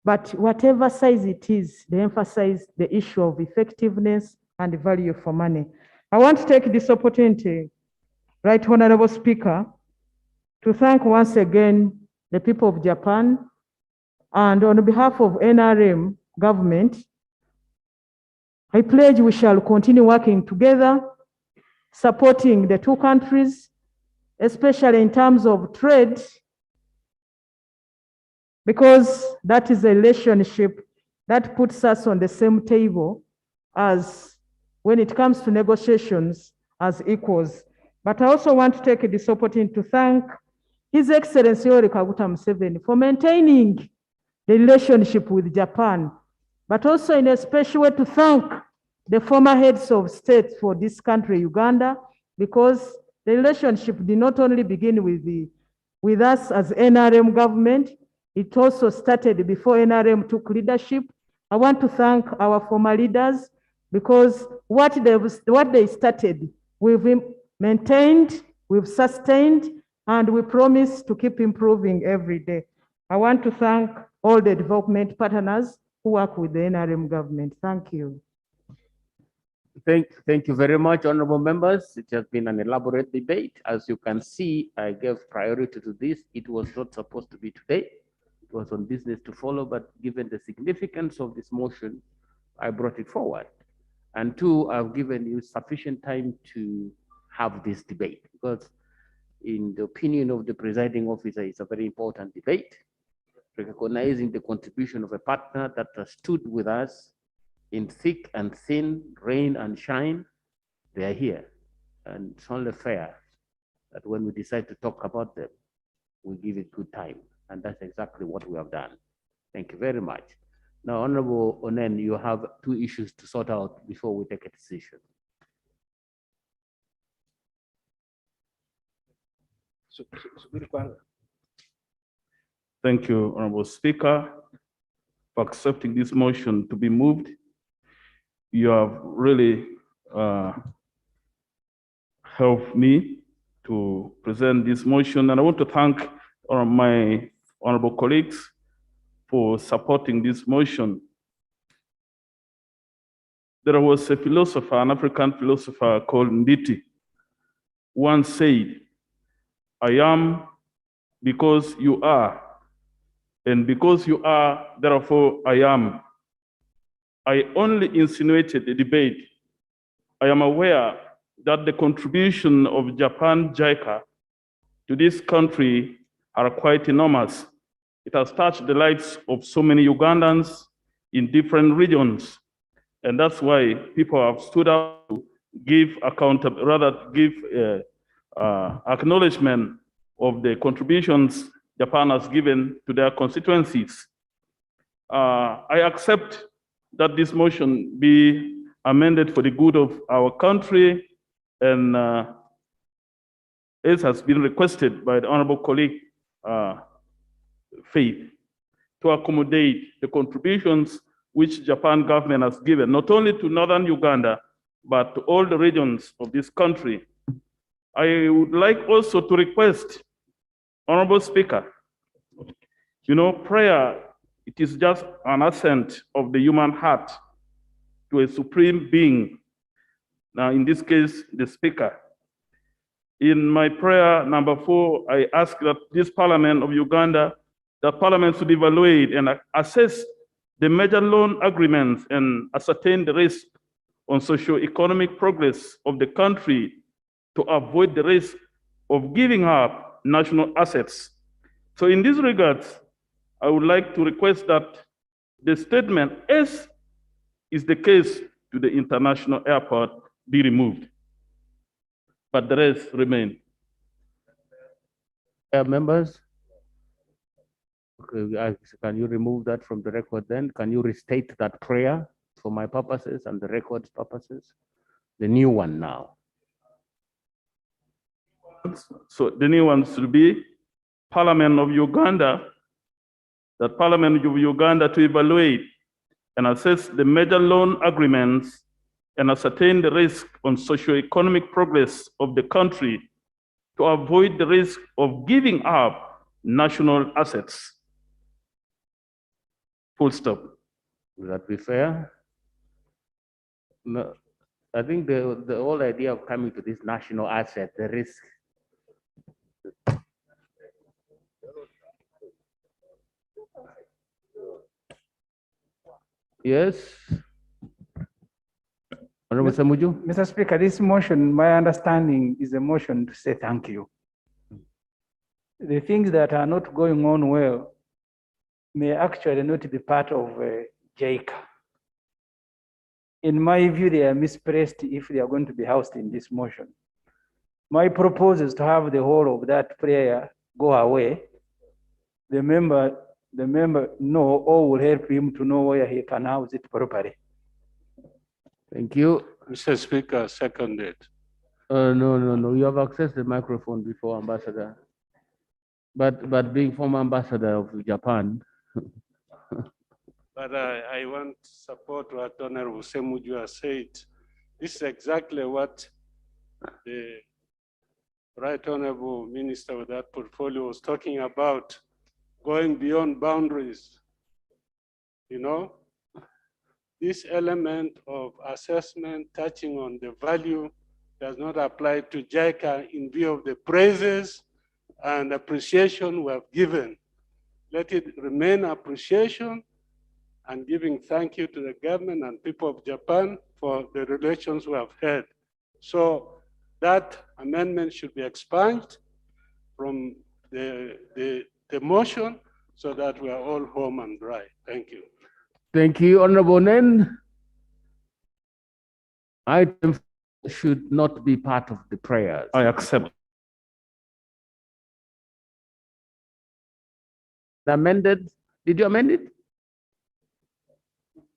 but whatever size it is, they emphasize the issue of effectiveness and value for money. I want to take this opportunity, Right Honorable Speaker, to thank once again the people of Japan, and on behalf of NRM government, I pledge we shall continue working together, supporting the two countries, especially in terms of trade, because that is a relationship that puts us on the same table as when it comes to negotiations as equals. But I also want to take this opportunity to thank His Excellency Yoweri Kaguta Museveni for maintaining the relationship with Japan, but also in a special way to thank the former heads of state for this country, Uganda, because the relationship did not only begin with us as NRM government, it also started before NRM took leadership. I want to thank our former leaders because what they started, we've maintained, we've sustained, and we promise to keep improving every day. I want to thank all the development partners who work with the NRM government. Thank you. Thank you very much, honorable members. It has been an elaborate debate. As you can see, I gave priority to this. It was not supposed to be today. It was on business to follow, but given the significance of this motion, I brought it forward. And two, I've given you sufficient time to have this debate because in the opinion of the presiding officer, it's a very important debate, recognizing the contribution of a partner that has stood with us in thick and thin, rain and shine. They are here. And it's only fair that when we decide to talk about them, we give it good time. And that's exactly what we have done. Thank you very much. Now, Honorable Onen, you have two issues to sort out before we take a decision. Thank you, Honorable Speaker, for accepting this motion to be moved. You have really helped me to present this motion, and I want to thank my honorable colleagues for supporting this motion. There was a philosopher, an African philosopher called Nditi, once said, I am because you are, and because you are, therefore I am. I only insinuated a debate. I am aware that the contribution of Japan JICA to this country are quite enormous. It has touched the lives of so many Ugandans in different regions. And that's why people have stood up to give acknowledgement of the contributions Japan has given to their constituencies. I accept that this motion be amended for the good of our country, and as has been requested by the honorable colleague, Faith, to accommodate the contributions which Japan government has given, not only to northern Uganda, but to all the regions of this country. I would like also to request, Honorable Speaker, prayer, it is just an assent of the human heart to a supreme being. Now, in this case, the Speaker. In my prayer number 4, I ask that this Parliament of Uganda, that Parliament should evaluate and assess the major loan agreements and ascertain the risk on socio-economic progress of the country to avoid the risk of giving up national assets. So in this regard, I would like to request that the statement, as is the case to the international airport, be removed, but the rest remain. Members? Okay, can you remove that from the record then? Can you restate that prayer for my purposes and the record's purposes? The new one now. So the new one should be Parliament of Uganda, that Parliament of Uganda to evaluate and assess the major loan agreements and ascertain the risk on socio-economic progress of the country to avoid the risk of giving up national assets. Full stop. Will that be fair? No, I think the whole idea of coming to this national asset, the risk. Yes. Honorable Samuju. Mr. Speaker, this motion, my understanding, is a motion to say thank you. The things that are not going on well may actually not be part of JICA. In my view, they are misplaced if they are going to be housed in this motion. My proposal is to have the whole of that prayer go away. The member know or will help him to know where he can house it properly. Thank you. Mr. Speaker, seconded. No. You have accessed the microphone before, Ambassador. But being former ambassador of Japan. But I want to support what Honorable Semuju has said. This is exactly what the Right Honorable Minister with that portfolio was talking about, going beyond boundaries. This element of assessment touching on the value does not apply to JICA in view of the praises and appreciation we have given. Let it remain appreciation and giving thank you to the government and people of Japan for the relations we have had. So that amendment should be expunged from the motion so that we are all home and dry. Thank you. Thank you, Honorable Nen. Item should not be part of the prayers. I accept. Amended. Did you amend it?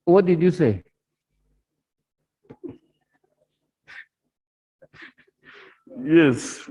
What did you say? Yes.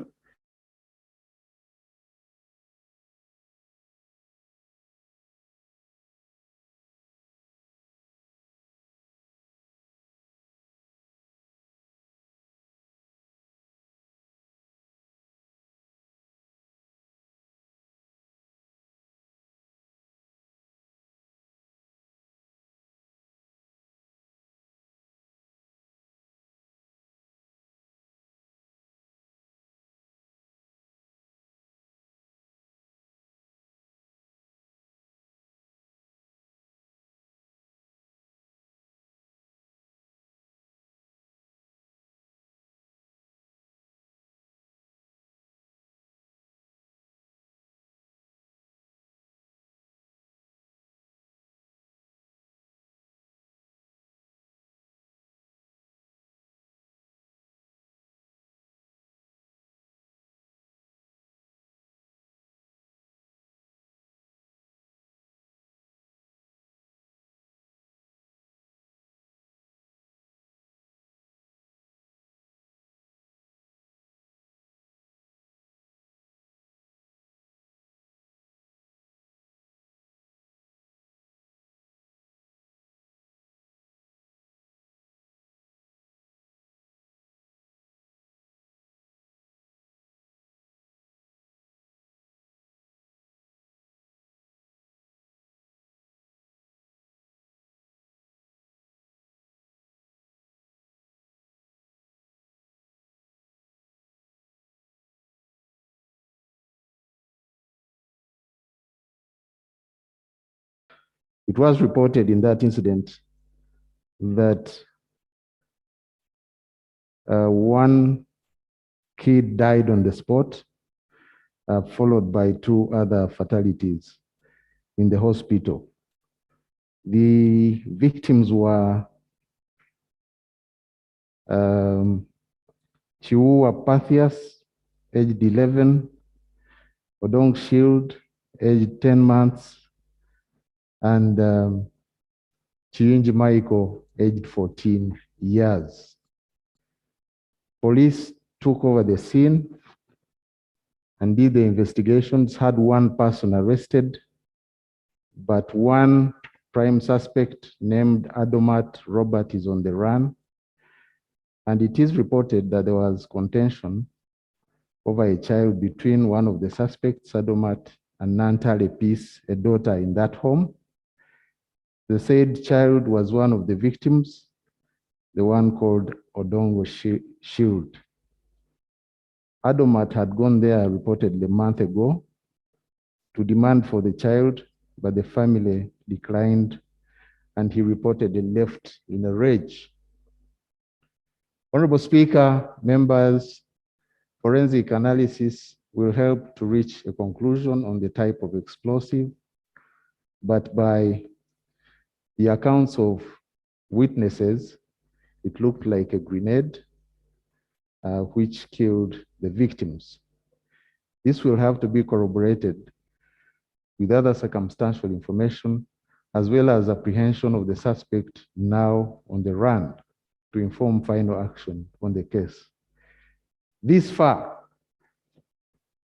It was reported in that incident that one kid died on the spot, followed by 2 other fatalities in the hospital. The victims were Chiua Pathias, aged 11, Odong Shield, aged 10 months, and Chiunji Michael, aged 14 years. Police took over the scene and did the investigations, had 1 person arrested, but 1 prime suspect named Adomat Robert is on the run. And it is reported that there was contention over a child between one of the suspects, Adomat, and Nantale Peace, a daughter in that home. The said child was one of the victims, the one called Odongo Shield. Adomat had gone there reportedly a month ago to demand for the child, but the family declined, and he reportedly left in a rage. Honorable Speaker, members, forensic analysis will help to reach a conclusion on the type of explosive, but by the accounts of witnesses, it looked like a grenade, which killed the victims. This will have to be corroborated with other circumstantial information, as well as apprehension of the suspect now on the run to inform final action on the case. This far,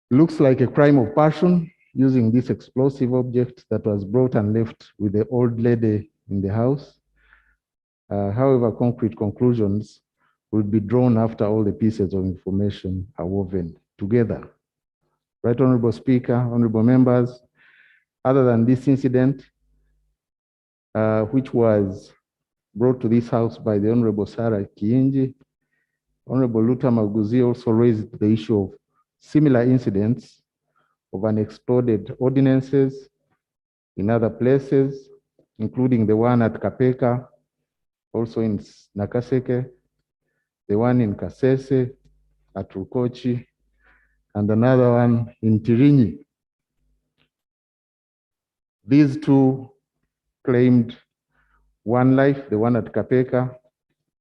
looks like a crime of passion using this explosive object that was brought and left with the old lady in the house. However, concrete conclusions will be drawn after all the pieces of information are woven together. Right, Honorable Speaker, honorable members, other than this incident, which was brought to this house by the Honorable Sarah Kiinji, Honorable Luta Maguzi also raised the issue of similar incidents of unexploded ordinances in other places, including the one at Kapeka, also in Nakaseke, the one in Kasese, at Rukochi, and another one in Tirinyi. These 2 claimed 1 life, the one at Kapeka,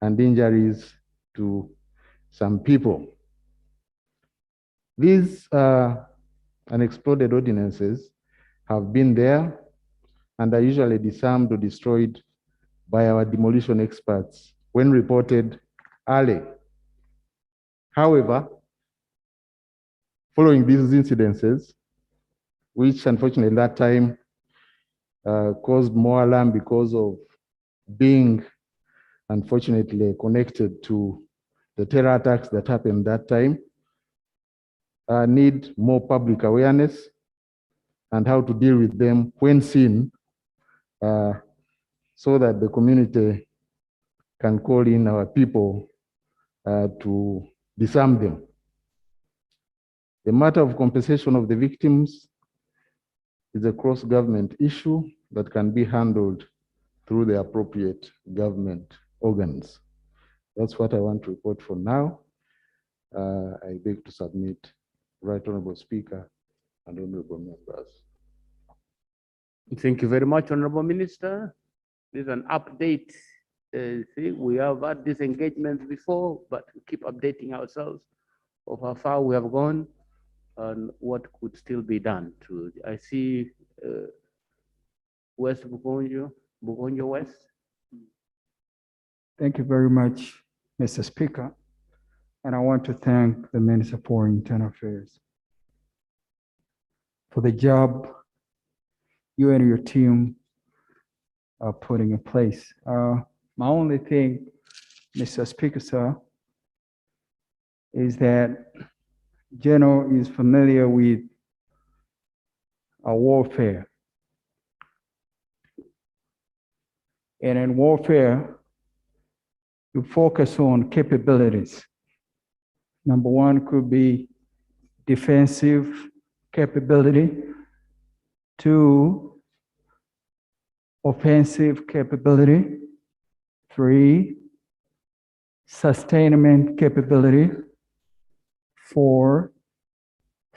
and injuries to some people. These unexploded ordinances have been there and are usually disarmed or destroyed by our demolition experts when reported early. However, following these incidences, which unfortunately at that time caused more alarm because of being unfortunately connected to the terror attacks that happened that time, need more public awareness and how to deal with them when seen, so that the community can call in our people to disarm them. The matter of compensation of the victims is a cross-government issue that can be handled through the appropriate government organs. That's what I want to report for now. I beg to submit, Right Honorable Speaker and honorable members. Thank you very much, Honorable Minister. This is an update. See, we have had these engagements before, but we keep updating ourselves of how far we have gone and what could still be done. I see West Bugonjo West. Thank you very much, Mr. Speaker. And I want to thank the Minister for Internal Affairs for the job you and your team are putting in place. My only thing, Mr. Speaker, sir, is that General is familiar with warfare. And in warfare, you focus on capabilities. Number one could be defensive capability. 2, offensive capability. 3, sustainment capability. 4,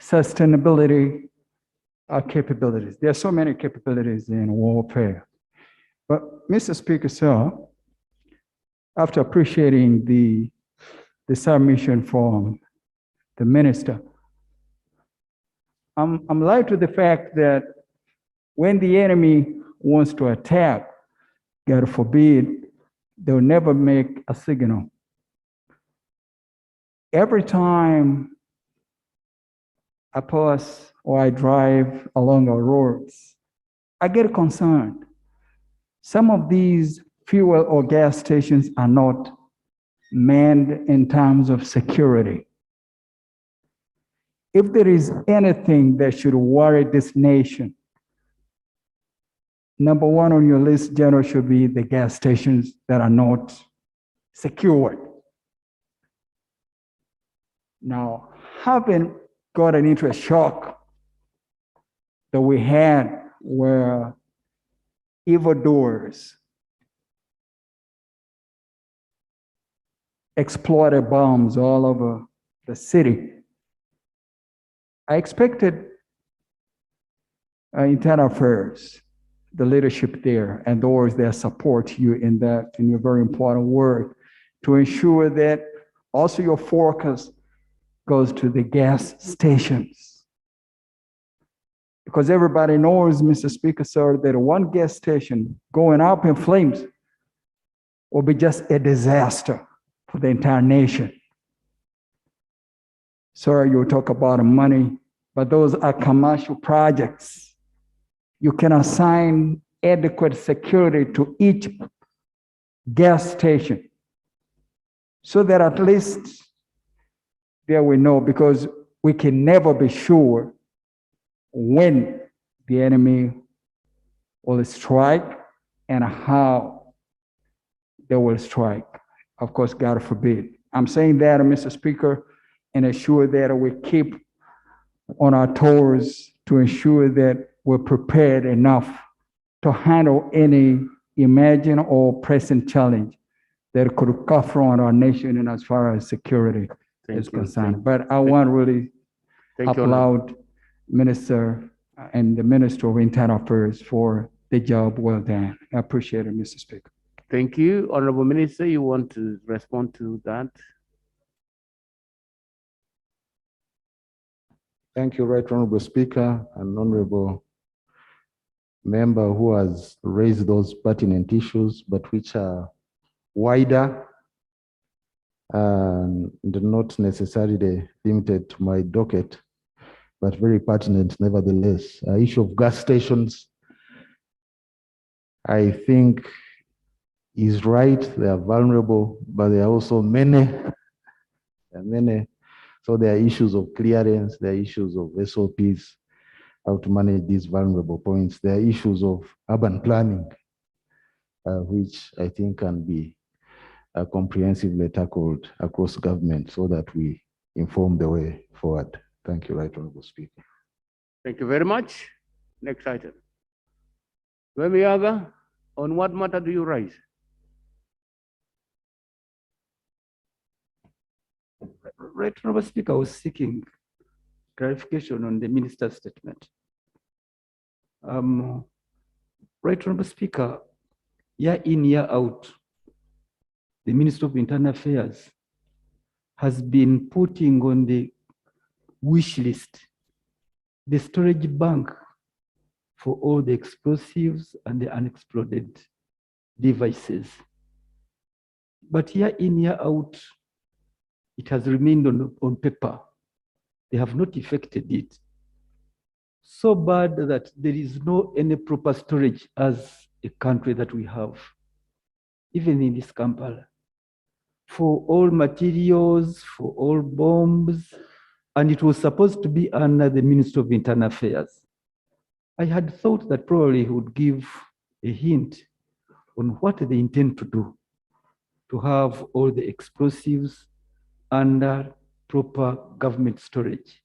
sustainability capabilities. There are so many capabilities in warfare. But Mr. Speaker, sir, after appreciating the submission from the minister, I'm alive to the fact that when the enemy wants to attack, God forbid, they'll never make a signal. Every time I pass or I drive along our roads, I get concerned. Some of these fuel or gas stations are not manned in terms of security. If there is anything that should worry this nation, number 1 on your list, General, should be the gas stations that are not secured. Now, having gotten into a shock that we had where evildoers exploded bombs all over the city, I expected internal affairs, the leadership there, and those that support you in your very important work, to ensure that also your focus goes to the gas stations. Because everybody knows, Mr. Speaker, sir, that one gas station going up in flames will be just a disaster for the entire nation. Sir, you talk about money, but those are commercial projects. You can assign adequate security to each gas station so that at least there we know, because we can never be sure when the enemy will strike and how they will strike. Of course, God forbid. I'm saying that, Mr. Speaker, and ensure that we keep on our toes to ensure that we're prepared enough to handle any imagined or present challenge that could confront our nation and as far as security is concerned. But I want to really applaud Minister and the Minister of Internal Affairs for the job well done. I appreciate it, Mr. Speaker. Thank you. Honorable Minister, you want to respond to that? Thank you, Right Honorable Speaker and Honorable Member who has raised those pertinent issues, but which are wider and not necessarily limited to my docket, but very pertinent nevertheless. Issue of gas stations, I think is right. They are vulnerable, but there are also many. So there are issues of clearance, there are issues of SOPs, how to manage these vulnerable points. There are issues of urban planning, which I think can be comprehensively tackled across government so that we inform the way forward. Thank you, Right Honorable Speaker. Thank you very much. Next item. Wemiaga, on what matter do you raise? Right Honorable Speaker, I was seeking clarification on the minister's statement. Right Honorable Speaker, year in, year out, the Minister of Internal Affairs has been putting on the wish list the storage bank for all the explosives and the unexploded devices. But year in, year out, it has remained on paper. They have not effected it. So bad that there is no any proper storage as a country that we have, even in this Kampala, for all materials, for all bombs, and it was supposed to be under the Ministry of Internal Affairs. I had thought that probably he would give a hint on what they intend to do to have all the explosives under proper government storage.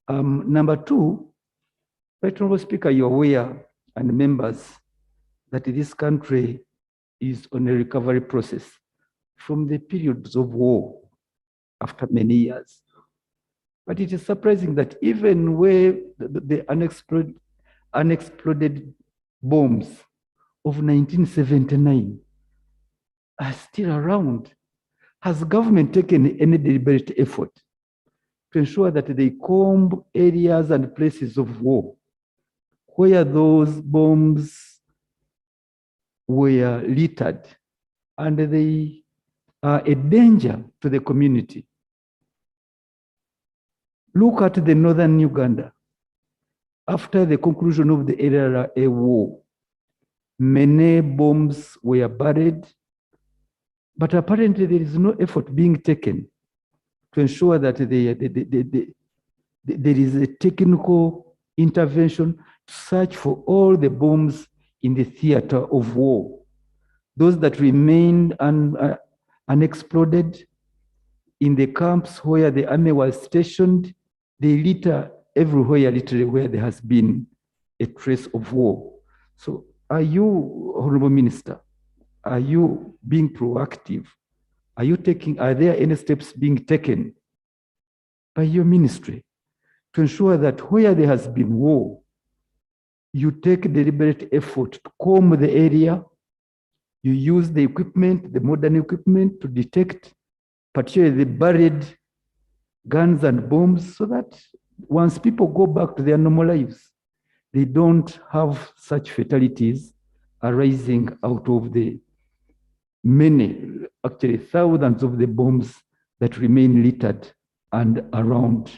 Number two, Right Honorable Speaker, you're aware, and members, that this country is on a recovery process from the periods of war after many years. But it is surprising that even where the unexploded bombs of 1979 are still around, has government taken any deliberate effort to ensure that they comb areas and places of war where those bombs were littered and they are a danger to the community? Look at the northern Uganda. After the conclusion of the LRA war, many bombs were buried, but apparently there is no effort being taken to ensure that there is a technical intervention to search for all the bombs in the theater of war. Those that remained unexploded in the camps where the army was stationed, they litter everywhere, literally, where there has been a trace of war. So are you, Honorable Minister, are you being proactive? Are there any steps being taken by your ministry to ensure that where there has been war, you take deliberate effort to comb the area, you use the equipment, the modern equipment to detect particularly the buried guns and bombs, so that once people go back to their normal lives, they don't have such fatalities arising out of the many, actually thousands of the bombs that remain littered and around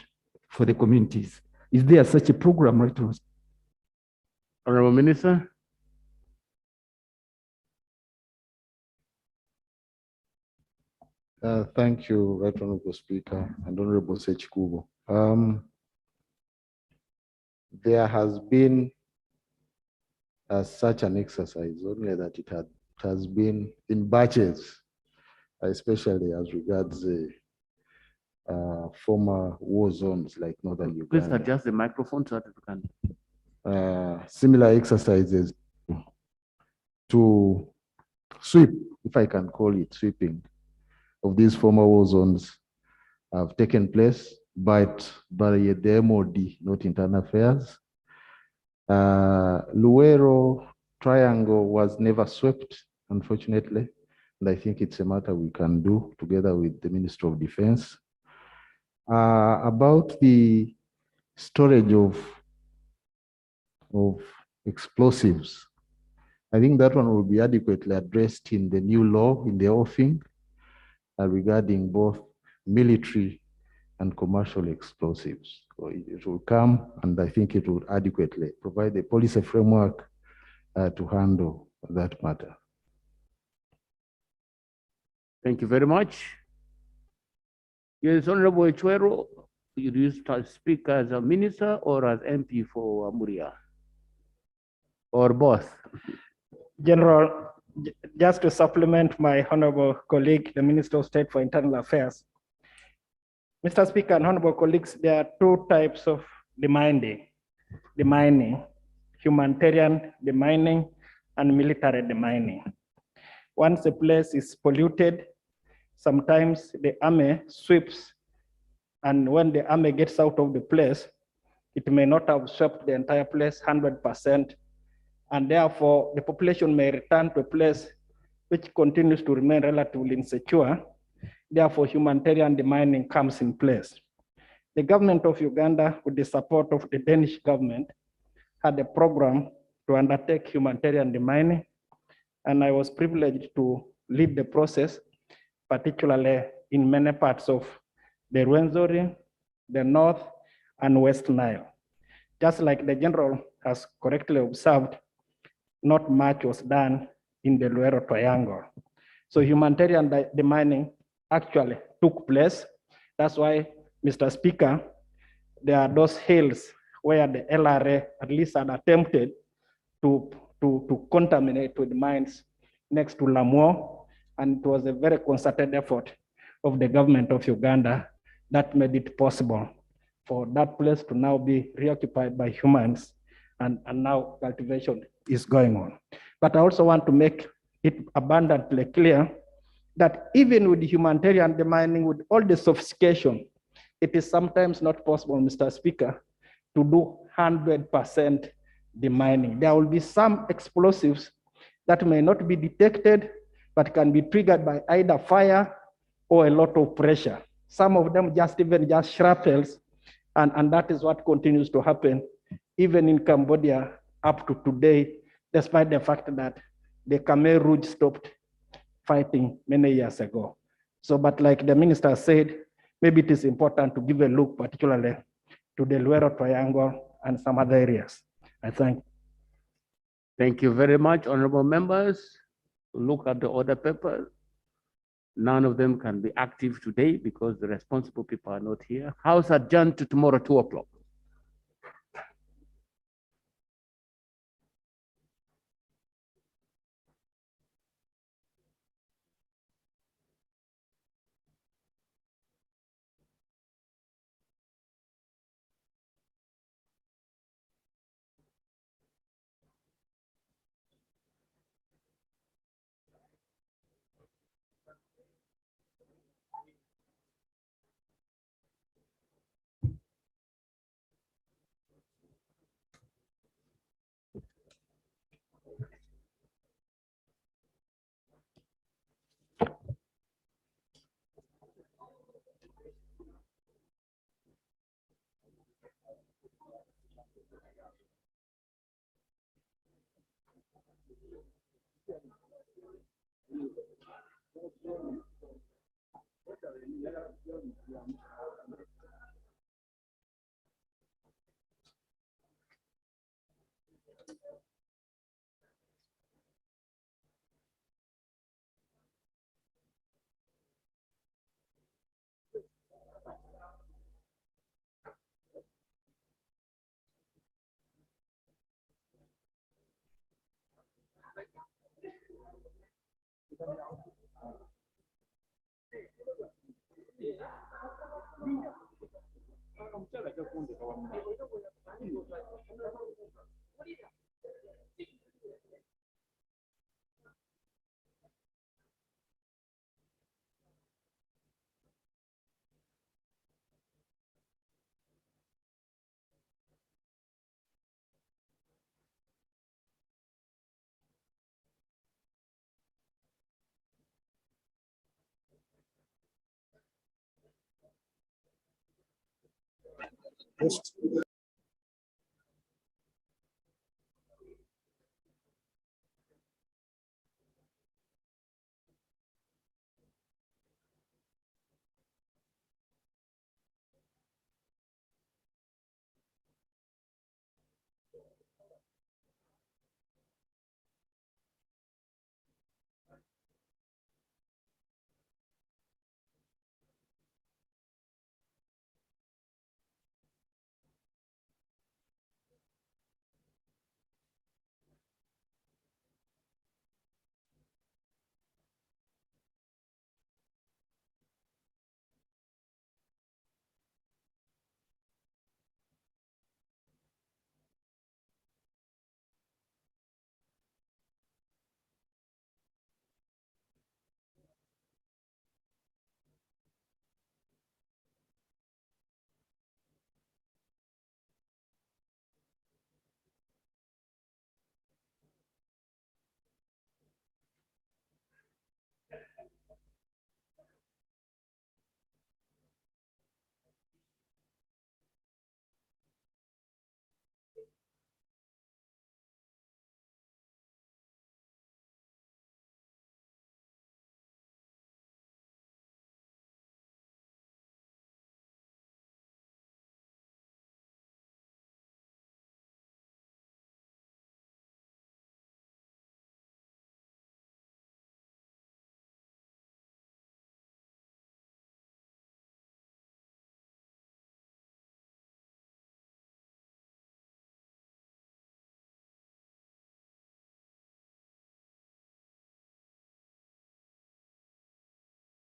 for the communities. Is there such a program right now? Honorable Minister. Thank you, Right Honorable Speaker and Honorable Sechikubo. There has been such an exercise, only that it has been in batches, especially as regards the former war zones like northern Uganda. Please adjust the microphone so that we can. Similar exercises to sweep, if I can call it sweeping, of these former war zones have taken place, but by the MOD, not Internal Affairs. Luero Triangle was never swept, unfortunately, and I think it's a matter we can do together with the Ministry of Defense. About the storage of explosives, I think that one will be adequately addressed in the new law, in the offing, regarding both military and commercial explosives. So it will come, and I think it will adequately provide a policy framework to handle that matter. Thank you very much. Yes, Honorable Ichwero, you used to speak as a minister or as MP for Muria, or both? General, just to supplement my honorable colleague, the Minister of State for Internal Affairs. Mr. Speaker and honorable colleagues, there are two types of demining: humanitarian demining and military demining. Once a place is polluted, sometimes the army sweeps, and when the army gets out of the place, it may not have swept the entire place 100%, and therefore the population may return to a place which continues to remain relatively insecure. Therefore, humanitarian demining comes in place. The government of Uganda, with the support of the Danish government, had a program to undertake humanitarian demining, and I was privileged to lead the process, particularly in many parts of the Rwenzori, the North, and West Nile. Just like the general has correctly observed, not much was done in the Luero Triangle. So humanitarian demining actually took place. That's why, Mr. Speaker, there are those hills where the LRA at least had attempted to contaminate with mines next to Lamuo, and it was a very concerted effort of the government of Uganda that made it possible for that place to now be reoccupied by humans, and now cultivation is going on. But I also want to make it abundantly clear that even with humanitarian demining, with all the sophistication, it is sometimes not possible, Mr. Speaker, to do 100% demining. There will be some explosives that may not be detected, but can be triggered by either fire or a lot of pressure. Some of them just shrapnels, and that is what continues to happen even in Cambodia up to today, despite the fact that the Khmer Rouge stopped fighting many years ago. So, but like the minister said, maybe it is important to give a look particularly to the Luero Triangle and some other areas. I thank. Thank you very much, honorable members. Look at the order paper. None of them can be active today because the responsible people are not here. House adjourned to tomorrow, 2 o'clock.